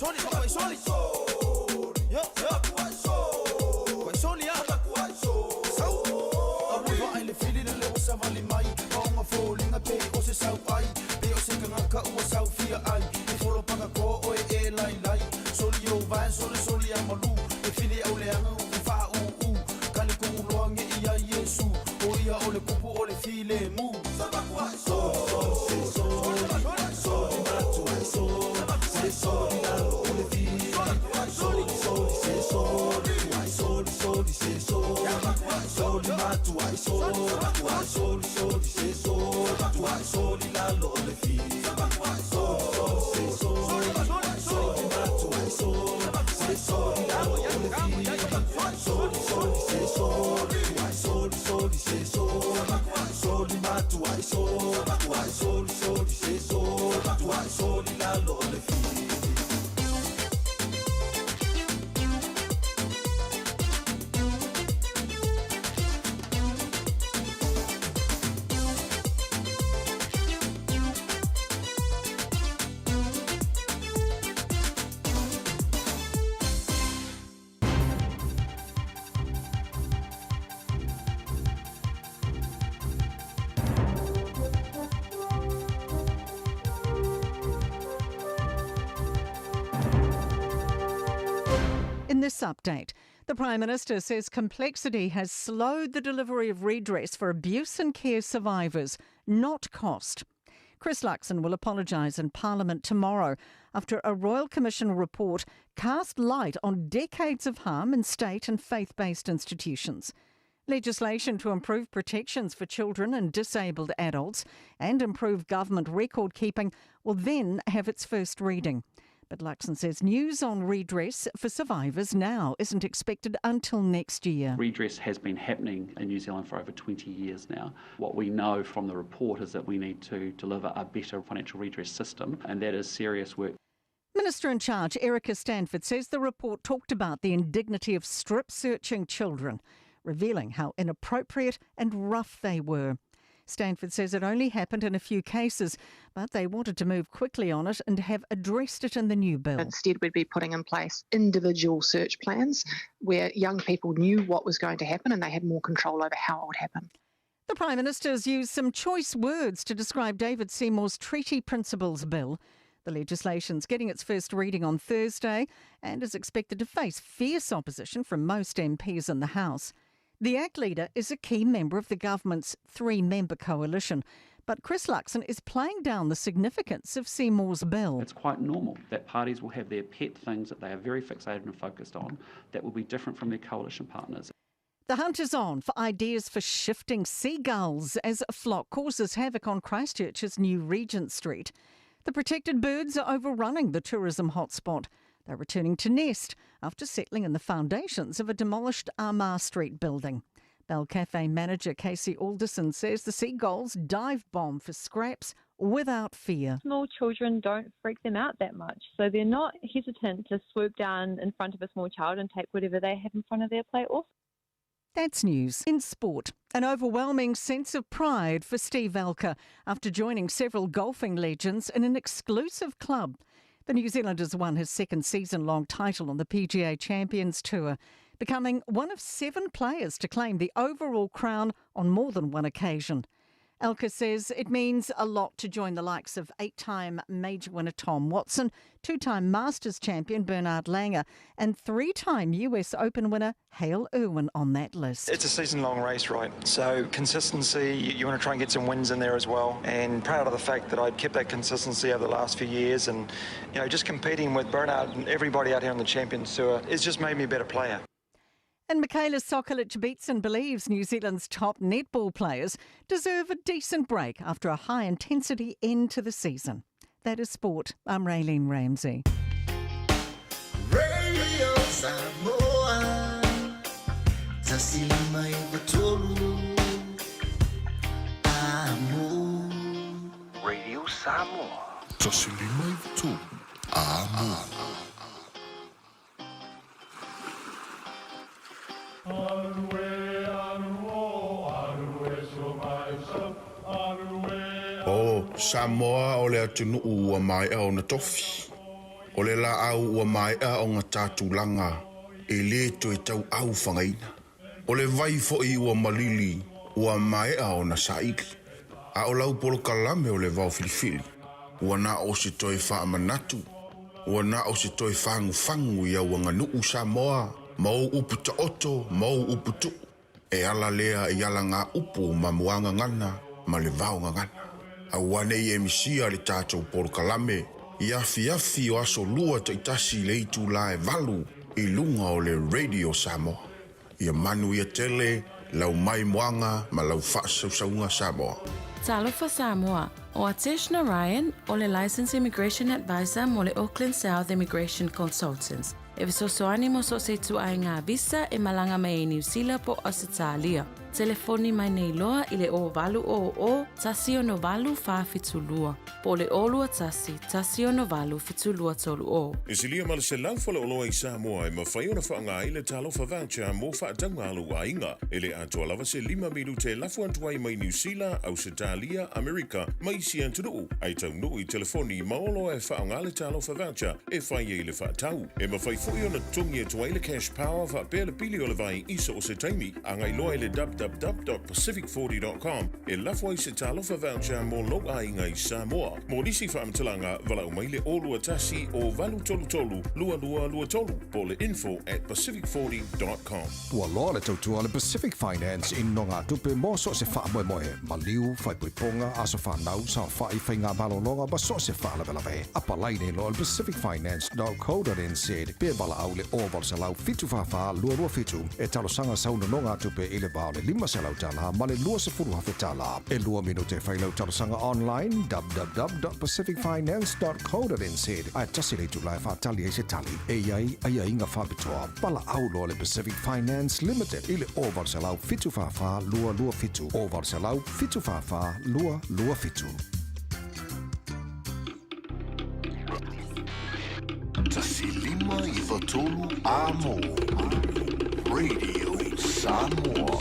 soli, quai soli. Yo, quai soli, sau. Abu va ile fili le o savali mai. Onga folinga pe o se sau ai. Pe o se kanga o sau fia ai. E folo panga ko o e lai lai. Soli o vai soli amalu. E fili au le anga u fa u. Kali ko u loange ia Yesu. O ia o le kupu o le file mu. In this update, the Prime Minister says complexity has slowed the delivery of redress for abuse and care survivors, not cost. Chris Luxon will apologise in Parliament tomorrow after a Royal Commission report cast light on decades of harm in state and faith-based institutions. Legislation to improve protections for children and disabled adults and improve government record keeping will then have its first reading. But Luxon says news on redress for survivors now isn't expected until next year. Redress has been happening in New Zealand for over 20 years now. What we know from the report is that we need to deliver a better financial redress system, and that is serious work. Minister in charge Erica Stanford says the report talked about the indignity of strip-searching children, revealing how inappropriate and rough they were. Stanford says it only happened in a few cases, but they wanted to move quickly on it and have addressed it in the new bill. Instead, we'd be putting in place individual search plans where young people knew what was going to happen and they had more control over how it would happen. The Prime Minister's used some choice words to describe David Seymour's Treaty Principles Bill. The legislation's getting its first reading on Thursday and is expected to face fierce opposition from most MPs in the House. The ACT leader is a key member of the government's three-member coalition, but Chris Luxon is playing down the significance of Seymour's bill. It's quite normal that parties will have their pet things that they are very fixated and focused on that will be different from their coalition partners. The hunt is on for ideas for shifting seagulls as a flock causes havoc on Christchurch's new Regent Street. The protected birds are overrunning the tourism hotspot. They're returning to nest after settling in the foundations of a demolished Armagh Street building. Bell Cafe manager Casey Alderson says the seagulls dive bomb for scraps without fear. Small children don't freak them out that much, so they're not hesitant to swoop down in front of a small child and take whatever they have in front of their plate off. That's news. In sport, an overwhelming sense of pride for Steve Alker after joining several golfing legends in an exclusive club. The New Zealander's won his second season-long title on the PGA Champions Tour, becoming one of 7 players to claim the overall crown on more than one occasion. Alka says it means a lot to join the likes of 8-time major winner Tom Watson, 2-time Masters champion Bernard Langer, and 3-time US Open winner Hale Irwin on that list. It's a season-long race, right? So consistency, you want to try and get some wins in there as well. And proud of the fact that I've kept that consistency over the last few years. And, you know, just competing with Bernard and everybody out here on the Champions Tour, it's just made me a better player. And Michaela Sokolic-Beatson believes New Zealand's top netball players deserve a decent break after a high-intensity end to the season. That is sport. I'm Raylene Ramsey. Radio Samoa, tasimai batolu, amo. Radio Samoa, tasimai batolu, amo. O Samoa o le atunu ua mai au na tofi. O le la au ua mai a o ngā tātulanga e le to e tau au whangaina. O le vai fo i ua malili ua mai a o na saiki. A o lau polo kalame o le vau filifili. Ua na o se toi wha amanatu. Ua na o se toi whangu ia ua nganuu Samoa. Mau upu ta oto, mau upu tu. E ala lea e ala ngā upu ma muanga ngana, ma le vau ngana. A wane i e misia le tātou polo kalame. Iafi o aso lua ta itasi le itu la e valu i lunga o le Radio Samoa. Ia manu ia tele, lau mai moanga ma lau whaasaunga Samoa. Talofa Samoa, o Ateshna Ryan, o le Licensed Immigration Advisor mo le Auckland South Immigration Consultants. E visosoani mo so se tu ai ngā visa e malanga mai e New Zealand po Australia. Telefoni mai nei loa i le o valu o tasi o no valu whawhitulua. Po le olua tasi o no valu fitulua tolu o. E silia ma le se laufala o loa i Samoa e mawhai ona whaanga i le talofa voucher mo whaatanga alu a inga. E le atua lava se 5 milu te lafu antuai mai New Zealand, Australia, Amerika, mai si anturu. Ai tau no i telefoni maolo e whaanga le talofa voucher e whai e le whaatau. E mawhai fui ona tungi e tuai le cash power wha le pili o le vai iso o se taimi. Angai loa i le www.pacific40.com e lafu ai se talofa voucher mo loa inga i Samoa. Mo nisi whaamtalanga wala o mai le olua tasi o valu tolu lua tolu po le info@pacific40.com. Ua loa le tautua le Pacific Finance in no ngā tupe mo so se wha moe ma liu, whai puiponga, aso whanau, sa whai whai ngā malolonga, ba so se wha lawe. Apa laine lo le pacificfinance.co.nz pe wala au le oval sa lau fitu whawha lua fitu e talo sanga sauna no ngā tupe i le bao le 5 se lau tala ma le lua se furu hawhi tala. E lua minute whai lau talo sanga online www.pacificfinance.co.nz ai tasi le tu lai whatali e se tali e iai inga whabitoa pala au lo le Pacific Finance Limited i le oval sa lau fitu whawha lua fitu oval sa lau fitu whawha lua fitu. Tasi 5 i watolu amo Radio Samoa.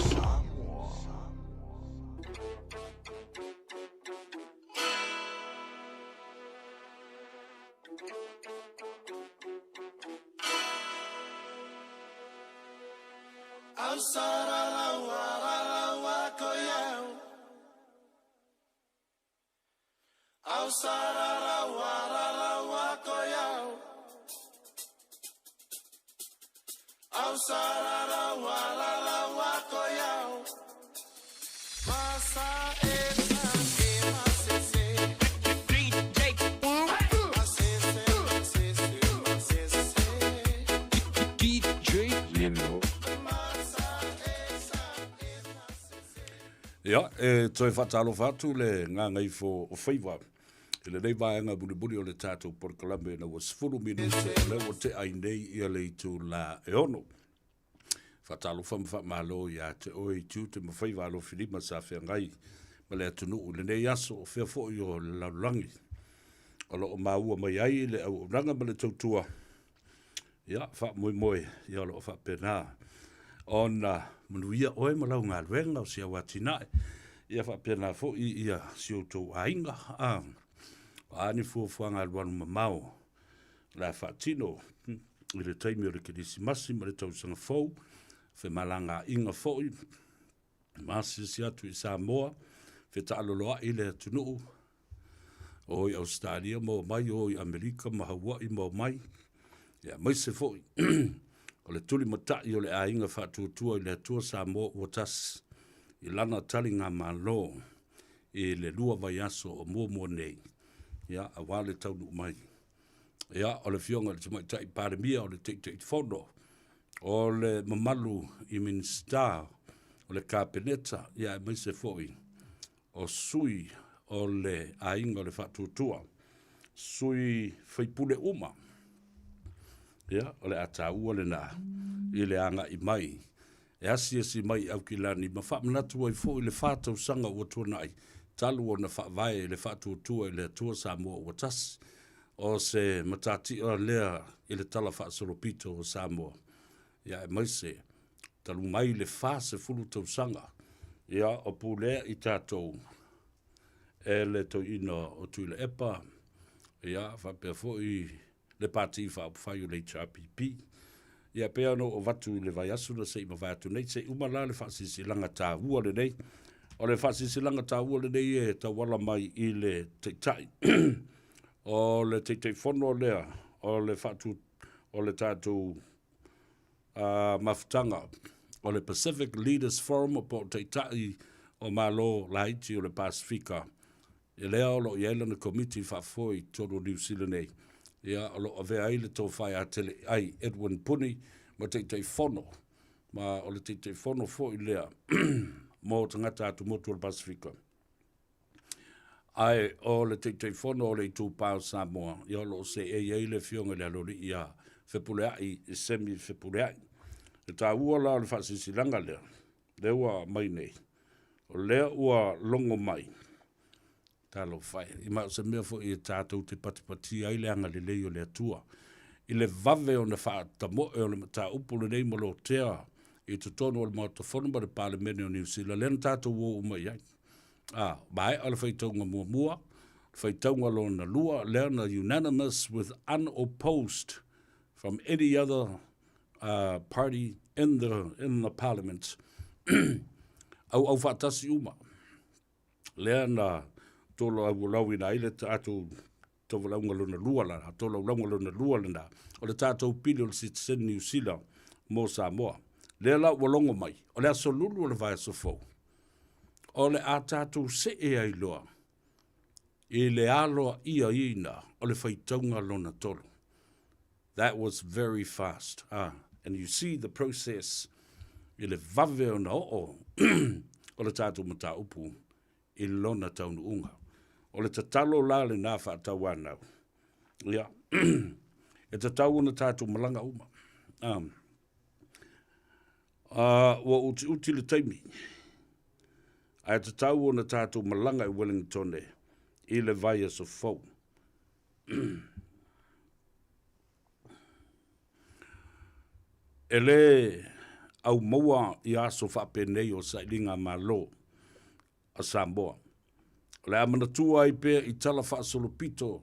Ja, toi whatalo whatu le ngā Gagaifo o Faiva. E le nei vaenga buri o le tātou porkalame na was furu minute le o te ai nei ia le tu la e ono. Whatalo whamalo ia te oi tu te mawhaiva alo whilima sa whengai ma le atunu le nei aso o whea fo i o laurangi. Alo o maua mai ai le au ranga ma le tautua. Ia, wha moe, ia lo wha pena. Ona manuia oe malau ngā ruenga o sia watinae. Ia wha pena fo i ia sio tau ainga. Ani fuafuanga luanu mamao. La wha tino. I le taimi o le kirisi masi ma le tausanga fau. Fe malanga inga fo i. Masi si atu i Samoa. Fe taaloloa i le tunuu. O i Australia mo mai, o i Amerika ma Hawaii mo mai. Ia mai se fo i. O le tuli matai o le ainga whatuatua i le atua Samoa ua tas i lana tali ngā malo i le lua vai aso o mua nei. Ia, a wale taunu mai. Ia, o le fionga le tamaitai paramia o le teitei fono. O le mamalu i Minsta, o le kapeneta, ia, mai se foi. O sui o le ainga o le whatuatua. Sui whaipule uma. Ia, o le ataua le nā, i le anga i mai. E asi mai au ki lani, ma whaamanatu ai fo i le whātau sanga ua tuanai. Talu o na whaavae i le whātuatua i le atua Samoa ua tas. O se matati o lea i le tala whaasoropito o Samoa. Ia, e mai se, talu mai le whā se fulu tau sanga. Ia, o pūlea i tātou. E le tau ina o tui le epa. Ia, whapea fo i le pati whaapawhai o le HRPP. Ia pea no o watu le vai asu na se ima vai atu nei, se umala le whaasisilanga tā ua le nei. O le whaasisilanga tā ua le nei e ta wala mai I le teitai. O le teitai whono lea, o le whatu, o le tātou mafutanga, o le Pacific Leaders Forum o po teitai o malo Laiti o le Pasifika. E lea o lo I Island Committee whafoi toro New Zealand nei. Ia o lo avea ai le tō whai a tele ai Edwin Puni ma teitai whono. Ma o le teitai whono fo I lea mō tangata atu motu o le Pasifika. Ai o le teitai whono o le tūpau Samoa. Ia lo se ei le fionga le alori ia whepuleai I semi whepuleai. E tā ua la le whasisilanga lea. Le ua mai nei. O lea ua longo mai. Talo fai. I mao se mea fo I tātou te patipati ai le anga le leo le atua. I le vave o na wha tamoe o le mata upule nei mo lo tea. I te tono o le mao tawhono ma le Parliament o New Zealand. Lena tātou wo umai ai. Mai ala whaitaunga mua. Whaitaunga lo na lua. Lena unanimous with unopposed from any other party in the Parliament. Au whaatasi uma. Lena tolo au lau ina ile tātou tolo launga luna lua lana, tolo launga luna lua lana, o le tātou pili o le citizen New Zealand mō Samoa. Lea la walongo mai, o le aso lulu o le vai aso fau. O le a tātou se e ai loa, e le aloa ia ina, o le whaitaunga lona tolo. That was very fast. And you see the process, I le vave o na o le tātou mata upu, I lona taunu unga. O le tatalo la le nā whaatau anau. Ia. E tatau na tātou malanga uma. Wa uti le taimi. Ai tatau na tātou malanga I Wellington e. I le vai aso fau. E le au maua I aso whapenei o sailinga malo a Samoa. Le amana tua I pea I tala whaasolopito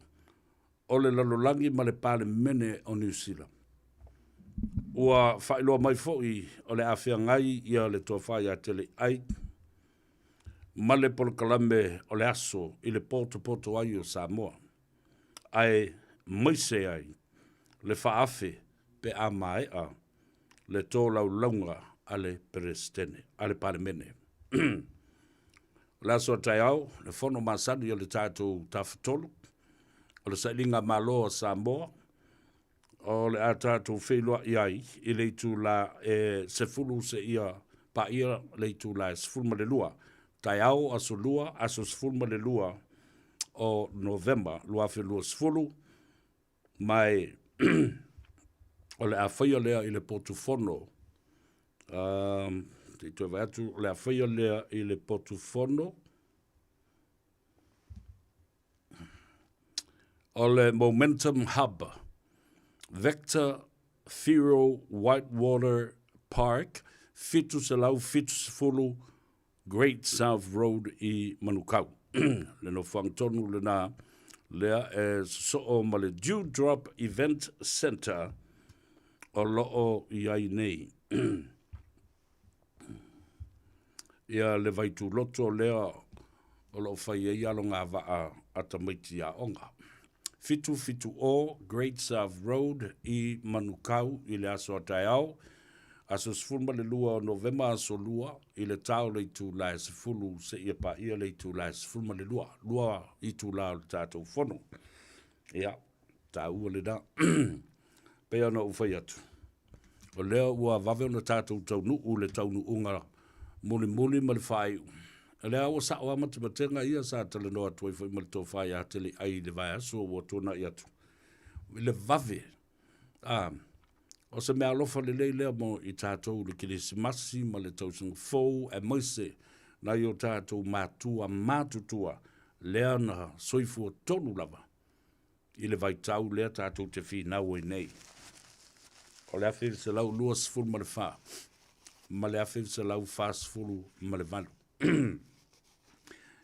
o le lalolangi ma le pale mene o New Zealand. Ua whailoa mai foi o le awhia ngai ia le toa whai a tele ai. Ma le polokalame o le aso I le poto ai o Samoa. Ai maise ai le whaafe pe a mai a le tō lau launga a le perestene, a le pale mene. La so tai au, le fono masani o le tātou tawhatolu, o le sailinga malo o Samoa, o le a tātou whelua iai, I le tu la sefulu se ia pa ia le tu la sefulma le lua. Tai au aso lua, aso sefulma le lua o November, lua whelua sefulu, mai o le a whaia lea I le portufono, te tue vai atu, le a whaia lea I le portufono, o le Momentum Hub, Vector Fero Whitewater Park, fitu se lau fitu se fulu, Great South Road I Manukau. Le no whangtonu le nā, lea e so o ma le Dewdrop Event Center, o loo I ai nei. Ia le vaitu loto lea o loo whai e alo ngā waa ata maiti a onga. Fitu o Great South Road I Manukau I le aso atai au. Aso sfulma le lua o November aso lua I le tau le tu la e sfulu se ia pa ia le tu la e sfulma le lua. Lua I tu la o le tātou whono. Ia, tā ua le da. Pea na uwhai atu. O lea ua vave na tātou taunu u le taunu unga muli ma le whai. O lea ua sa oa matematenga ia sa tale noa tuai whai ma le tō whai a tele ai le vai aso o tōna I atu. Le vave. O se mea alofa le lea mo I tātou le kirisimasi ma le tausanga fōu e moise na I o tātou mātutua lea na soifu o tonu lava. I le vai tau lea tātou te whinau e nei. O le awhiri se lau lua sifuru ma le wha. Ma le awhiri se lau wha sifuru ma le vanu.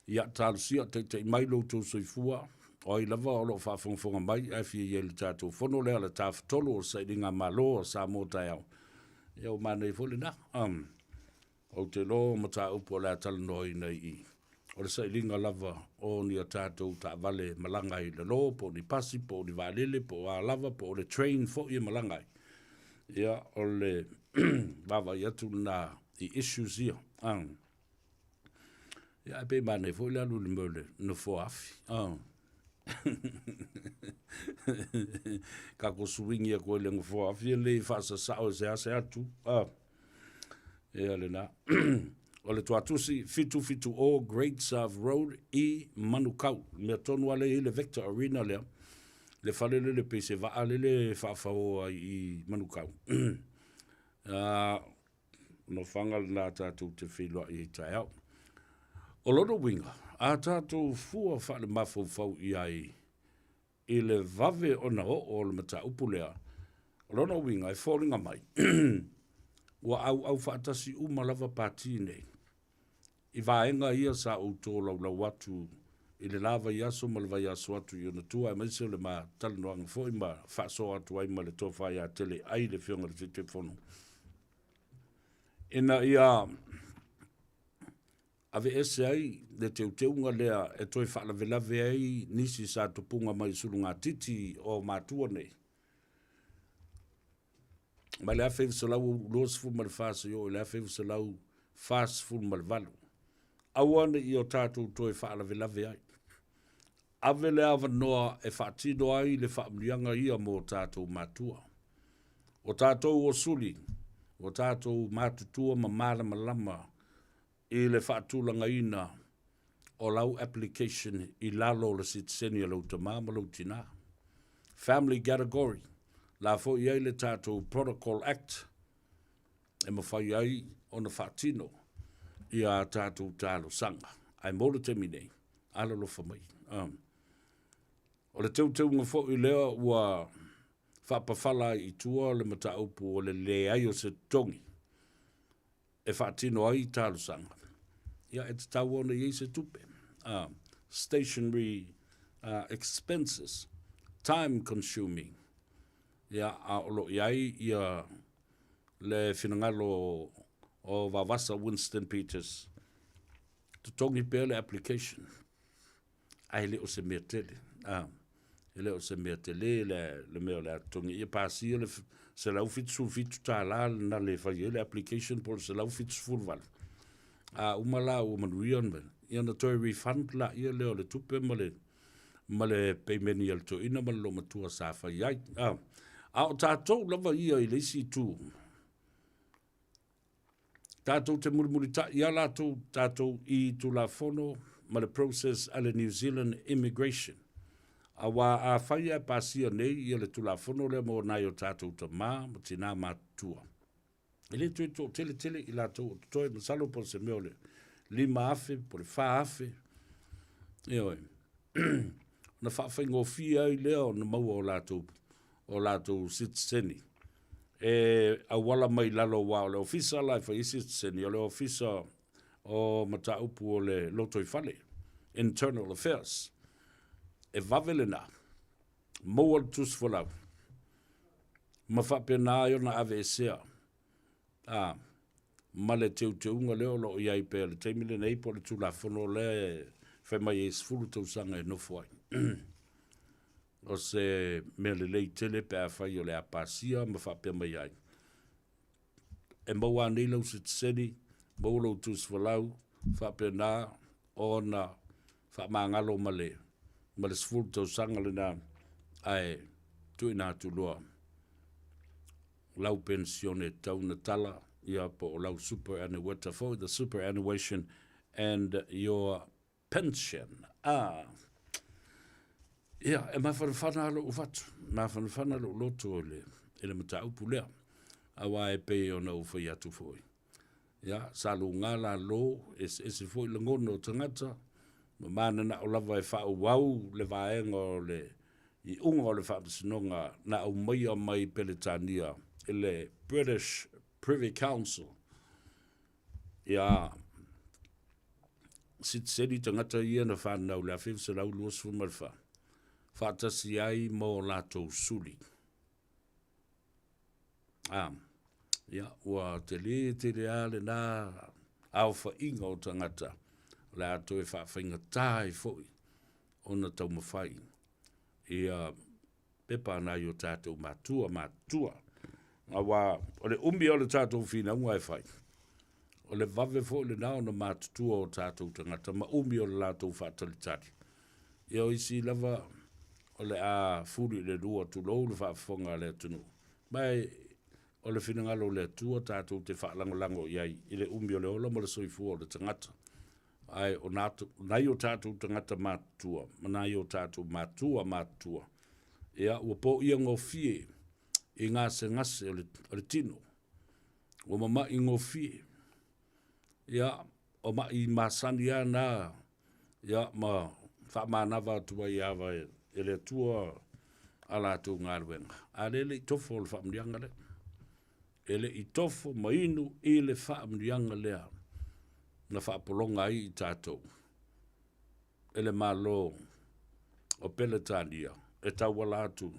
Ia tālu sia te mailo tō soifua o I lava o lo whaafonga mai, ai fia i le tātou whono lea le tāwhatolo o sa iringa malo o Samoa tai au. Ia o mānei fole na, o te lo ma tā upo lea talanoi nei I. O le sa iringa lava o ni a tātou tā vale malangai le lo, po ni pasi, po ni vālele, po a lava, po le train fo I malangai. Ia o le wawa I atu na I issues ia. Ia pe mānei fole alu le mole no fo afi. Ka ko swingi ko le ngfo afie le fa sa o se atu le na o le tuatusi fitu o Great South Road I Manukau me tonu ale I le Vector Arena le falele le pese va ale le fa o I Manukau no fangal na tatu te filo I tai au o lodo winga a tatu fua fa le mafo fau I ai I le vave o na o le mata upulea. Rona winga I falling mai. Wa au whaatasi umalava pāti nei. I vaenga ia sa uto lau watu I le lava iaso malava iaso atu I ona tua maise le ma talanoanga fo I ma whaaso atu ai ma le tofa ia tele ai le whionga le te whono. Ina ia ave ese ai le teunga lea e toi whaalawelawe ai nisi sa tupunga mai surunga titi o mātua nei. Ma lea whewu sa lau loas fu mal whaasa yo, lea whewu sa lau whaas fu mal valu. Awane I o tātou toi whaalawelawe ai. Ave lea wanoa e whaatino ai le whaamrianga ia mō tātou mātua. O tātou o suli, o tātou mātutua ma mārama lama, I le whaatulanga ina o lau application I lalo le sitseni lau tamā ma lau tina. Family category, la fo I ai le tātou Protocol Act, e mawhai ai o na whaatino I a tātou tālo sanga. Ai mōra te minei, ala lo whamai. O le teunga fo I lea ua whapawhala I tua le mata upu o le ai o se tongi. E whaatino ai tālo sanga. Ia e te tau ona I se tupe. Stationary expenses, time consuming. Ia a olo iai ia le finangalo o Vavasa Winston Peters. To tongi pele application. Ai le o se mea tele. Le o se mea tele le mea le tongi. Ia pasi le se lau fitu tā la na le whai le application por se lau fitu fulval. Umala o manuion me. Ia na toi refund la ia leo le tupe ma le peimeni al to ina ma lo matua sa whai ai. O tātou lava ia I le isi tū. Tātou te murimuri ta ia tātou I tu la fono ma le process ale New Zealand immigration. Awa a whai a pasia nei ia le tu la fono le mo nai o tātou ta ma tina matua. Ele tui tō tele I la tō toi masalo po se meo le lima afe, po le wha afe. Ioi. Na wha ngō fia I leo na maua o lātou sitseni. A wala mai lalo wā o le ofisa lai wha I sitseni, o le ofisa o mata upu o le lotoi whale, internal affairs. E vavele na, maua tus whalau. Ma whapena ai o na ave esea. Ma le teunga leo lo iai pe le teimile nei po le tulafono le whai mai e sfuru tau sanga e nofo ai. O se mea le lei tele pe a whai o le apasia ma whapea mai ai. E maua nei lau se tseni, maua lau tus walau, whapea nā o na whamangalo ma le sfuru tau sanga le nā ai tui nā tu loa. Lau pensione tau na tala, ia po lau superannuation for the superannuation and your pension. Ia, e mawhanawhana lo ufatu, mawhanawhana lo loto le mata upu lea, awa e pe o na uwhai atu fwoi. Ia, salu ngala lo, ese fwoi le ngono tangata, mana na o lava e whau wau le vaenga o le, I unga o le whaapasinonga na au mai peletania, le British Privy Council. Ia sedi tangata ia na whanau le awhiu se lau luas fumalwha. whaatasi ai mō lātou suli. Ia, ua te ale nā au whainga o tangata, lātou e whainga tāi fōi, ona tau mawhai. Ia, pepa nā i o tātou mātua. Awa, o le umi o le tātou whina unga e whai. O le vave fo le nao na mātutua o tātou tangata, ma umi o le lātou whaatalitari. Ia o isi lava o le a furi le rua tu lou le whaafonga le tunu. Mai o le whinangalo le tua tātou te whaalangolango iai, i le umi o le ola mo le soifua o le tangata. Ai o nai o tātou tangata mātua, nai o tātou mātua. Ia ua po ia ngō fie, i ngase o le tino. O mama i ngō fie. Ia, o ma i masani ana, ia ma whamanawa atua i awa e le tua ala tu ngāruenga. A le i tofo o le whamrianga le. Ele i tofo mainu i le whamrianga lea. Na whaapolonga i tātou. Ele malo o Peletania, e tawala atu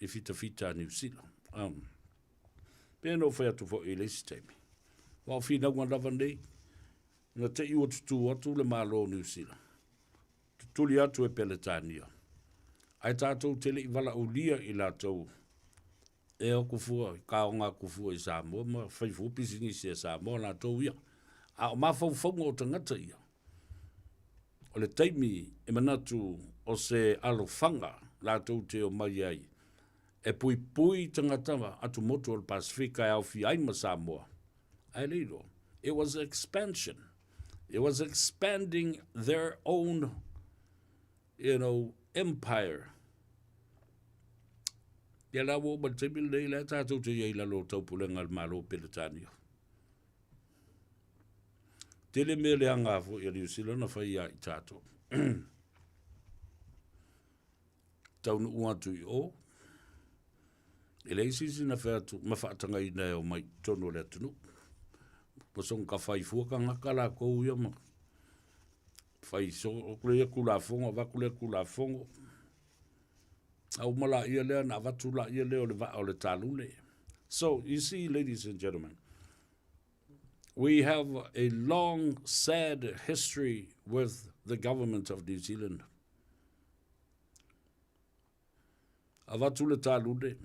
i fita New Zealand. Pēno whai atu fo i le sistemi. Wao whina ngā nei, na te iwa tutu atu le malo New Zealand. Tutuli atu e Peletania. Ai tātou tele i wala ulia i lātou. E o kufua, ka o ngā kufua i Samoa, ma whaifu pisingi se Samoa lātou ia. A o mawhauwhaunga o tangata ia. O le taimi e manatu o se alofanga lātou te o mai ai. E pui tangatawa atu motu o le Pasifika e au fi aima Samoa. Ai leiro. It was expansion. It was expanding their own, empire. Ia la wo ba te bil nei la tātou te iei lalo taupulenga al malo Peletania. Tele me le anga fo i New Zealand na whai i tātou. Taunu uatu i o. E leisisi na whātu, mawhaatanga i nei o mai tono le atunu. Pasong ka whai fuaka ngaka la kou ia ma. Whai so, okule kula fongo, wakule kula fongo. Au mala ia lea na watula ia leo le va o le talune. So, you see, ladies and gentlemen, we have a long, sad history with the government of New Zealand. Avatu le talune,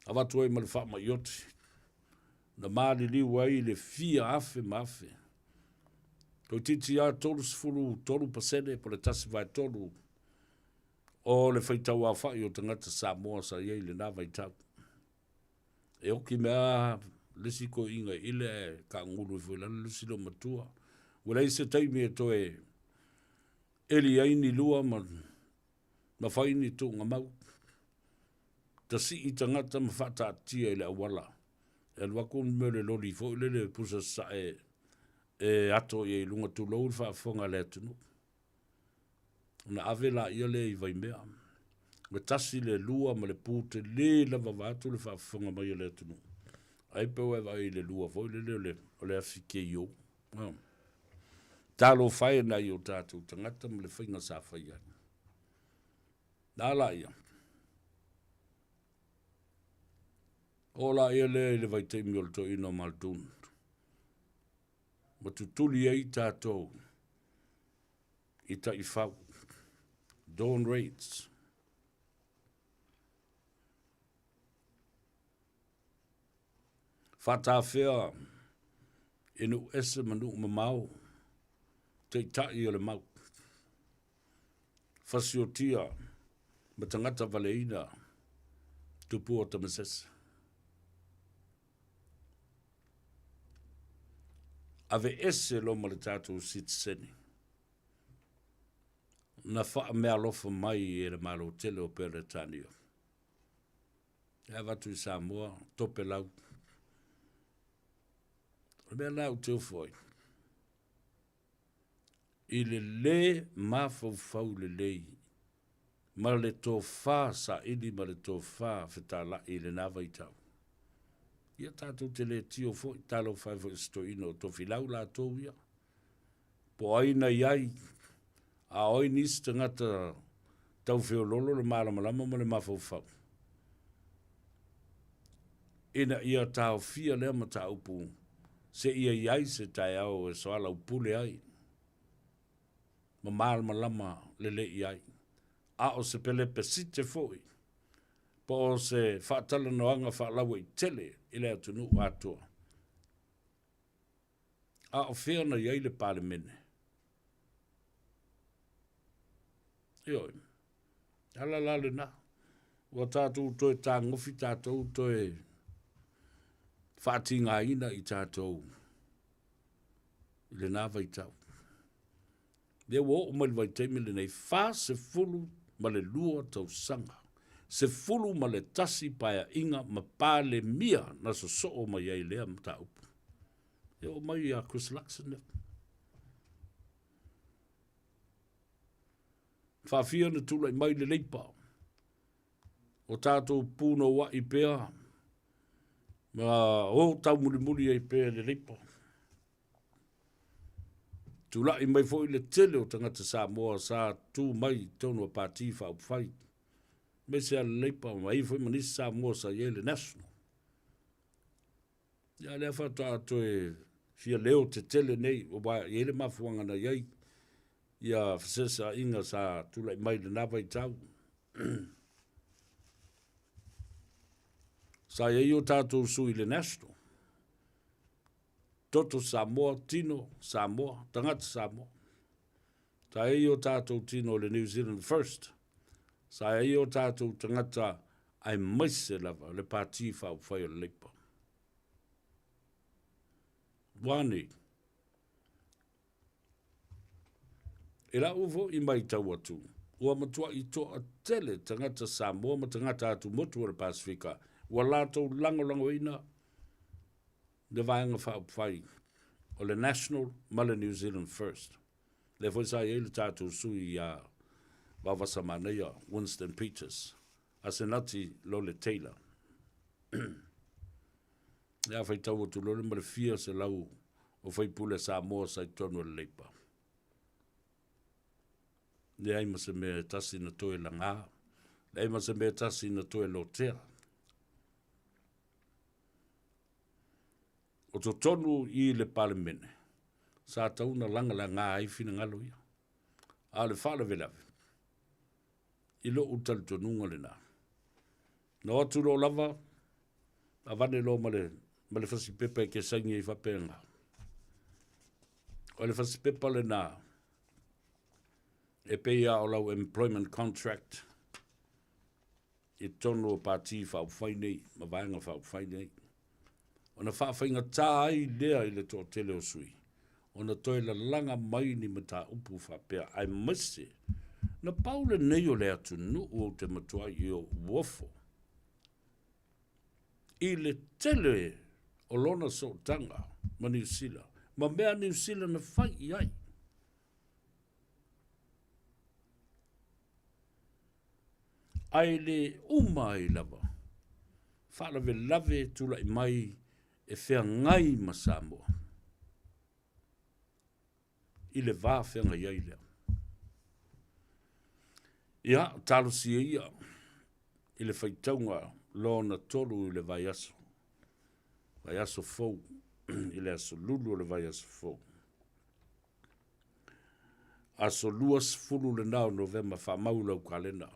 avatu e malfa mayoti, na mali li wai le fia afe mafe. Ko titi a tolu sfuru, tolu pasene, po le tasi vai tolu, o le whaitau a whai o tangata Samoa sa iei le nā waitau. E oki mea lesi ko inga ile ka nguru i fuilana lusi lo matua. Wala i se taimi e toe eli aini lua ma whaini tō ngā mau. Ta si i tangata ma whata atia i le awala. E lwako mele lori fo ile le pusa sa e ato i lunga tu lou whaafonga le atunu. Na ave la ia le i vai mea. Me tasi le lua ma le pūte le lava vātu le whaafonga mai le atunu. Ai pau e vai le lua foi o le afike i o. Talo whae na i o tātou tangata ma le whainga sa whaia. Nā la ia. O la ia le vai teimi o le to ino maldun. Ma tutuli ai tātou. I ta i whau. Dawn rates. Fata whea inu ese manu mamau. Te tai o le mau. Fasiotia ma tangata valeina tupu o tamasese. Ave ese lo ma le tātou sitseni. Na wha mea lofa mai e le malo tele o Peletania. E watu i Samoa, tope lau. Mea lau te ufoi. I le mafau le lei. Ma le tō wha sa ili ma le tō wha whetala i le nawa i tau. Ia tātou te le tio fo i talo Faiva sto ino to filau la tō ia. Po aina iai. A oi nis tangata tau whio lolo le malamalama ma le mafau. Ina ia tau fia lea ma tau pu. Se ia iai se tai au e soala upule ai. Ma malamalama le le iai. A o se pele pesite foi. Po o se whaatala noanga whaalawa i tele i lea tunu atua. A o whia na iai le pale mene. Ioi. Ala lale na. Wa tātou toe tā ngofi tātou toe whaati ngā ina i tātou. I le nā vai tau. Lea wo o mai vai teimi le nei whā se fulu ma le lua tau sanga. Se fulu ma le tasi paia inga ma pāle mia na so o mai ai lea ma tau. Lea o mai a Chris Luxon. Whawhia na tūlai mai le leipa. O tātou pūna wa i pēa. Ma o tau muri ai pēa le leipa. Tūlai mai fo i le tele o tangata Samoa sa tū mai tonu a pāti whau whai. Me se a le leipa mai fo i manisi Samoa sa iele national. Ia lea whātātou e fia leo te tele nei o wai iele mafuanga na iei. Ia whasesa inga sa tūlai mai le nawai tau. Sa iei o tātou sui le national. Toto Samoa, Tino Samoa, tangata Samoa. Sa iei o tātou Tino le New Zealand First. Sa iei o tātou tangata ai maise lava le pāti whau whai o le leipa. Wani. E la uvo i mai tau atu. Ua matua i toa tele tangata Samoa ma tangata atu motu o le Pasifika. Ua lātou lango ina le vaenga whai o le National ma le New Zealand First. Le fwoi sa le tātou sui a wawasa manea Winston Peters. A senati Lole Taylor. Ia whai tau atu lole ma le fia se lau o whai pule Samoa sa i tonu le leipa. Le ai ma se mea tasi na toe la ngā. Le ai ma se mea tasi na toe lo tea. O to tonu i le pale mene. Sa tauna langa la ngā ai fina ngalo ia. A le whala velave. I lo utali tonunga le nā. No atu lo lava. A vane lo ma le fasi pepa ke sangi i whapenga. O le fasi pepa le nā. E peia o lau employment contract. I tonu o pāti whau whainei, ma vaenga whau whainei. O na whawhainga tā ai lea i le tō tele o sui. O na toi la langa mai ni ma tā upu whapea. Ai mase, na paule nei o le atu nu o te matua i o wofo. I le tele o lona so tanga ma New Zealand. Ma mea New Zealand na whai i ai. Ai le umai lava. Whalawe lave tula i mai e whea ngai ma Samoa. I le vā whea ngai ai lea. Ia, talo si ia. I le whaitaunga lona tolu i le vai aso. Vai aso fau. I le aso lulu le vai aso fau. Aso luas fulu le nao November wha maula u kalena.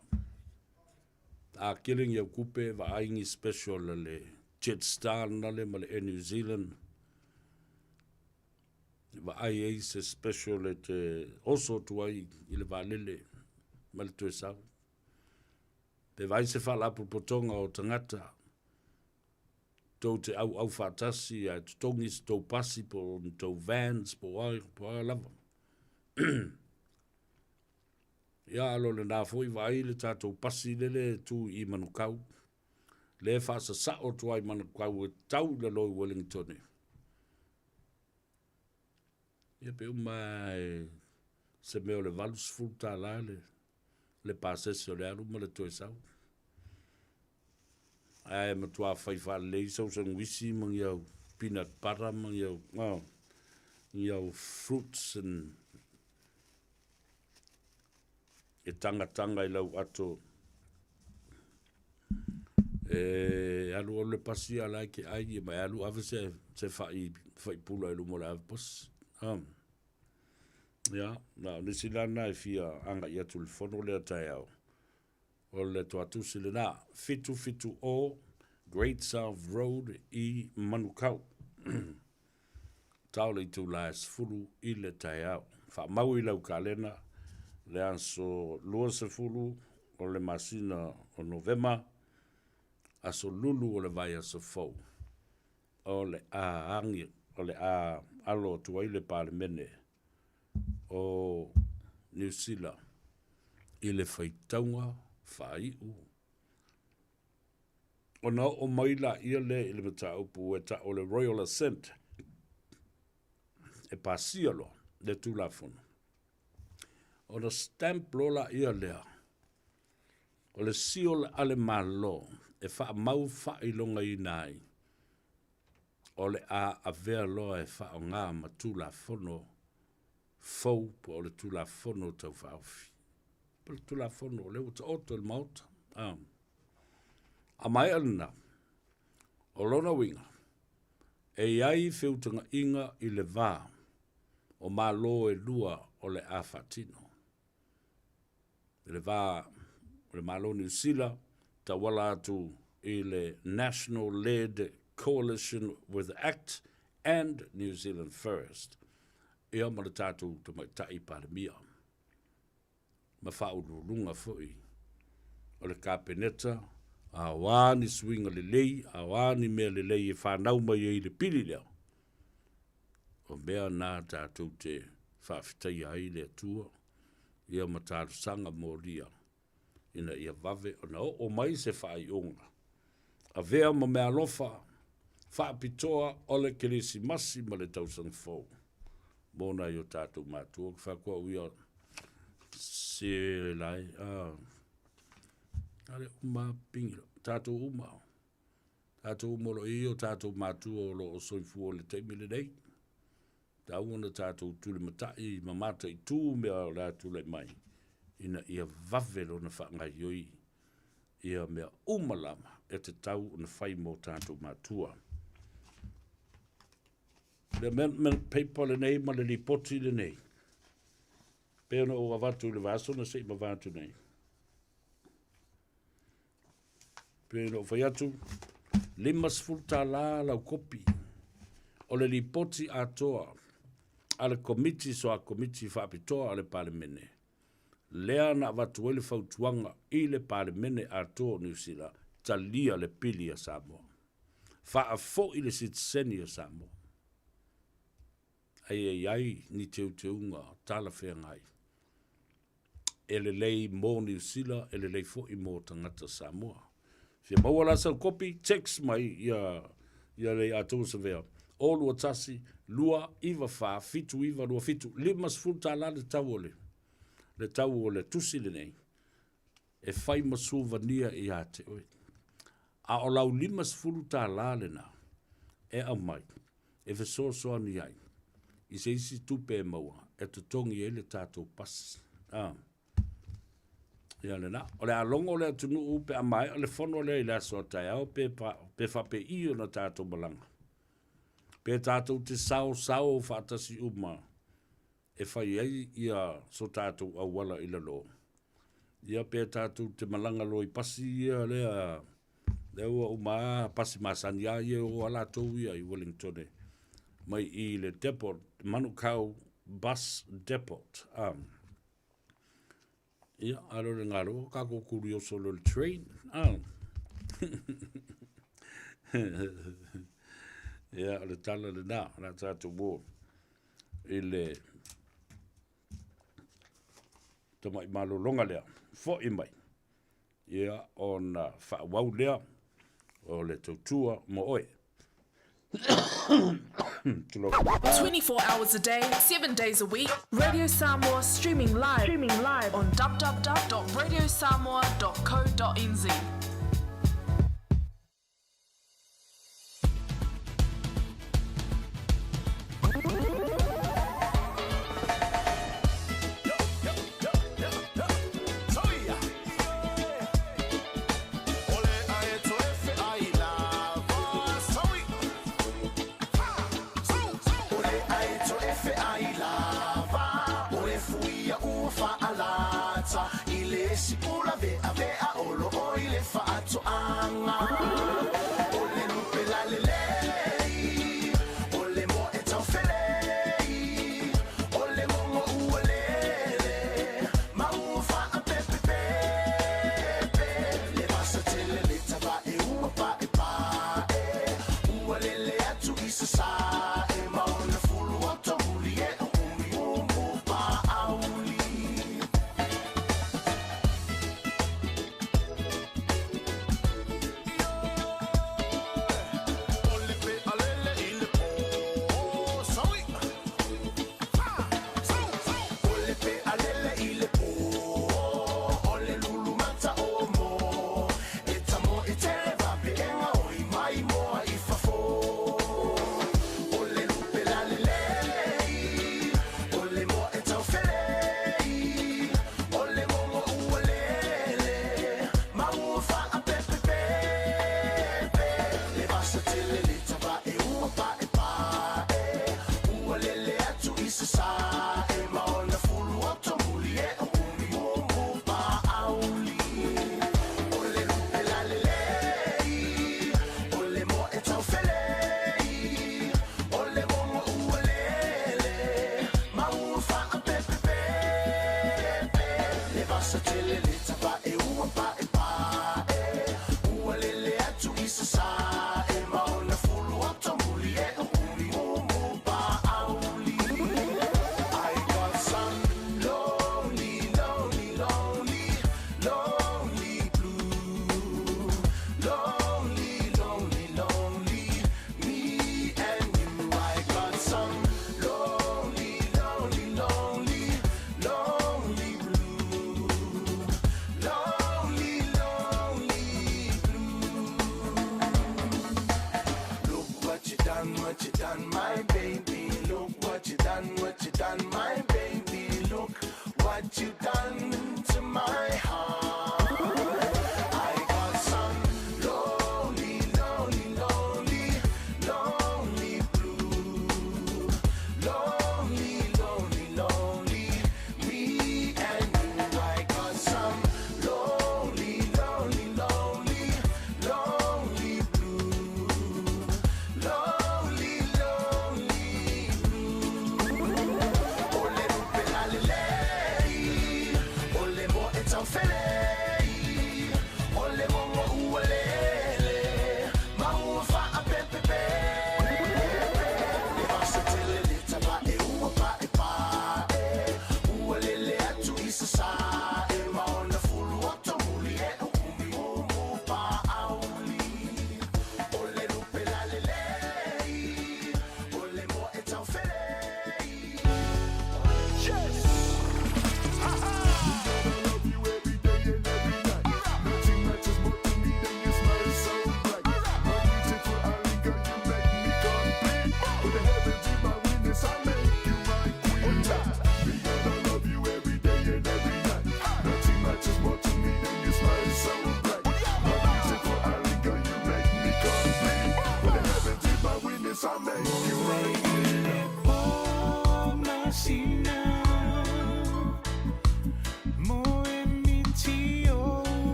A killing ya kupe va aingi special le Jetstar na le ma le New Zealand. Va ai se special te oso tuai i le valele ma le tue sau. Pe vai se fala pu potonga o tangata. Tau te au whatasi a tongis tau pasi po tau vans po ai lava. Ia alo le nā fwoi vai le tātou pasi lele tu i manukau. Le whasa sao tuai manukau e tau le loi Wellington. Ia pe umai se meo le valus fulta la le pasese o le aruma le toe sau. Ai matua whai wha lei sau sang wisi mang iau peanut butter mang iau fruits and e tanga I lau ato alu o le pasi ala ke ai mai alu ave se fai pula I lumo le ave pos ya na nisi lana fia anga ia tu le fono le atai au o le toatu sile na fitu o Great South Road I Manukau tau le tu las fulu I le tai au fa mau I lau kalena le anso lua se fulu o le masina o Novema aso lulu o le vai aso fou o le a angi o le a alo tuai le palemene o New Zealand I le faitaunga faiu o na o maila ia le I le mata upu e ta o le Royal Ascent e pasialo le tulafono o na stamp lola ia lea o le siol ale malo e wha mau wha ilonga I nai o le a avea loa e wha o ngā matula fono fau po o le tula fono tau whauwhi po le tula fono leo ta oto le mauta a mai alina o lona winga e iai whiutanga inga I le vā o malo e lua o le a fatino le vā o le malo New Zealand ta wala atu I le National Led Coalition with ACT and New Zealand First. Ia ma le tātou te mai tai palemia. Ma whaururunga fui. O le kāpeneta, a wāni swinga le lei, a wāni mea le lei e whanau mai I le pili leo. O mea nā tātou te whawhitai ai le atua, ia ma tātou sanga mōria. Ina ia vave o na o mai se whai onga. A vea ma mea lofa, whaapitoa o le keresi masi ma le tausang fōu. Mōna I o tātou mātua, whakua uia se lai, ale uma pingira, tātou uma. Tātou umolo I o tātou mātua o lo o soifu o le teimile nei. Tāuana tātou tūle matai, mamata I tū mea o la tūle mai. Ina ia vavelo na whaangai ioi, ia mea umalama e te tau na whai mō tātou mātua. Le amendment paper le nei, ma le lipoti le nei. Pēna o avatu le vaso na se ima vatu nei. Pēna o whaiatu, limas fulta la lau kopi, o le lipoti atoa, ale komiti so a komiti whaapitoa ale palemene. Lea na watu ele fautuanga I le palemene atoa New Zealand, talia le pili a Samoa. Whaafo I le sitseni a Samoa. Ai ni teunga tala whea ngai. Ele lei mō New Zealand, ele lei fo I mō tangata Samoa. Whia maua sa kopi, text mai ia lei atoa sa vea. O lua tasi, lua iwa wha, fitu iwa lua fitu. Limas fulta la le tau ole. Le tau ole tusi le nei. E whai masu vania I ate oi. A o lau limas fulta la le na. E a mai. E veso soa ni ai. I se isi tupe e maua. E tutongi e le tātou pas. Ia le na. O le alongo le atunu upe a mai. O le fono le I la soa tai au. Pe whape I o na tātou malanga. Pe tātou te sao whaatasi uma. E whai ei ia so tātou awala I la lo. Ia pe tātou te malanga lo I pasi ia lea. Lea uma pasi masani a ia o ala tau ia I Wellington. Mai I le depot, Manukau bus depot. Ia, alo le ngaro, kako kurioso lo le train. Ia, le tala le na tātou wō. I le tamai malo longa lea, fo I mai. Ia, o na whaawau lea, o le tautua mo oe. 24 hours a day, 7 days a week. Radio Samoa streaming live on www.radiosamoa.co.nz.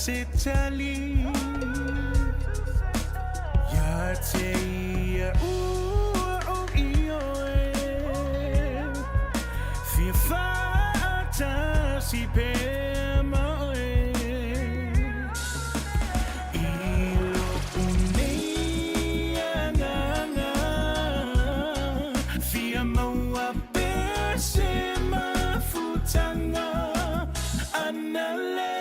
se tali ya te ia o io e fi fata si pe ma e ilo unei nganga fi maua pe se ma futanga anale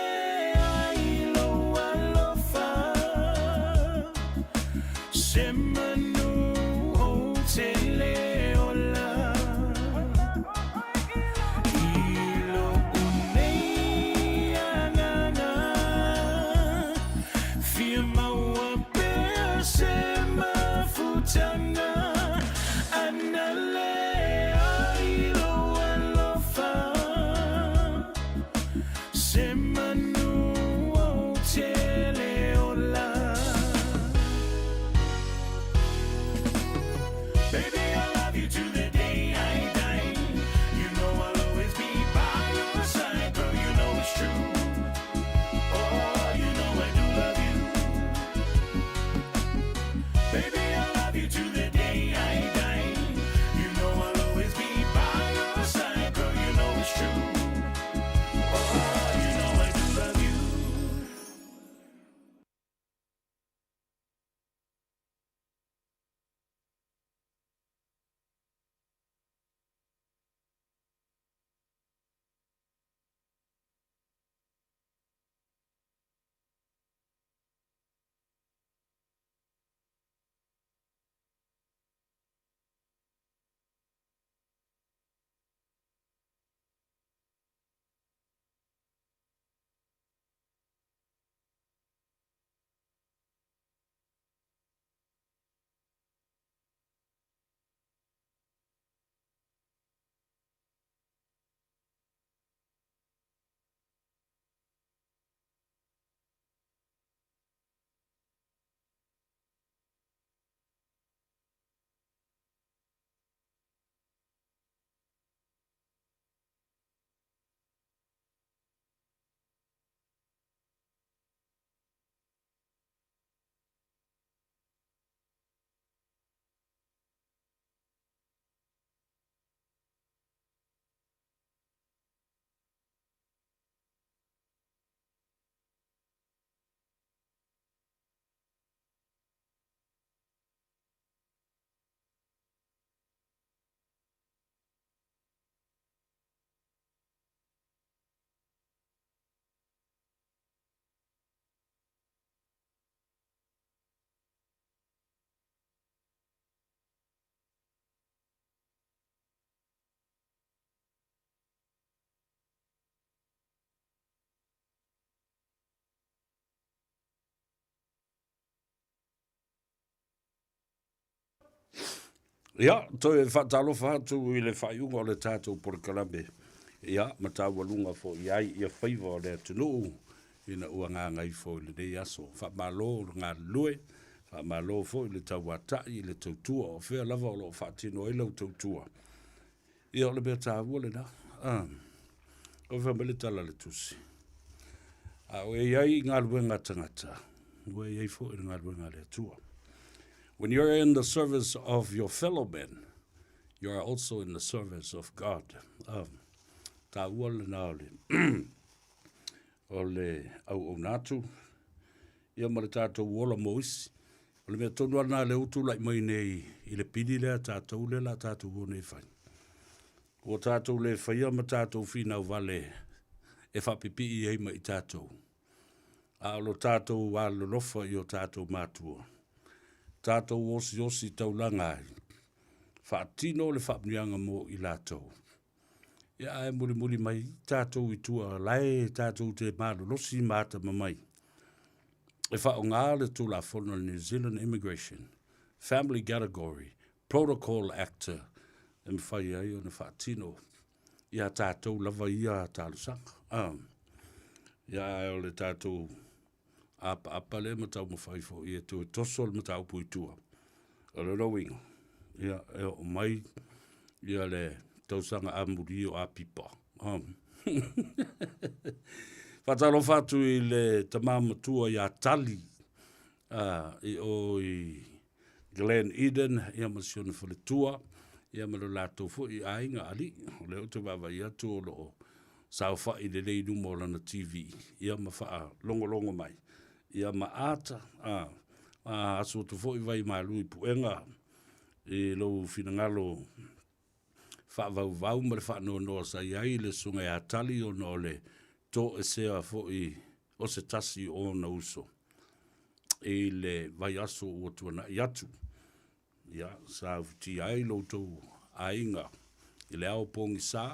Ia, toi whaatalofa atu I le whaiunga o le tātou Porokalame. Ia, matawalunga fo iai ia Faiva o le atunuu ina ua ngā Gagaifo I le nei aso. Whaamalo ngā lue, whaamalo fo I le tauatai, I le tautua o whea lava o lo whaatino I lau tautua. Ia o le bea tāua le na. O whamele tala le tusi. A o iai ngā luenga tangata. Ua iai fo I ngā luenga le atua. When you're in the service of your fellow men, you are also in the service of God. Ta ua le na o le au natu. Ia ma le tātou wola moisi. O le mea tonu ana le utu lai mai nei I le pini lea tātou le la tātou o nei whai. O tātou le whaia ma tātou whina vale e whapipi I ei ma I tātou. A lo tātou wa lo lofa I o tātou mātua. Tātou osi taulanga ai. Whaatino le whapnianga mo I lātou. Ia e muri mai tātou I tua lai tātou te mālosi māta mamai. E wha o ngā le tūla whono New Zealand Immigration, Family Category, Protocol Actor, e mwhai ai o na whaatino. Ia tātou lava ia tālusanga. Ia o le tātou apa le matau mawhai fo ia tu e tosol matau pui tua. O le rowinga. Ia e o mai ia le tausanga amuri o a pipa. Whatalo fatu I le tamama tua ia tali I o I Glen Eden ia masiona faletua ia malo latou foʻi aiga ali o le o te vavai atu o loo saufaʻi lelei luma o lana TV ia ma faalogologo mai ia ma ata aso tu foʻi vai malu I puʻega I lou finagalo faavauvau ma le faanoanoa sai ai le suga iā tali ona o le toʻesea foʻi o se tasi ona uso I le vai aso ua tuanaʻi atu ia sa futi ai loutou aiga I le ao pogisā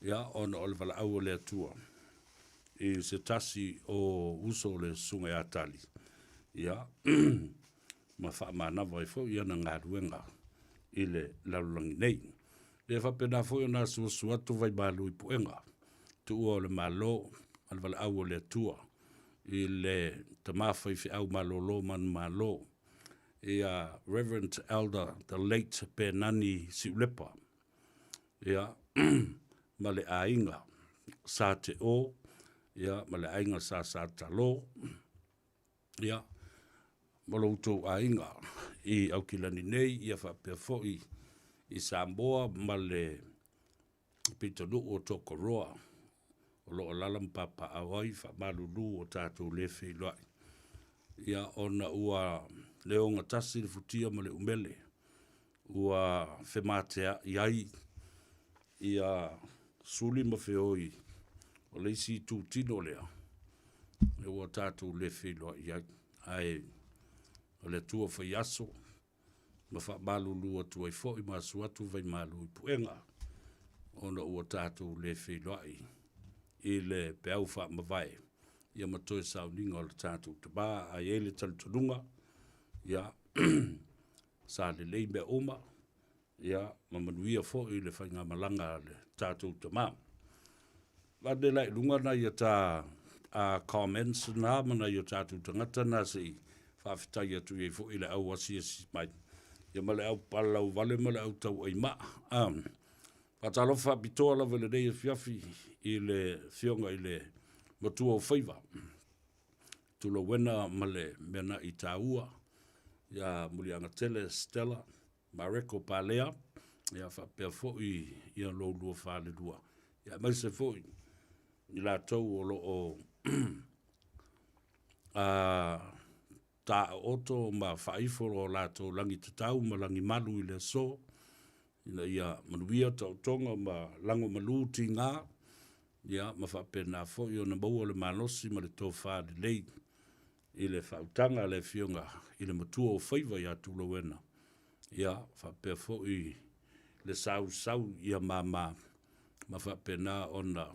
ia ona o le valaau o le atua I se tasi o uso o le suga iā tali ia ma faamanava ai foʻi ana galuega I le lalolagi nei le faapena foʻi ona suasu atu vai malu I puʻega tuua o le mālō a le valaau o le atua I le tamā faifeʻau malōlō manu mālō ia Reverend Elder the late Penani Siulepa ia ma le aiga sa te o ia ma le aiga sa talo ia ma loutou aiga I aukilani nei ia faapea foʻi I Samoa ma le pitanuu o Tokoroa o loo lala ma papaau ai faamalūlū o tatou lē feiloaʻi ia ona ua le onga tasi le futia ma le umele ua femateaʻi ai ia suli ma feoi o le isi tutino lea e ua tatou le feiloaʻi ai ae o le atua fai aso ma faamalūlū atu ai foʻi ma asu atu vai malu I puʻega ona ua tatou le feiloaʻi I le peau faamavae ia ma toe sauniga o le tatou tamā ai ai le talitonuga ia sa lelei mea uma ia ma manuia foʻi le faigamalaga le tatou tamā lane laʻiluga na ia ta comments na mana ia tatou tagata na seʻi faafetai atu iai foʻi le au asiasi mai ia ma le au palalau vale ma le au tauaimaa faatalofa faapitoa lava lenei afiafi I le fioga I le matua o Faiva tulauena ma le mena I tāua ia muliaga tele Stella Mareko Palea ia faapea foʻi ia loulua falelua ia maise foʻi I latou o loo taʻoto ma faaifo o latou lagi tatau ma lagi malu I le aso ina ia manuia taʻotoga ma lago malū tigā ia ma faapena foʻi ona maua o le malosi ma le tofā lelei I le faautaga le fioga I le matua o Faiva iā tulauena ia faapea foʻi le sausau ia mamā ma faapena ona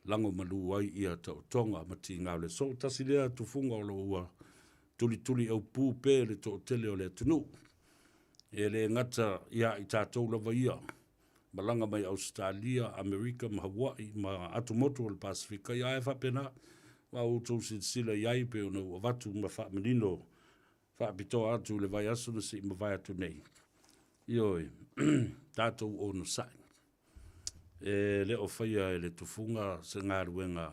lago malū ai ia taʻotoga ma tigā o le so tasi lea tufuga o loo ua tulituli aupū pe le toʻatele o le atunuu e le ngata ia I tātou lava ia malanga mai Australia, Amerika, ma Hawaii, ma atu motu o le Pasifika ia e whapena wa utou sila iai pe ona ua watu ma whaamanino whaapitoa atu le vai aso na si ma vai atu nei ioi tātou o no sai e le o whaia e le tufunga se ngā ruenga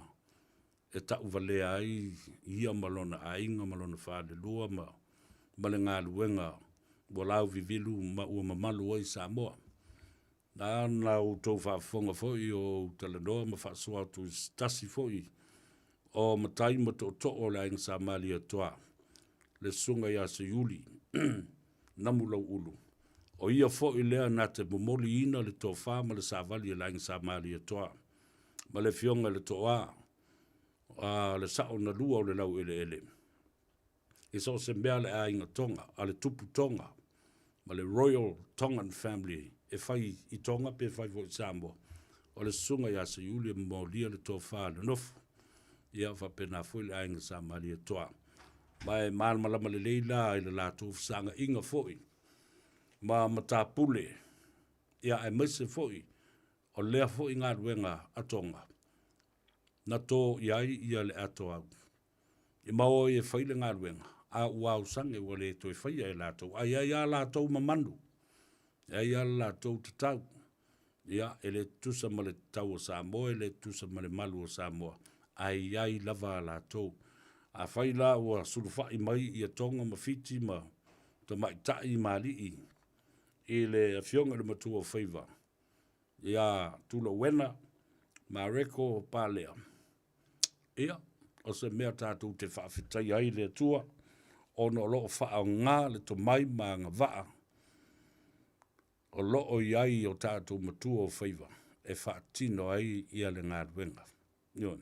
e tau valea ai ia malona ainga malona whaale lua ma le ngā ruenga walau vivilu ma ua mamalu ai Samoa. Na utou whaafonga foi o talanoa ma whaasua tu stasi foi o matai ma to o le ainga sa mali atoa. Le sunga ia se yuli namu lau ulu. O ia foi lea na te momoli ina le tō wha ma le savali le ainga sa mali atoa. Ma le fionga le toa le sao na lua o le lau ele. E so se mea le ainga tonga, a le tupu tonga, ma le Royal Tongan Family, e fai I tonga pe fai vo Samoa. O le sunga ia se yuli mo lia le tō wha le nofu. Ia fa pena foi le ainga sa mali atoa. Mai malama le leila I le lato sanga inga foi. Ma matapule. Ia e maise foi. O lea foi ngā ruenga atonga. Na tō iai ia le atoa. I mao e fai le ngā ruenga. A uau sange wale to e fai e lato. A ia lato mamandu. Ia lato tatau. Ia ele tusa ma le tau o Samoa, ele tusa ma le malu o Samoa. ai lava la tō. A whai la ua surufai mai i a tonga mawhiti ma ta mai tai mali i le fionga le matua Faiva. Ia tula wena ma reko palea. Ia, o se mea tātou te whaafitai ai le tua, o no loo wha ngā le to mai ma ngā waa. O loo iai o tātou matua o Faiva, e whaatino ai ia le ngā ruenga. Ion,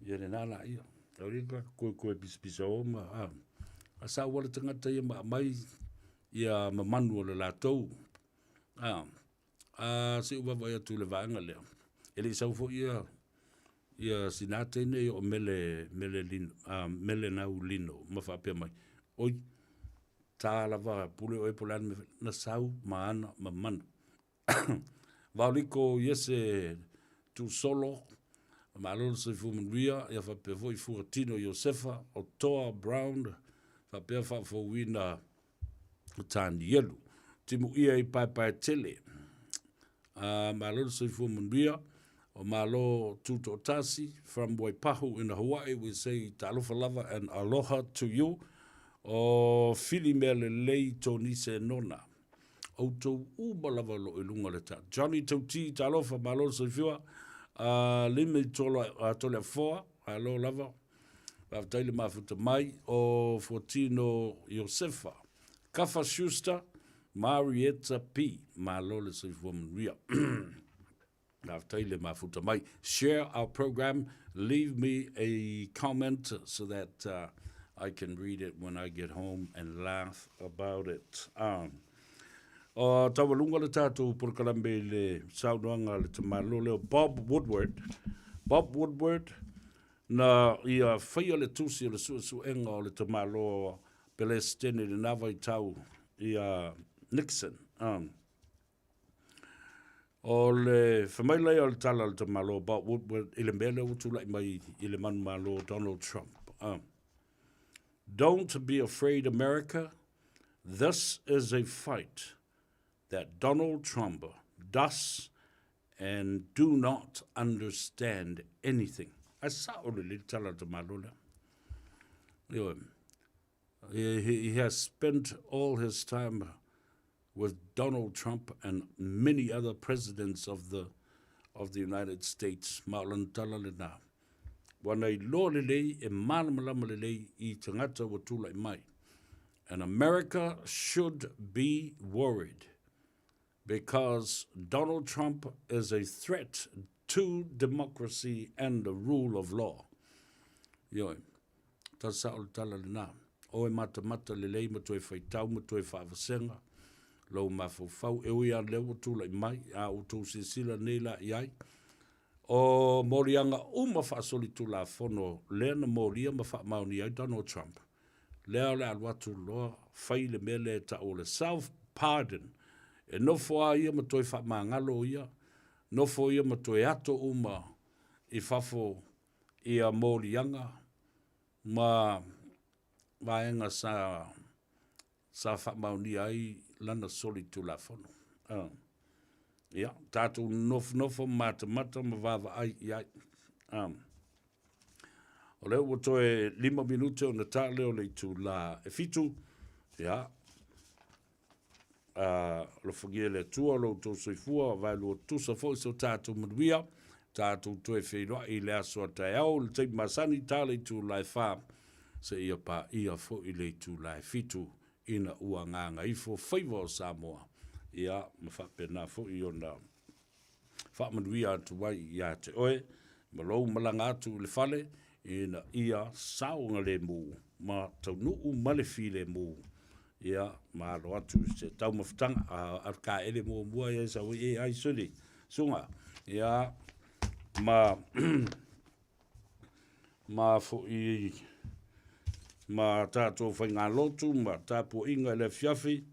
ia le nāla ia. Taurika, koe pispisa o ma, a sa wale tangata ia ma mai, ia mamanu o le lātou. Se uwa vai atu le vaanga lea. Ele sau fo ia sinate nei o mele nau lino, ma whapea mai. Oi, tā lava pule oi polane na sau maana ma mana. Vauliko iese tu solo, ma alolo se fumanuia, ia whapea foi Fuatino Josefa, o Toa Brown, whapea whafo wina tāni yelu. Timu ia i pai tele. Ma alolo se fumanuia, o malo tuto tasi, from Waipahu in Hawaii, we say talofa lava and aloha to you. O fili mea le lei tōni se nona. O tō uba lava lo i lunga le ta. Johnny Tauti, talofa malo se fiua, lime tole a foa, alo lava. Waftaile mafuta mai, o Fortino Josefa. Kafa Schuster, Marietta P. Malo le se fiua Maria. Share our program. Leave me a comment so that I can read it when I get home and laugh about it. O tawalunga le tātou porkalambe le saunoanga le tamalo leo Bob Woodward. Bob Woodward na ia whaia le tusi le suenga o le tamalo Palestine le nawa I tau ia Nixon. O le whamailai o le tala le tamalo Bob Woodward i le mele o tūlai mai I le manu malo Donald Trump. Don't be afraid, America. This is a fight that Donald Trump does and do not understand anything. I saw le tala le tamalo le. He has spent all his time with Donald Trump and many other presidents of the United States. Ma'alantala le nā. Wana I lo le lei e malamalama le lei I tangata wa tūlai mai. And America should be worried because Donald Trump is a threat to democracy and the rule of law. Ioi, ta sa'o tala le nā. O e mata le lei ma toi whaitau ma toi whaavasenga. Lo mafofau e ui a lewa tūlai mai, a o tō sisila nei la iai. O morianga uma whaasoli tūla whono, lea na moria ma wha mauni ai Donald Trump. Lea le alwatu loa, whai le mele ta o le self-pardon. E nofo a ia ma toi wha maangalo ia, nofo ia ma toi ato uma I whafo ia morianga, ma vaenga sa wha mauni ai lana soli tu la fono. Ia, tātou nofo mata ma vava ai iai. O leo o toe 5 minute o na tā leo le tu la e fitu. Ia, lo whagia le tua lo tō soifua, vai lo tusa fo so tātou manuia, tātou toe whenua I le aso tai au, le teip masani tā le tu la e wha, se ia pa ia fo I le tu la e fitu. Ina ua nganga ifo Faiva o Samoa. Ia, ma whapena fo I ona. Whamanuia atu wai ia te oe, ma lou malanga atu le fale, ina ia saunga le mū, ma tau nuu malefi le mū. Ia, ma alo atu se tau mawhitanga, a ka ele mua mua ia sa ui ai suri. Sunga, ia, ma fo I ma tātou whai ngā lotu, ma tāpua inga le fiafi,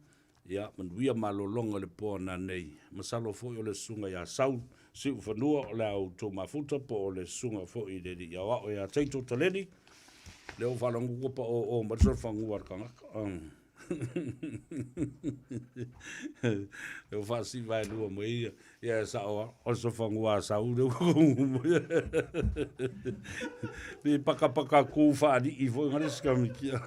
ia, manuia malolonga le pōna nei. Masalo fo I o le sunga ia sau, si u whanua o le au tō mafuta, po o le sunga fo I le ia wa o ia teito taleni, leo whalangu kupa o matua whangu warkanga. Eu faço vai no meio e essa o so fangua saúde e paka ku fa di i vo ngare skamikia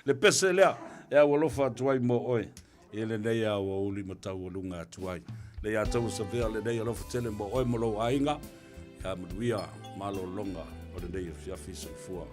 le pesela e a lo fa tuai mo oi ele nei a o uli matau lunga tuai le a tau sa vea le nei lo fa tele mo oi mo lo ainga ya mduia malo longa o le nei fia fisa fua